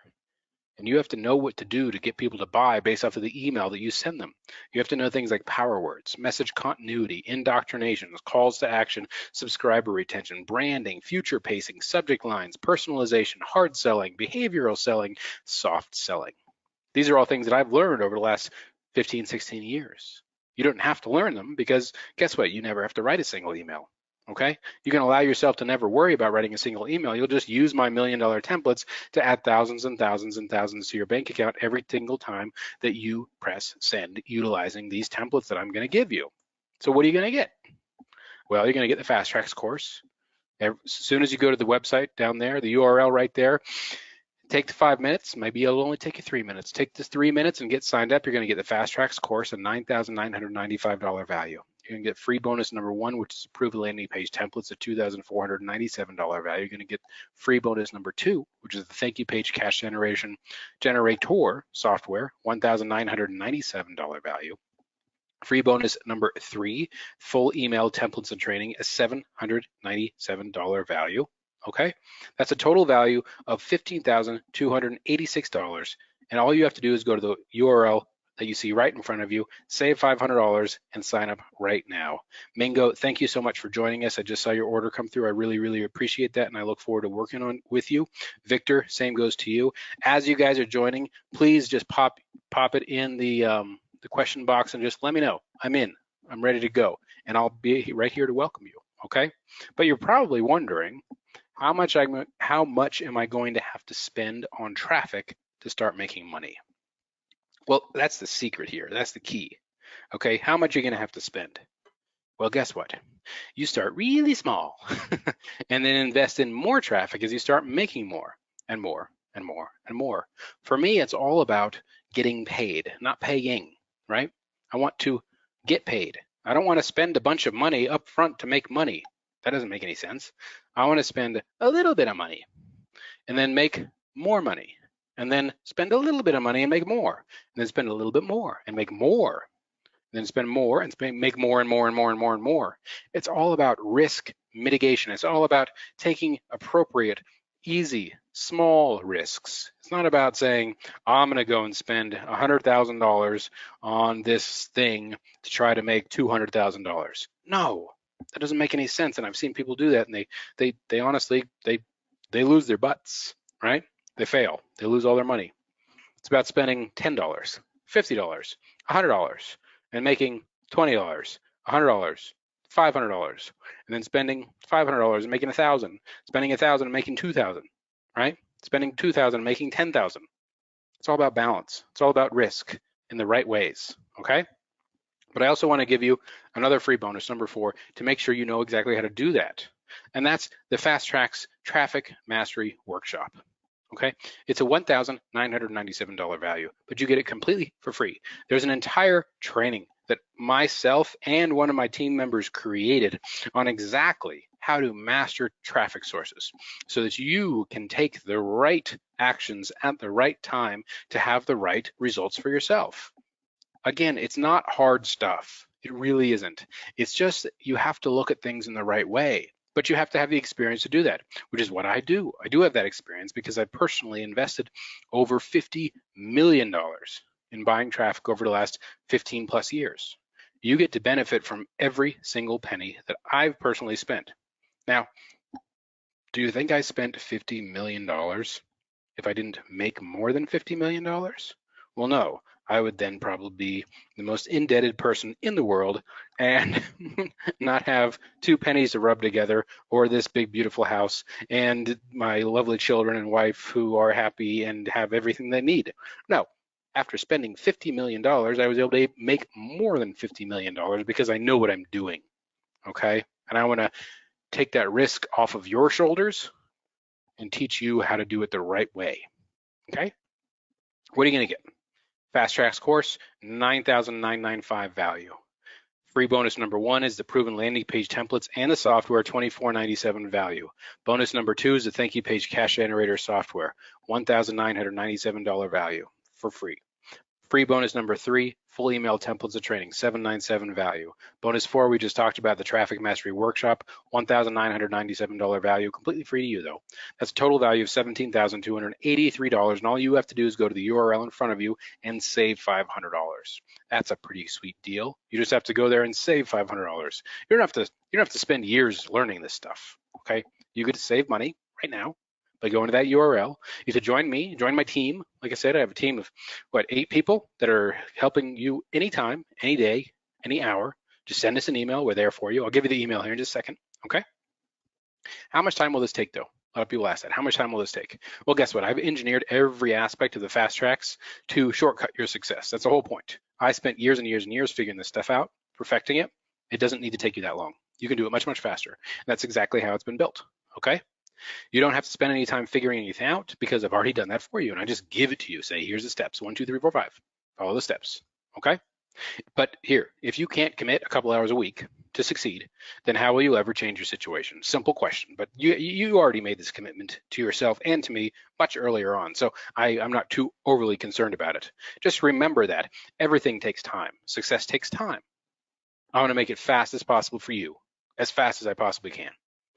And you have to know what to do to get people to buy based off of the email that you send them. You have to know things like power words, message continuity, indoctrination, calls to action, subscriber retention, branding, future pacing, subject lines, personalization, hard selling, behavioral selling, soft selling. These are all things that I've learned over the last 15, 16 years. You don't have to learn them because guess what? You never have to write a single email. Okay, you can allow yourself to never worry about writing a single email. You'll just use my $1 million templates to add thousands and thousands and thousands to your bank account every single time that you press send utilizing these templates that I'm going to give you. So what are you going to get? Well, you're going to get the Fast Tracks course. As soon as you go to the website down there, the URL right there, take the 5 minutes. Maybe it'll only take you 3 minutes. Take this 3 minutes and get signed up. You're going to get the Fast Tracks course, a $9,995 value. You're going to get free bonus number 1, which is approved landing page templates at $2,497 value. You're going to get free bonus number 2, which is the thank you page cash generator software, $1,997 value. Free bonus number 3, full email templates and training, a $797 value. Okay, that's a total value of $15,286. And all you have to do is go to the URL that you see right in front of you, save $500 and sign up right now. Mingo, thank you so much for joining us. I just saw your order come through. I really, really appreciate that, and I look forward to working with you. Victor, same goes to you. As you guys are joining, please just pop it in the question box and just let me know. I'm in. I'm ready to go, and I'll be right here to welcome you. Okay, but you're probably wondering how much am I going to have to spend on traffic to start making money? Well, that's the secret here. That's the key. Okay, how much are you going to have to spend? Well, guess what? You start really small and then invest in more traffic as you start making more and more and more and more. For me, it's all about getting paid, not paying, right? I want to get paid. I don't want to spend a bunch of money up front to make money. That doesn't make any sense. I want to spend a little bit of money and then make more money, and then spend a little bit of money and make more, and then spend a little bit more and make more, and then spend more and make more and more and more and more and more. It's all about risk mitigation. It's all about taking appropriate, easy, small risks. It's not about saying, I'm going to go and spend $100,000 on this thing to try to make $200,000. No, that doesn't make any sense. And I've seen people do that, and they honestly, they lose their butts, right? They fail. They lose all their money. It's about spending $10, $50, $100, and making $20, $100, $500, and then spending $500 and making $1,000, spending $1,000 and making $2,000, right? Spending $2,000 and making $10,000. It's all about balance. It's all about risk in the right ways, okay? But I also want to give you another free bonus, number 4, to make sure you know exactly how to do that. And that's the Fast Tracks Traffic Mastery Workshop. Okay, it's a $1,997 value, but you get it completely for free. There's an entire training that myself and one of my team members created on exactly how to master traffic sources so that you can take the right actions at the right time to have the right results for yourself. Again, it's not hard stuff. It really isn't. It's just that you have to look at things in the right way. But you have to have the experience to do that, which is what I do. I do have that experience because I personally invested over $50 million in buying traffic over the last 15 plus years. You get to benefit from every single penny that I've personally spent. Now, do you think I spent $50 million if I didn't make more than $50 million? Well, no. I would then probably be the most indebted person in the world and not have two pennies to rub together or this big, beautiful house and my lovely children and wife who are happy and have everything they need. No, after spending $50 million, I was able to make more than $50 million because I know what I'm doing, okay? And I want to take that risk off of your shoulders and teach you how to do it the right way, okay? What are you going to get? Fast Tracks course, $9,995 value. Free bonus number 1 is the proven landing page templates and the software, $24.97 value. Bonus number 2 is the thank you page cash generator software, $1,997 value for free. Free bonus number 3, full email templates of training, $797 value. Bonus 4, we just talked about the Traffic Mastery Workshop, $1,997 value, completely free to you though. That's a total value of $17,283, and all you have to do is go to the URL in front of you and save $500. That's a pretty sweet deal. You just have to go there and save $500. You don't have to spend years learning this stuff, okay? You get to save money right now by going to that URL. You could join me, join my team. Like I said, I have a team of 8 people that are helping you anytime, any day, any hour. Just send us an email. We're there for you. I'll give you the email here in just a second. Okay. How much time will this take though? A lot of people ask that. How much time will this take? Well, guess what? I've engineered every aspect of the Fast Tracks to shortcut your success. That's the whole point. I spent years and years and years figuring this stuff out, perfecting it. It doesn't need to take you that long. You can do it much, much faster. And that's exactly how it's been built. Okay. You don't have to spend any time figuring anything out because I've already done that for you. And I just give it to you. Say, here's the steps, 1, 2, 3, 4, 5. Follow the steps. Okay. But here, if you can't commit a couple hours a week to succeed, then how will you ever change your situation? Simple question. But you already made this commitment to yourself and to me much earlier on. So I'm not too overly concerned about it. Just remember that everything takes time. Success takes time. I want to make it fast as possible for you, as fast as I possibly can.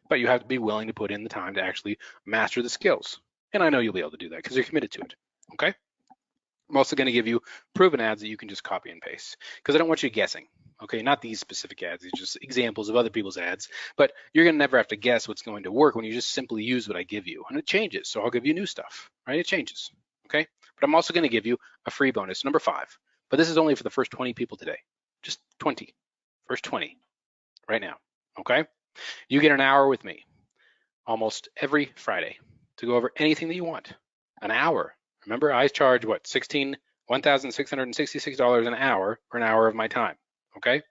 But you have to be willing to put in the time to actually master the skills. And I know you'll be able to do that because you're committed to it, okay? I'm also gonna give you proven ads that you can just copy and paste because I don't want you guessing, okay? Not these specific ads, these are just examples of other people's ads, but you're gonna never have to guess what's going to work when you just simply use what I give you. And it changes, so I'll give you new stuff, right? It changes, okay? But I'm also gonna give you a free bonus, number 5. But this is only for the first 20 people today, just 20, first 20 right now, okay? You get an hour with me almost every Friday to go over anything that you want. An hour. Remember, I charge what, $1,666 an hour for an hour of my time. Okay.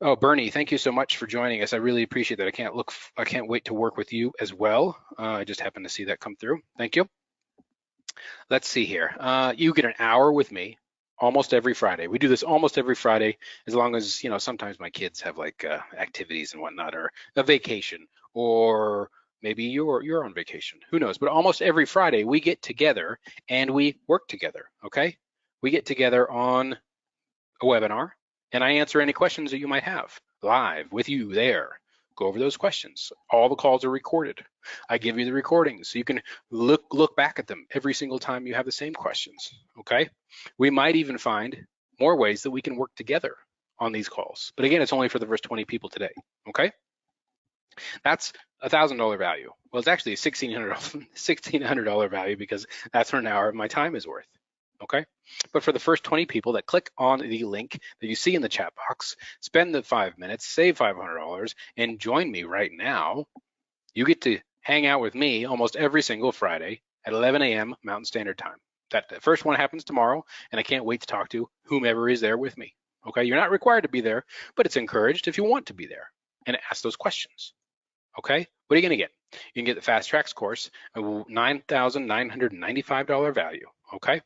Oh, Bernie, thank you so much for joining us. I really appreciate that. I can't wait to work with you as well. I just happened to see that come through. Thank you. Let's see here. You get an hour with me almost every Friday. We do this almost every Friday, as long as, sometimes my kids have like activities and whatnot, or a vacation, or maybe you're on vacation, who knows? But almost every Friday we get together and we work together, okay? We get together on a webinar and I answer any questions that you might have live with you there. Go over those questions. All the calls are recorded. I give you the recordings so you can look back at them every single time you have the same questions, okay? We might even find more ways that we can work together on these calls. But again, it's only for the first 20 people today, okay? That's $1,000 value. Well, it's actually a $1,600 value because that's what an hour of my time is worth, okay? But for the first 20 people that click on the link that you see in the chat box, spend the 5 minutes, save $500, and join me right now, you get to hang out with me almost every single Friday at 11 a.m. Mountain Standard Time. The first one happens tomorrow, and I can't wait to talk to whomever is there with me, okay? You're not required to be there, but it's encouraged if you want to be there and ask those questions, okay? What are you gonna get? You can get the Fast Tracks course, a $9,995 value, okay?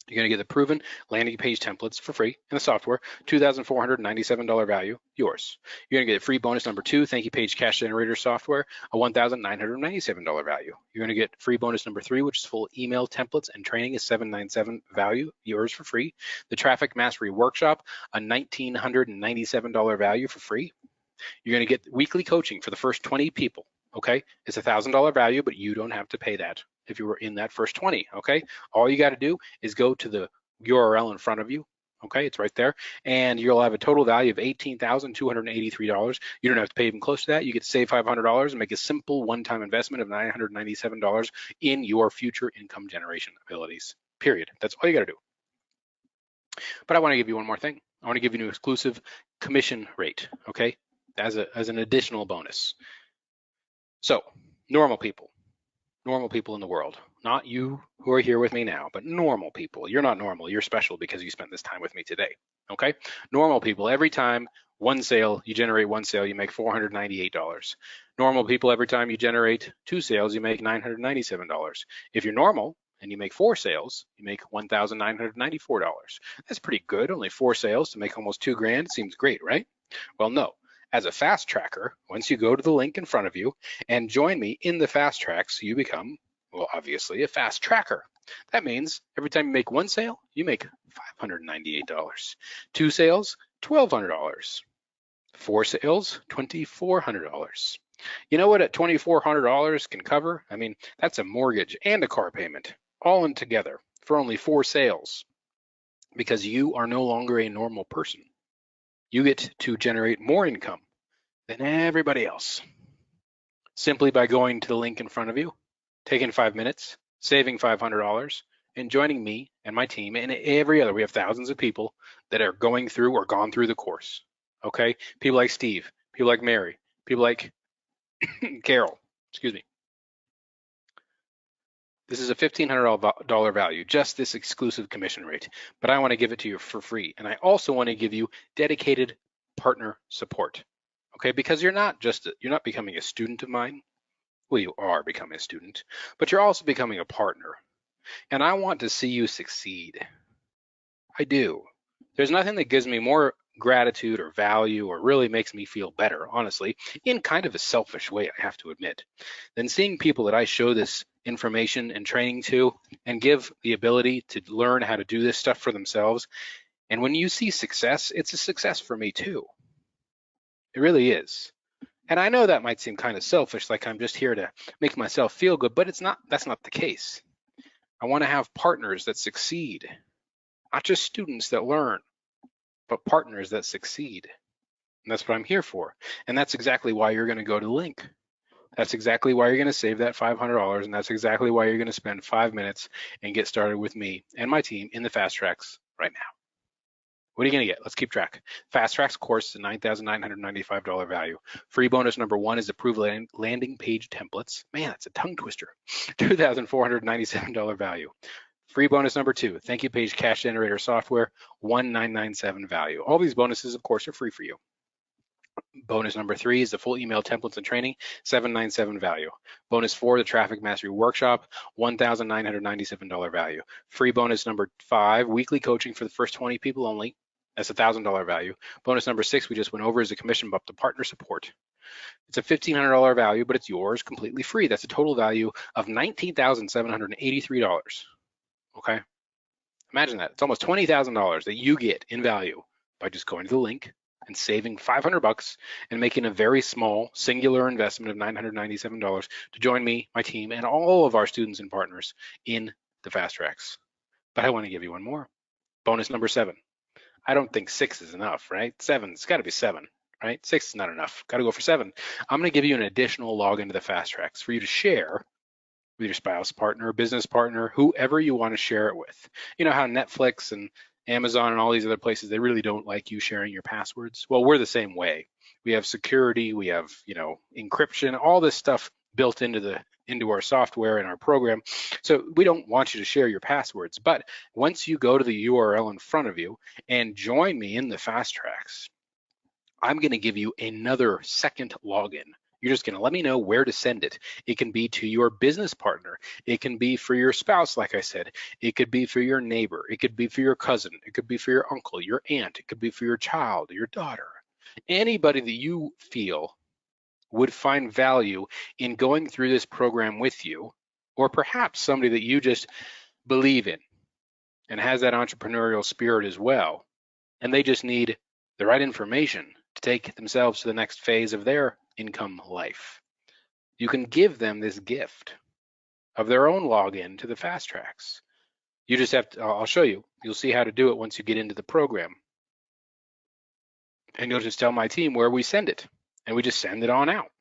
You're gonna get the proven landing page templates for free and the software, $2,497 value, yours. You're gonna get free bonus number 2, thank you page cash generator software, a $1,997 value. You're gonna get free bonus number 3, which is full email templates and training, is $797 value, yours for free. The Traffic Mastery Workshop, a $1,997 value for free. You're going to get weekly coaching for the first 20 people. Okay, it's $1,000 value, but you don't have to pay that if you were in that first 20. Okay, all you got to do is go to the URL in front of you. Okay, it's right there, and you'll have a total value of $18,283. You don't have to pay even close to that. You get to save $500 and make a simple one-time investment of $997 in your future income generation abilities. Period. That's all you got to do. But I want to give you one more thing. I want to give you an exclusive commission rate. Okay, as an additional bonus. So normal people in the world, not you who are here with me now, but normal people. You're not normal, you're special because you spent this time with me today, okay? Normal people, every time you generate one sale, you make $498. Normal people, every time you generate 2 sales, you make $997. If you're normal and you make 4 sales, you make $1,994. That's pretty good, only 4 sales to make almost $2,000 seems great, right? Well, no. As a fast tracker, once you go to the link in front of you and join me in the fast tracks, you become, well, obviously a fast tracker. That means every time you make 1 sale, you make $598. 2 sales, $1,200. 4 sales, $2,400. You know what $2,400 can cover? I mean, that's a mortgage and a car payment all in together for only 4 sales, because you are no longer a normal person. You get to generate more income than everybody else simply by going to the link in front of you, taking 5 minutes, saving $500, and joining me and my team and every other. We have thousands of people that are going through or gone through the course. Okay, people like Steve, people like Mary, people like Carol. Excuse me. This is a $1,500 value, just this exclusive commission rate, but I want to give it to you for free. And I also want to give you dedicated partner support, okay? Because you're not becoming a student of mine. Well, you are becoming a student, but you're also becoming a partner. And I want to see you succeed. I do. There's nothing that gives me more gratitude or value or really makes me feel better, honestly, in kind of a selfish way, I have to admit, than seeing people that I show this information and training to and give the ability to learn how to do this stuff for themselves. And when you see success, it's a success for me too. It really is. And I know that might seem kind of selfish, like I'm just here to make myself feel good, but that's not the case. I want to have partners that succeed, not just students that learn, but partners that succeed. And that's what I'm here for. And that's exactly why you're going to go to the link. That's exactly why you're going to save that $500. And that's exactly why you're going to spend 5 minutes and get started with me and my team in the Fast Tracks right now. What are you going to get? Let's keep track. Fast Tracks course is a $9,995 value. Free bonus number 1 is approved landing page templates. Man, that's a tongue twister. $2,497 value. Free bonus number 2, thank you page cash generator software, $1,997 value. All these bonuses, of course, are free for you. Bonus number 3 is the full email templates and training, $797 value. Bonus 4, the traffic mastery workshop, $1,997 value. Free bonus number 5, weekly coaching for the first 20 people only. That's $1,000 value. Bonus number 6 we just went over is a commission bump to partner support. It's a $1,500 value, but it's yours completely free. That's a total value of $19,783. Okay, imagine that. It's almost $20,000 that you get in value by just going to the link and saving $500 and making a very small singular investment of $997 to join me, my team, and all of our students and partners in the Fast Tracks. But I want to give you one more. Bonus number 7. I don't think 6 is enough, right? 7, it's got to be 7, right? 6 is not enough. Got to go for 7. I'm going to give you an additional login to the Fast Tracks for you to share with your spouse, partner, business partner, whoever you want to share it with. You know how Netflix and Amazon and all these other places, they really don't like you sharing your passwords? Well, we're the same way. We have security, we have, encryption, all this stuff built into our software and our program. So we don't want you to share your passwords. But once you go to the URL in front of you and join me in the Fast Tracks, I'm going to give you another second login. You're just going to let me know where to send it. It can be to your business partner. It can be for your spouse, like I said. It could be for your neighbor. It could be for your cousin. It could be for your uncle, your aunt. It could be for your child, your daughter. Anybody that you feel would find value in going through this program with you, or perhaps somebody that you just believe in and has that entrepreneurial spirit as well, and they just need the right information to take themselves to the next phase of their income life. You can give them this gift of their own login to the Fast Tracks. You just have to, I'll show you. You'll see how to do it once you get into the program. And you'll just tell my team where we send it, and we just send it on out.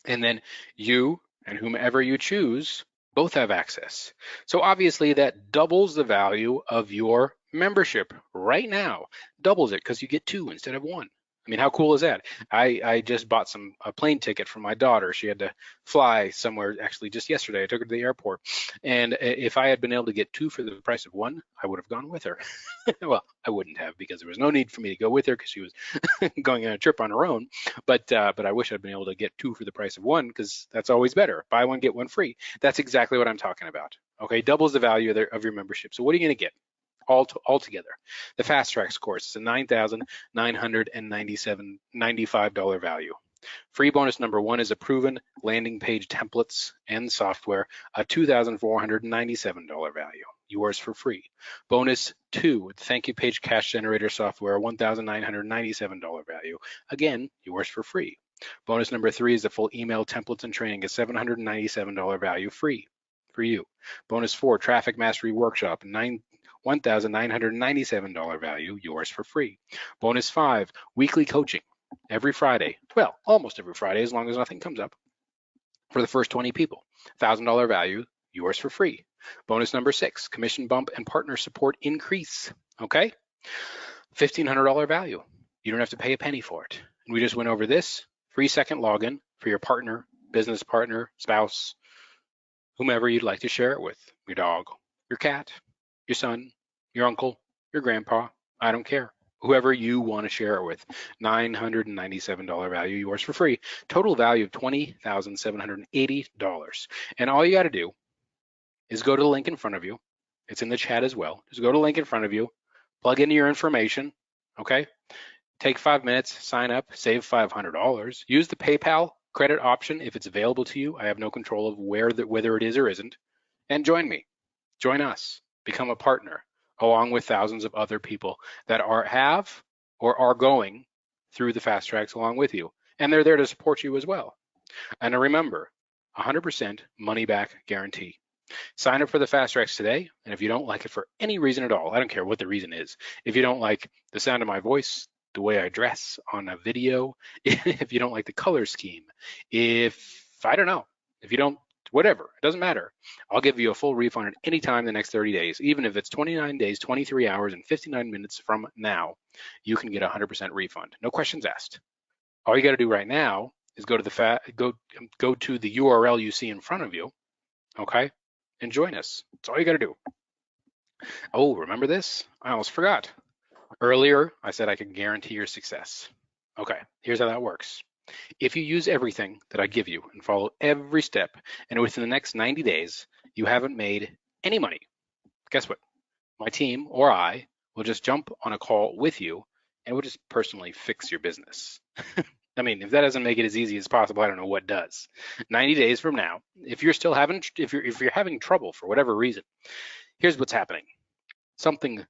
And then you and whomever you choose both have access. So obviously that doubles the value of your membership right now, doubles it because you get 2 instead of 1. I mean, how cool is that? I just bought a plane ticket for my daughter. She had to fly somewhere, actually just yesterday. I took her to the airport. And if I had been able to get 2 for the price of 1, I would have gone with her. Well, I wouldn't have, because there was no need for me to go with her because she was going on a trip on her own. But I wish I'd been able to get 2 for the price of 1, because that's always better. Buy one, get one free. That's exactly what I'm talking about. Okay, doubles the value of your membership. So what are you going to get? All together. The Fast Tracks course is a $9,995 value. Free bonus number 1 is a proven landing page templates and software, a $2,497 value. Yours for free. Bonus 2, the thank you page cash generator software, $1,997 value. Again, yours for free. Bonus number 3 is the full email templates and training, a $797 value, free for you. Bonus 4, traffic mastery workshop, $1,997 value, yours for free. Bonus 5, weekly coaching every Friday. Well, almost every Friday, as long as nothing comes up, for the first 20 people. $1,000 value, yours for free. Bonus number 6, commission bump and partner support increase. Okay, $1,500 value. You don't have to pay a penny for it. And we just went over this free second login for your partner, business partner, spouse, whomever you'd like to share it with. Your dog, your cat, your son, your uncle, your grandpa, I don't care. Whoever you want to share it with. $997 value, yours for free. Total value of $20,780. And all you got to do is go to the link in front of you. It's in the chat as well. Just go to the link in front of you, plug in your information, okay? Take 5 minutes, sign up, save $500. Use the PayPal credit option if it's available to you. I have no control of whether it is or isn't. And join me. Join us. Become a partner, along with thousands of other people that have or are going through the Fast Tracks along with you. And they're there to support you as well. And remember, 100% money back guarantee. Sign up for the Fast Tracks today, and if you don't like it for any reason at all, I don't care what the reason is. If you don't like the sound of my voice, the way I dress on a video, if you don't like the color scheme, if you don't, whatever, it doesn't matter. I'll give you a full refund at any time the next 30 days, even if it's 29 days, 23 hours, and 59 minutes from now, you can get a 100% refund. No questions asked. All you got to do right now is go to the URL you see in front of you, okay, and join us. That's all you got to do. Oh, remember this? I almost forgot. Earlier, I said I could guarantee your success. Okay, here's how that works. If you use everything that I give you and follow every step, and within the next 90 days, you haven't made any money, guess what? My team or I will just jump on a call with you, and we'll just personally fix your business. I mean, if that doesn't make it as easy as possible, I don't know what does. 90 days from now, if you're having trouble for whatever reason, here's what's happening. Something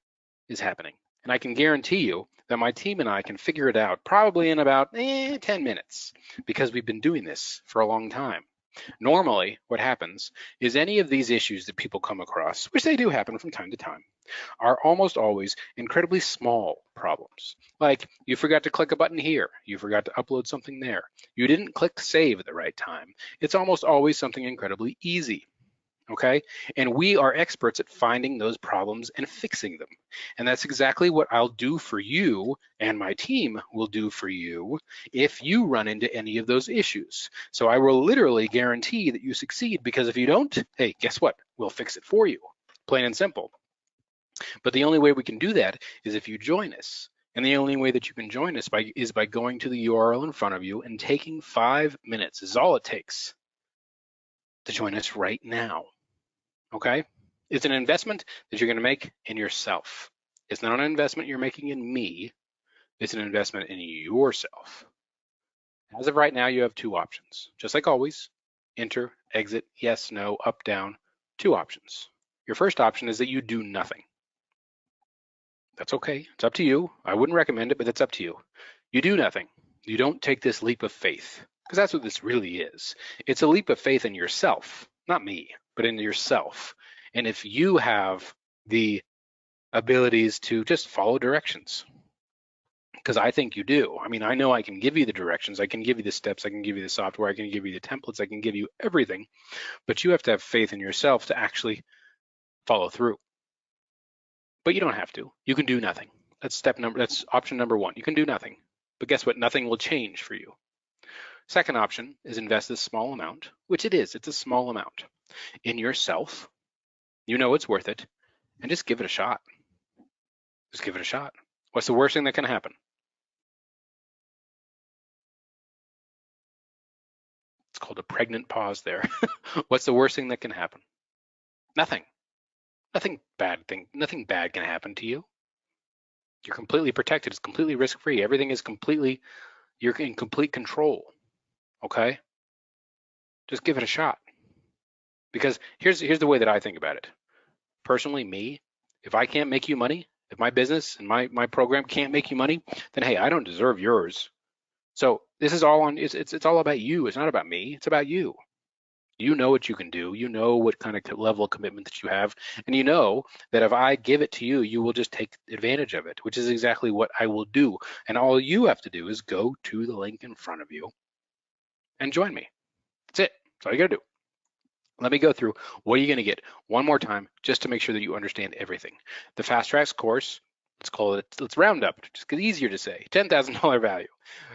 is happening. And I can guarantee you that my team and I can figure it out probably in about 10 minutes, because we've been doing this for a long time. Normally, what happens is any of these issues that people come across, which they do happen from time to time, are almost always incredibly small problems. Like, you forgot to click a button here, you forgot to upload something there, you didn't click save at the right time. It's almost always something incredibly easy. Okay, and we are experts at finding those problems and fixing them. And that's exactly what I'll do for you, and my team will do for you if you run into any of those issues. So I will literally guarantee that you succeed, because if you don't, hey, guess what? We'll fix it for you, plain and simple. But the only way we can do that is if you join us. And the only way that you can join us is by going to the URL in front of you and taking 5 minutes is all it takes to join us right now. Okay, it's an investment that you're going to make in yourself. It's not an investment you're making in me. It's an investment in yourself. As of right now, you have 2 options. Just like always, enter, exit, yes, no, up, down, 2 options. Your first option is that you do nothing. That's okay. It's up to you. I wouldn't recommend it, but it's up to you. You do nothing. You don't take this leap of faith, because that's what this really is. It's a leap of faith in yourself, not me, but in yourself. And if you have the abilities to just follow directions, because I think you do. I mean, I know I can give you the directions, I can give you the steps, I can give you the software, I can give you the templates, I can give you everything, but you have to have faith in yourself to actually follow through. But you don't have to. You can do nothing. That's option number one. You can do nothing. But guess what? Nothing will change for you. Second option is invest this small amount, which it is. It's a small amount in yourself. You know it's worth it, and just give it a shot. Just give it a shot. What's the worst thing that can happen? It's called a pregnant pause there. What's the worst thing that can happen? Nothing. Nothing bad can happen to you. You're completely protected. It's completely risk-free. Everything is you're in complete control. Okay? Just give it a shot. Because here's the way that I think about it. Personally, me, if I can't make you money, if my business and my program can't make you money, then hey, I don't deserve yours. So this is all on, it's all about you. It's not about me, it's about you. You know what you can do. You know what kind of level of commitment that you have. And you know that if I give it to you, you will just take advantage of it, which is exactly what I will do. And all you have to do is go to the link in front of you and join me. That's it. That's all you gotta do. Let me go through what are you gonna get one more time just to make sure that you understand everything. The Fast Tracks course, let's round up, just get easier to say, $10,000 value.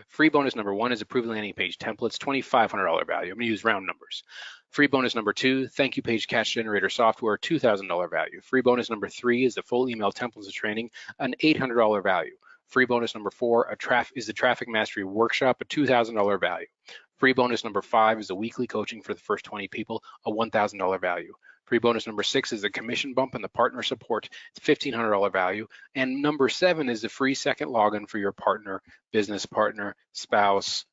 Free bonus number one is approved landing page templates, $2,500 value. I'm gonna use round numbers. Free bonus number two, thank you page cash generator software, $2,000 value. Free bonus number three is the full email templates training, an $800 value. Free bonus number four is the traffic mastery workshop, a $2,000 value. Free bonus number five is the weekly coaching for the first 20 people, a $1,000 value. Free bonus number six is the commission bump and the partner support, it's $1,500 value. And number seven is the free second login for your partner, business partner, spouse,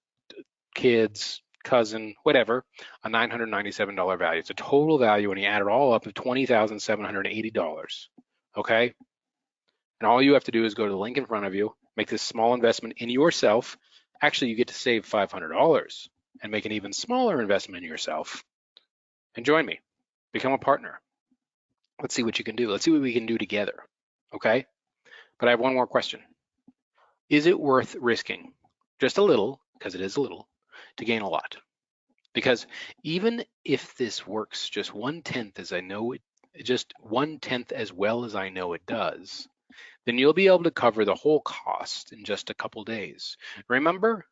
kids, cousin, whatever, a $997 value. It's a total value when you add it all up of $20,780, okay? And all you have to do is go to the link in front of you, make this small investment in yourself. Actually, you get to save $500 and make an even smaller investment in yourself. And join me, become a partner. Let's see what you can do. Let's see what we can do together, okay? But I have one more question. Is it worth risking just a little, because it is a little, to gain a lot? Because even if this works just 1/10 as I know it, just 1/10 as well as I know it does, then you'll be able to cover the whole cost in just a couple days. Remember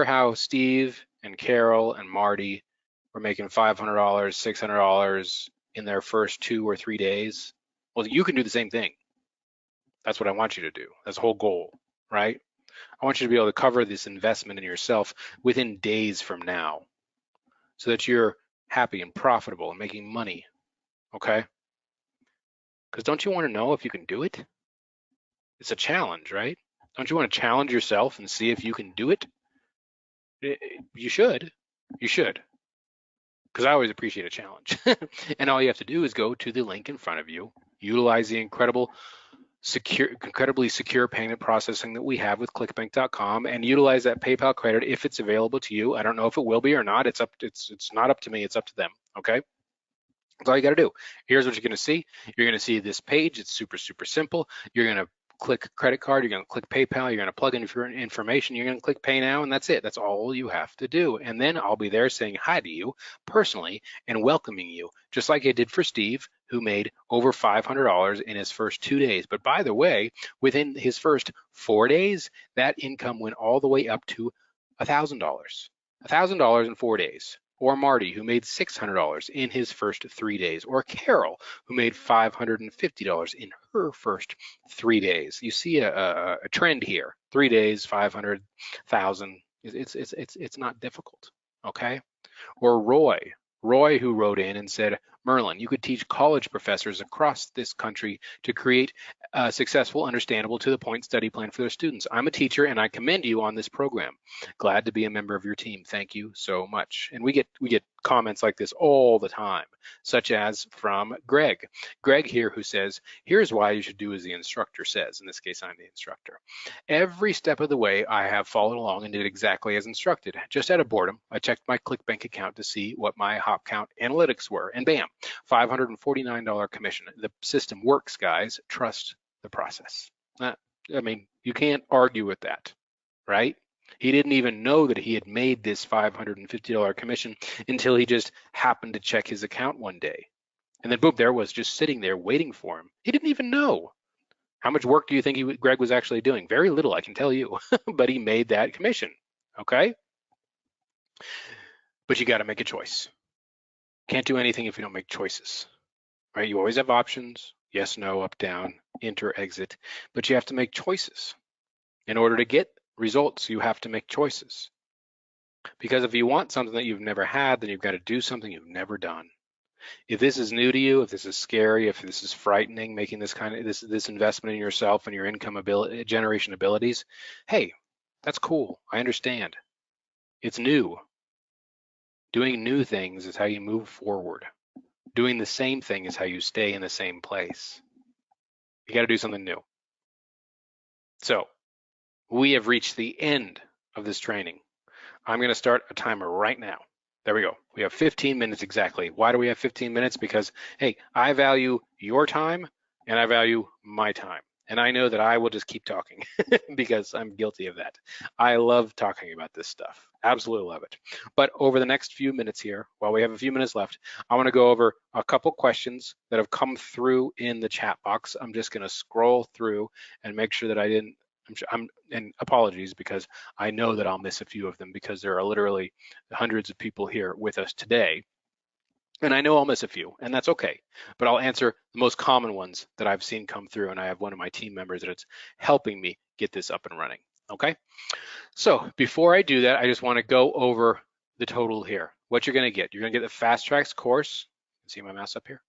how Steve and Carol and Marty were making $500, $600 in their first 2 or 3 days? Well, you can do the same thing. That's what I want you to do. That's the whole goal, right? I want you to be able to cover this investment in yourself within days from now so that you're happy and profitable and making money, okay? Because don't you want to know if you can do it? It's a challenge, right? Don't you want to challenge yourself and see if you can do it? You should. You should. Because I always appreciate a challenge. And all you have to do is go to the link in front of you, utilize the incredibly secure payment processing that we have with clickbank.com, and utilize that PayPal credit if it's available to you. I don't know if it will be or not. It's not up to me, it's up to them, okay? That's all you got to do. Here's what you're going to see. You're going to see this page. It's super, super simple. You're going to click credit card. You're going to click PayPal. You're going to plug in your information. You're going to click Pay Now, and that's it. That's all you have to do. And then I'll be there saying hi to you personally and welcoming you, just like I did for Steve, who made over $500 in his first 2 days. But by the way, within his first 4 days, that income went all the way up to $1,000. $1,000 in 4 days. Or Marty, who made $600 in his first 3 days, or Carol, who made $550 in her first 3 days. You see a trend here: 3 days, 500, 1,000. It's not difficult, okay? Or Roy, who wrote in and said, Merlin, you could teach college professors across this country to create a successful, understandable, to the point study plan for their students. I'm a teacher and I commend you on this program. Glad to be a member of your team. Thank you so much. And we get comments like this all the time, such as from Greg. Greg here, who says, here's why you should do as the instructor says. In this case, I'm the instructor. Every step of the way, I have followed along and did exactly as instructed. Just out of boredom, I checked my ClickBank account to see what my hop count analytics were, and bam, $549 commission. The system works, guys. Trust the process. I mean, you can't argue with that, right? He didn't even know that he had made this $550 commission until he just happened to check his account one day. And then boom, there was just sitting there waiting for him. He didn't even know. How much work do you think Greg was actually doing? Very little, I can tell you, but he made that commission, okay? But you got to make a choice. Can't do anything if you don't make choices, right? You always have options, yes, no, up, down, enter, exit, but you have to make choices. In order to get results, you have to make choices. Because if you want something that you've never had, then you've got to do something you've never done. If this is new to you, if this is scary, if this is frightening, making this kind of this investment in yourself and your income generation abilities, hey, that's cool. I understand. It's new. Doing new things is how you move forward. Doing the same thing is how you stay in the same place. You got to do something new. So we have reached the end of this training. I'm going to start a timer right now. There we go. We have 15 minutes exactly. Why do we have 15 minutes? Because, hey, I value your time and I value my time. And I know that I will just keep talking because I'm guilty of that. I love talking about this stuff. Absolutely love it. But over the next few minutes here, while we have a few minutes left, I want to go over a couple questions that have come through in the chat box. I'm just going to scroll through and make sure that I didn't, and apologies because I know that I'll miss a few of them because there are literally hundreds of people here with us today. And I know I'll miss a few, and that's okay. But I'll answer the most common ones that I've seen come through, and I have one of my team members that's helping me get this up and running, okay? So before I do that, I just want to go over the total here. What you're going to get the Fast Tracks course. See my mouse up here?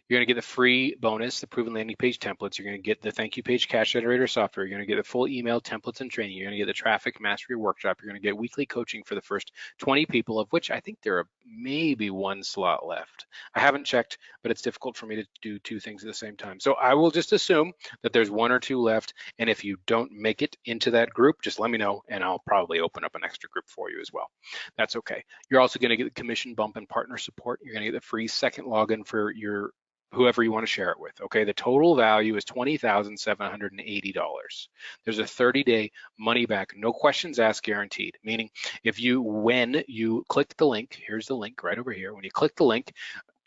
You're going to get the free bonus, the proven landing page templates. You're going to get the thank you page cash generator software. You're going to get the full email templates and training. You're going to get the traffic mastery workshop. You're going to get weekly coaching for the first 20 people, of which I think there are maybe one slot left. I haven't checked, but it's difficult for me to do two things at the same time. So I will just assume that there's one or two left. And if you don't make it into that group, just let me know and I'll probably open up an extra group for you as well. That's okay. You're also going to get the commission bump and partner support. You're going to get the free second login for your whoever you want to share it with, okay? The total value is $20,780. There's a 30-day money back, no questions asked guaranteed, meaning when you click the link, here's the link right over here, when you click the link,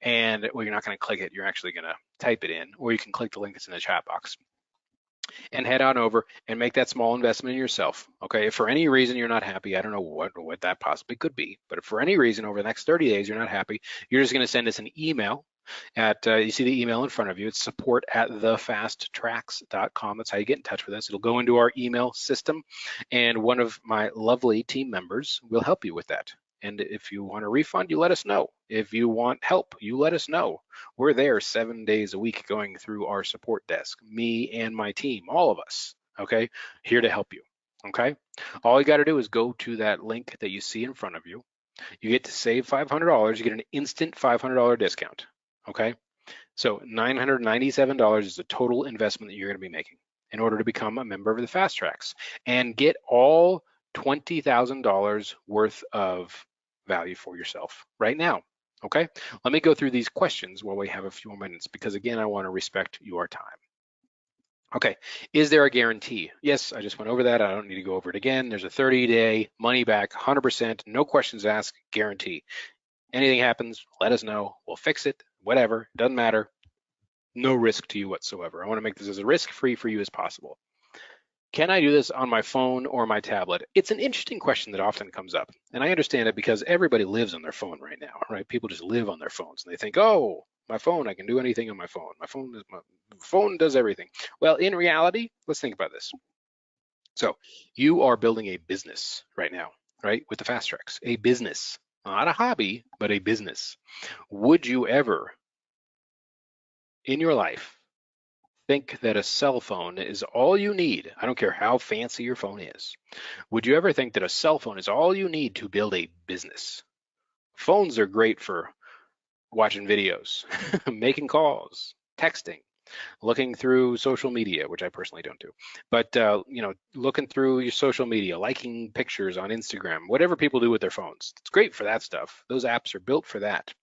and well, you're not going to click it, you're actually going to type it in, or you can click the link that's in the chat box and head on over and make that small investment in yourself, okay? If for any reason you're not happy, I don't know what that possibly could be, but if for any reason over the next 30 days you're not happy, you're just going to send us an email at, you see the email in front of you, it's support@thefasttracks.com. That's how you get in touch with us. It'll go into our email system and one of my lovely team members will help you with that. And if you want a refund, you let us know. If you want help, you let us know. We're there 7 days a week going through our support desk, me and my team, all of us, okay? Here to help you, okay? All you gotta do is go to that link that you see in front of you. You get to save $500, you get an instant $500 discount, okay? So $997 is the total investment that you're gonna be making in order to become a member of the Fast Tracks and get all $20,000 worth of value for yourself right now, okay? Let me go through these questions while we have a few more minutes because again, I wanna respect your time. Okay, is there a guarantee? Yes, I just went over that. I don't need to go over it again. There's a 30-day money back, 100%, no questions asked, guarantee. Anything happens, let us know. We'll fix it, whatever, doesn't matter. No risk to you whatsoever. I wanna make this as risk-free for you as possible. Can I do this on my phone or my tablet? It's an interesting question that often comes up. And I understand it because everybody lives on their phone right now, right? People just live on their phones and they think, oh, my phone, I can do anything on my phone. My phone does everything. Well, in reality, let's think about this. So you are building a business right now, right? With the Fast Tracks, a business, not a hobby, but a business. Would you ever in your life think that a cell phone is all you need? I don't care how fancy your phone is. Would you ever think that a cell phone is all you need to build a business? Phones are great for watching videos, making calls, texting, looking through social media, which I personally don't do, but looking through your social media, liking pictures on Instagram, whatever people do with their phones. It's great for that stuff. Those apps are built for that.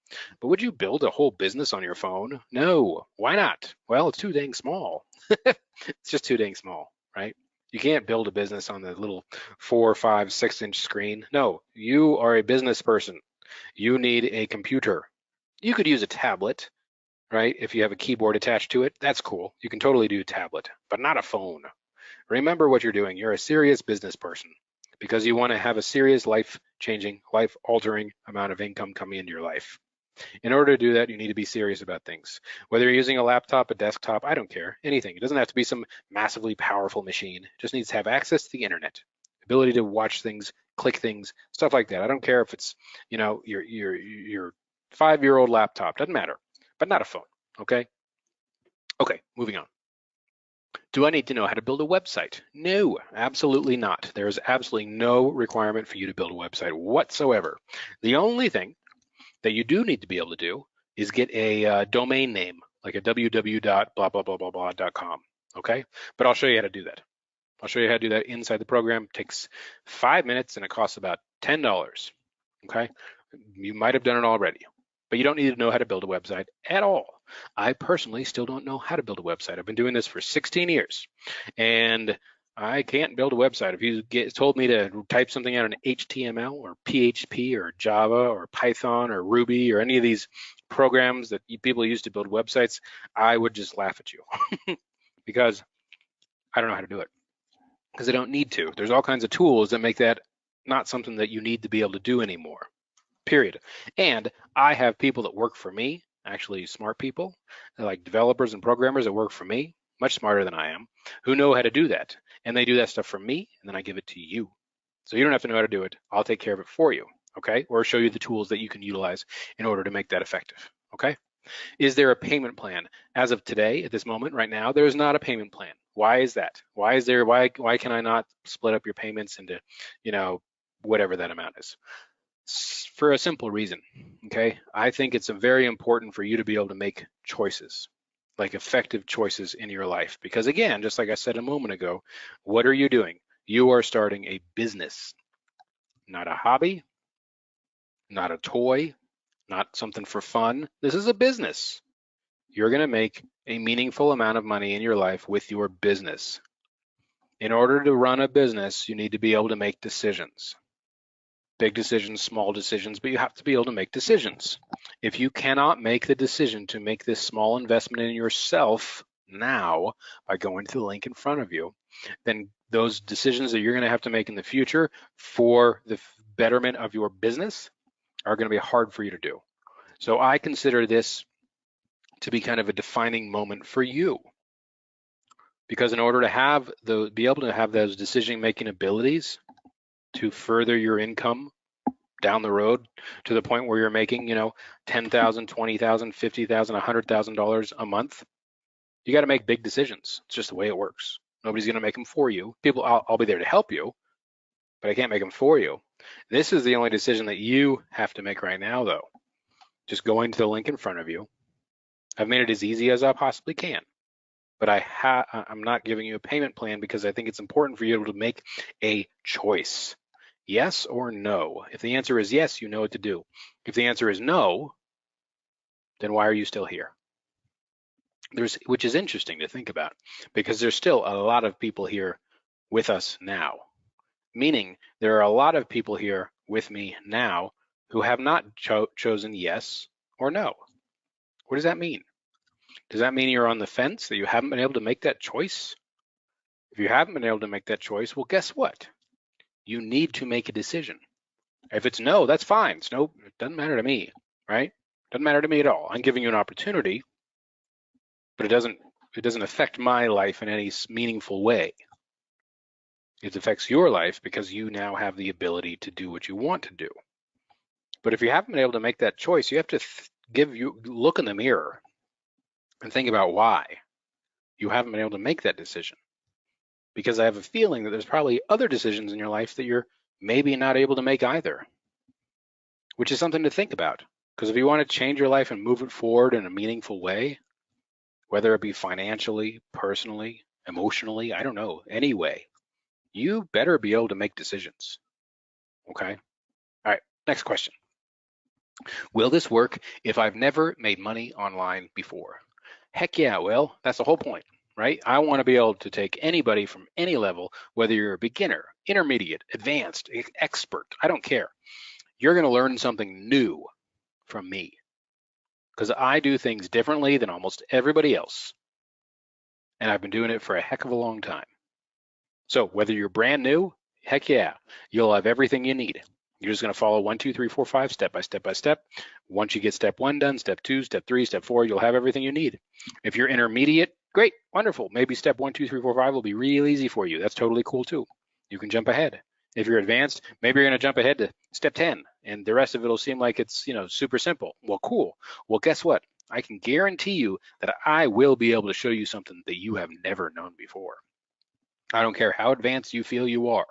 But would you build a whole business on your phone? No. Why not? Well, it's too dang small. It's just too dang small, right? You can't build a business on the little 4, 5, 6-inch screen. No, you are a business person. You need a computer. You could use a tablet, right? If you have a keyboard attached to it, that's cool. You can totally do a tablet, but not a phone. Remember what you're doing. You're a serious business person because you want to have a serious life-changing, life-altering amount of income coming into your life. In order to do that, you need to be serious about things. Whether you're using a laptop, a desktop, I don't care, anything. It doesn't have to be some massively powerful machine. It just needs to have access to the internet, ability to watch things, click things, stuff like that. I don't care if it's, your 5-year-old laptop, doesn't matter, but not a phone, okay? Okay, moving on. Do I need to know how to build a website? No, absolutely not. There is absolutely no requirement for you to build a website whatsoever. The only thing that you do need to be able to do is get a domain name, like a www.blah.com, okay? But I'll show you how to do that. I'll show you how to do that inside the program. It takes 5 minutes and it costs about $10, okay? You might have done it already, but you don't need to know how to build a website at all. I personally still don't know how to build a website. I've been doing this for 16 years and I can't build a website. If you told me to type something out in HTML or PHP or Java or Python or Ruby or any of these programs that people use to build websites, I would just laugh at you because I don't know how to do it, because I don't need to. There's all kinds of tools that make that not something that you need to be able to do anymore, period. And I have people that work for me, actually smart people, like developers and programmers that work for me, much smarter than I am, who know how to do that. And they do that stuff for me, and then I give it to you. So you don't have to know how to do it. I'll take care of it for you, okay? Or show you the tools that you can utilize in order to make that effective, okay? Is there a payment plan? As of today, at this moment, right now, there is not a payment plan. Why is that? Why can I not split up your payments into, whatever that amount is? For a simple reason, okay? I think it's very important for you to be able to make choices, like effective choices in your life. Because again, just like I said a moment ago, what are you doing? You are starting a business, not a hobby, not a toy, not something for fun. This is a business. You're going to make a meaningful amount of money in your life with your business. In order to run a business, you need to be able to make decisions. Big decisions, small decisions, but you have to be able to make decisions. If you cannot make the decision to make this small investment in yourself now by going to the link in front of you, then those decisions that you're going to have to make in the future for the betterment of your business are going to be hard for you to do. So I consider this to be kind of a defining moment for you, because in order to be able to have those decision-making abilities to further your income down the road to the point where you're making, $10,000, $20,000, $50,000, $100,000 a month, you got to make big decisions. It's just the way it works. Nobody's going to make them for you. I'll be there to help you, but I can't make them for you. This is the only decision that you have to make right now, though. Just going to the link in front of you. I've made it as easy as I possibly can, but I'm not giving you a payment plan because I think it's important for you to make a choice. Yes or no? If the answer is yes, you know what to do. If the answer is no, then why are you still here? Which is interesting to think about, because there's still a lot of people here with us now, meaning there are a lot of people here with me now who have not chosen yes or no. What does that mean? Does that mean you're on the fence, that you haven't been able to make that choice? If you haven't been able to make that choice, well, guess what? You need to make a decision. If it's no, that's fine. It's no, it doesn't matter to me, right? Doesn't matter to me at all. I'm giving you an opportunity, but it doesn't affect my life in any meaningful way. It affects your life because you now have the ability to do what you want to do. But if you haven't been able to make that choice, you have to look in the mirror and think about why you haven't been able to make that decision. Because I have a feeling that there's probably other decisions in your life that you're maybe not able to make either. which is something to think about. Because if you want to change your life and move it forward in a meaningful way, whether it be financially, personally, emotionally, I don't know, any way, you better be able to make decisions. Okay. All right. Next question. Will this work if I've never made money online before? Heck yeah, well, that's the whole point, right? I want to be able to take anybody from any level, whether you're a beginner, intermediate, advanced, expert, I don't care. You're going to learn something new from me because I do things differently than almost everybody else. And I've been doing it for a heck of a long time. So whether you're brand new, heck yeah, you'll have everything you need. You're just going to follow 1, 2, 3, 4, 5, step by step by step. Once you get step 1 done, step 2, step 3, step 4, you'll have everything you need. If you're intermediate, great, wonderful. Maybe step 1, 2, 3, 4, 5 will be real easy for you. That's totally cool too. You can jump ahead. If you're advanced, maybe you're going to jump ahead to step 10, and the rest of it will seem like it's, super simple. Well, cool. Well, guess what? I can guarantee you that I will be able to show you something that you have never known before. I don't care how advanced you feel you are,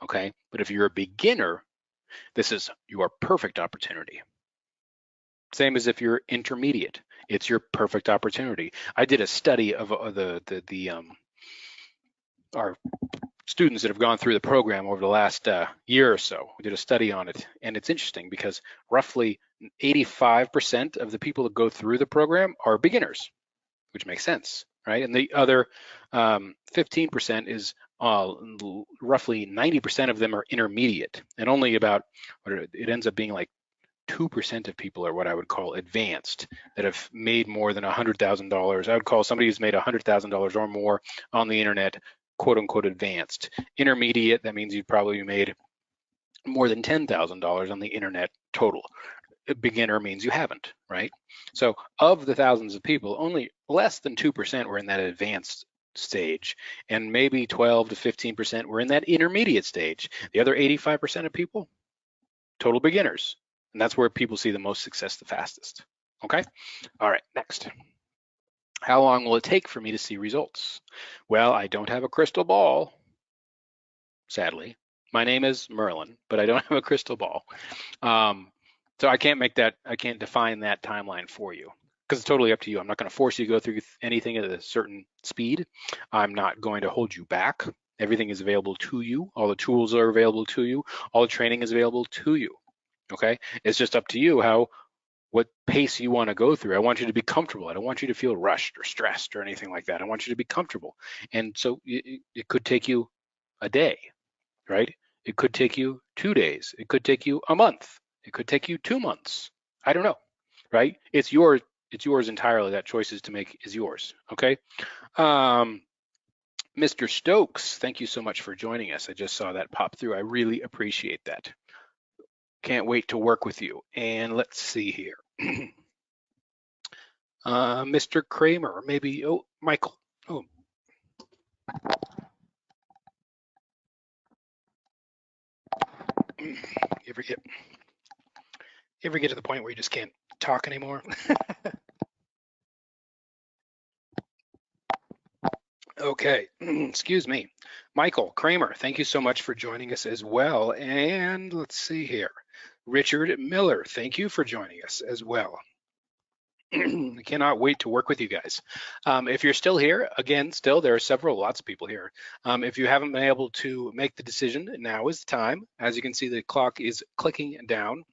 okay? But if you're a beginner, this is your perfect opportunity. Same as if you're intermediate, it's your perfect opportunity. I did a study of our students that have gone through the program over the last year or so. We did a study on it, and it's interesting because roughly 85% of the people that go through the program are beginners, which makes sense, right? And the other 15% is roughly 90% of them are intermediate, and only about, it ends up being like 2% of people are what I would call advanced, that have made more than $100,000. I would call somebody who's made $100,000 or more on the internet, quote unquote, advanced. Intermediate, that means you've probably made more than $10,000 on the internet total. A beginner means you haven't, right? So of the thousands of people, only less than 2% were in that advanced stage, and maybe 12 to 15% were in that intermediate stage. The other 85% of people, total beginners. And that's where people see the most success the fastest. Okay? All right, next. How long will it take for me to see results? Well, I don't have a crystal ball, sadly. My name is Merlin, but I don't have a crystal ball. So I can't define that timeline for you because it's totally up to you. I'm not going to force you to go through anything at a certain speed. I'm not going to hold you back. Everything is available to you. All the tools are available to you. All the training is available to you. Okay, it's just up to you what pace you want to go through. I want you to be comfortable. I don't want you to feel rushed or stressed or anything like that. I want you to be comfortable. And so it could take you a day, right? It could take you 2 days. It could take you a month. It could take you 2 months. I don't know, right? It's yours entirely. That choice is yours. Okay. Mr. Stokes, thank you so much for joining us. I just saw that pop through. I really appreciate that. Can't wait to work with you. And let's see here. Mr. Kramer, maybe, Michael. Oh. You ever get to the point where you just can't talk anymore? Okay, excuse me. Michael Kramer, thank you so much for joining us as well. And let's see here. Richard Miller, thank you for joining us as well. I cannot wait to work with you guys. If you're still here, again, there are lots of people here. If you haven't been able to make the decision, now is the time. As you can see, the clock is clicking down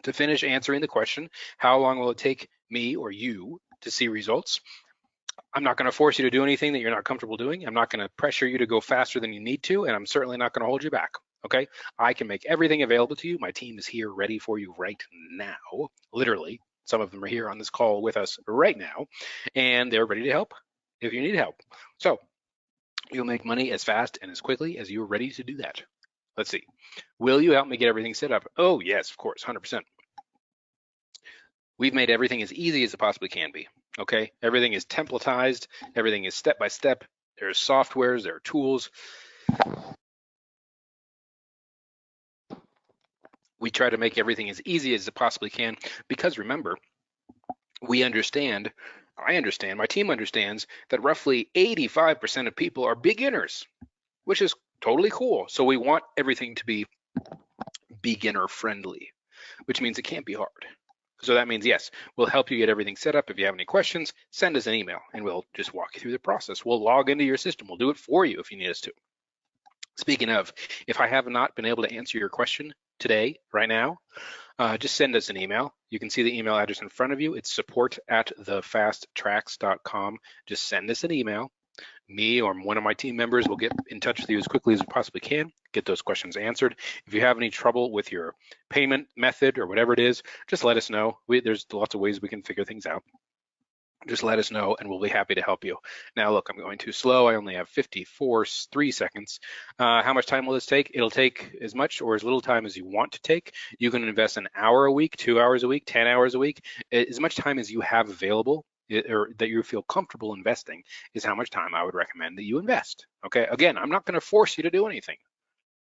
to finish answering the question, how long will it take me or you to see results? I'm not going to force you to do anything that you're not comfortable doing. I'm not going to pressure you to go faster than you need to, and I'm certainly not going to hold you back. Okay, I can make everything available to you. My team is here ready for you right now, literally. Some of them are here on this call with us right now, and they're ready to help if you need help. So you'll make money as fast and as quickly as you're ready to do that. Let's see. Will you help me get everything set up? Oh, yes, of course, 100%. We've made everything as easy as it possibly can be, okay? Everything is templatized. Everything is step by step. There's softwares, there are tools. We try to make everything as easy as it possibly can because remember, I understand, my team understands that roughly 85% of people are beginners, which is totally cool. So we want everything to be beginner friendly. which means it can't be hard. So that means, yes, we'll help you get everything set up. If you have any questions, send us an email and we'll just walk you through the process. We'll log into your system. We'll do it for you if you need us to. Speaking of, if I have not been able to answer your question today, right now, just send us an email. You can see the email address in front of you. It's support@thefasttracks.com. Just send us an email. Me or one of my team members will get in touch with you as quickly as we possibly can, get those questions answered. If you have any trouble with your payment method or whatever it is, just let us know. There's lots of ways we can figure things out. Just let us know and we'll be happy to help you. Now, look, I'm going too slow. I only have 3 seconds. How much time will this take? It'll take as much or as little time as you want to take. You can invest an hour a week, 2 hours a week, 10 hours a week, as much time as you have available or that you feel comfortable investing is how much time I would recommend that you invest. Okay, again, I'm not going to force you to do anything.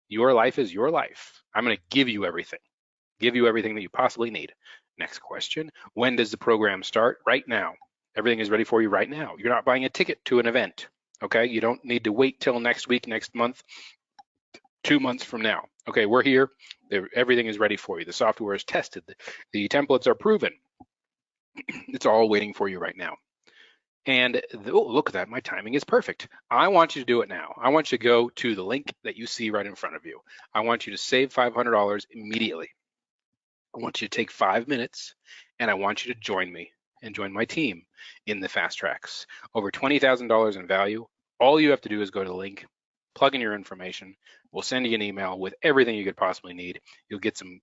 Your life is your life. I'm going to give you everything that you possibly need. Next question, when does the program start? Right now. Everything is ready for you right now. You're not buying a ticket to an event, okay? You don't need to wait till next week, next month, 2 months from now. Okay, we're here. Everything is ready for you. The software is tested. The templates are proven. It's all waiting for you right now. And look at that, my timing is perfect. I want you to do it now. I want you to go to the link that you see right in front of you. I want you to save $500 immediately. I want you to take 5 minutes and I want you to join me and join my team in the Fast Tracks. Over $20,000 in value. All you have to do is go to the link, plug in your information. We'll send you an email with everything you could possibly need. You'll get an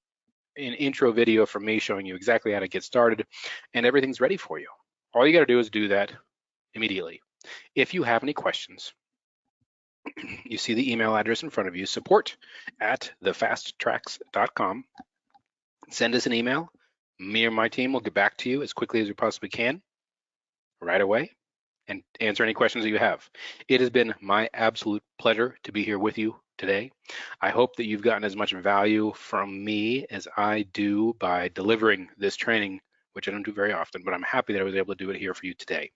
intro video from me showing you exactly how to get started, and everything's ready for you. All you got to do is do that immediately. If you have any questions, you see the email address in front of you, support@thefasttracks.com. Send us an email. Me or my team will get back to you as quickly as we possibly can, right away, and answer any questions that you have. It has been my absolute pleasure to be here with you today. I hope that you've gotten as much value from me as I do by delivering this training, which I don't do very often, but I'm happy that I was able to do it here for you today.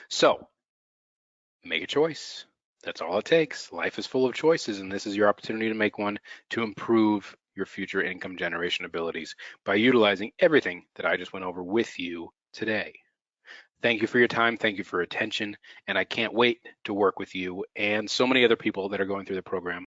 So, make a choice. That's all it takes. Life is full of choices, and this is your opportunity to make one to improve your future income generation abilities by utilizing everything that I just went over with you today. Thank you for your time. Thank you for your attention. And I can't wait to work with you and so many other people that are going through the program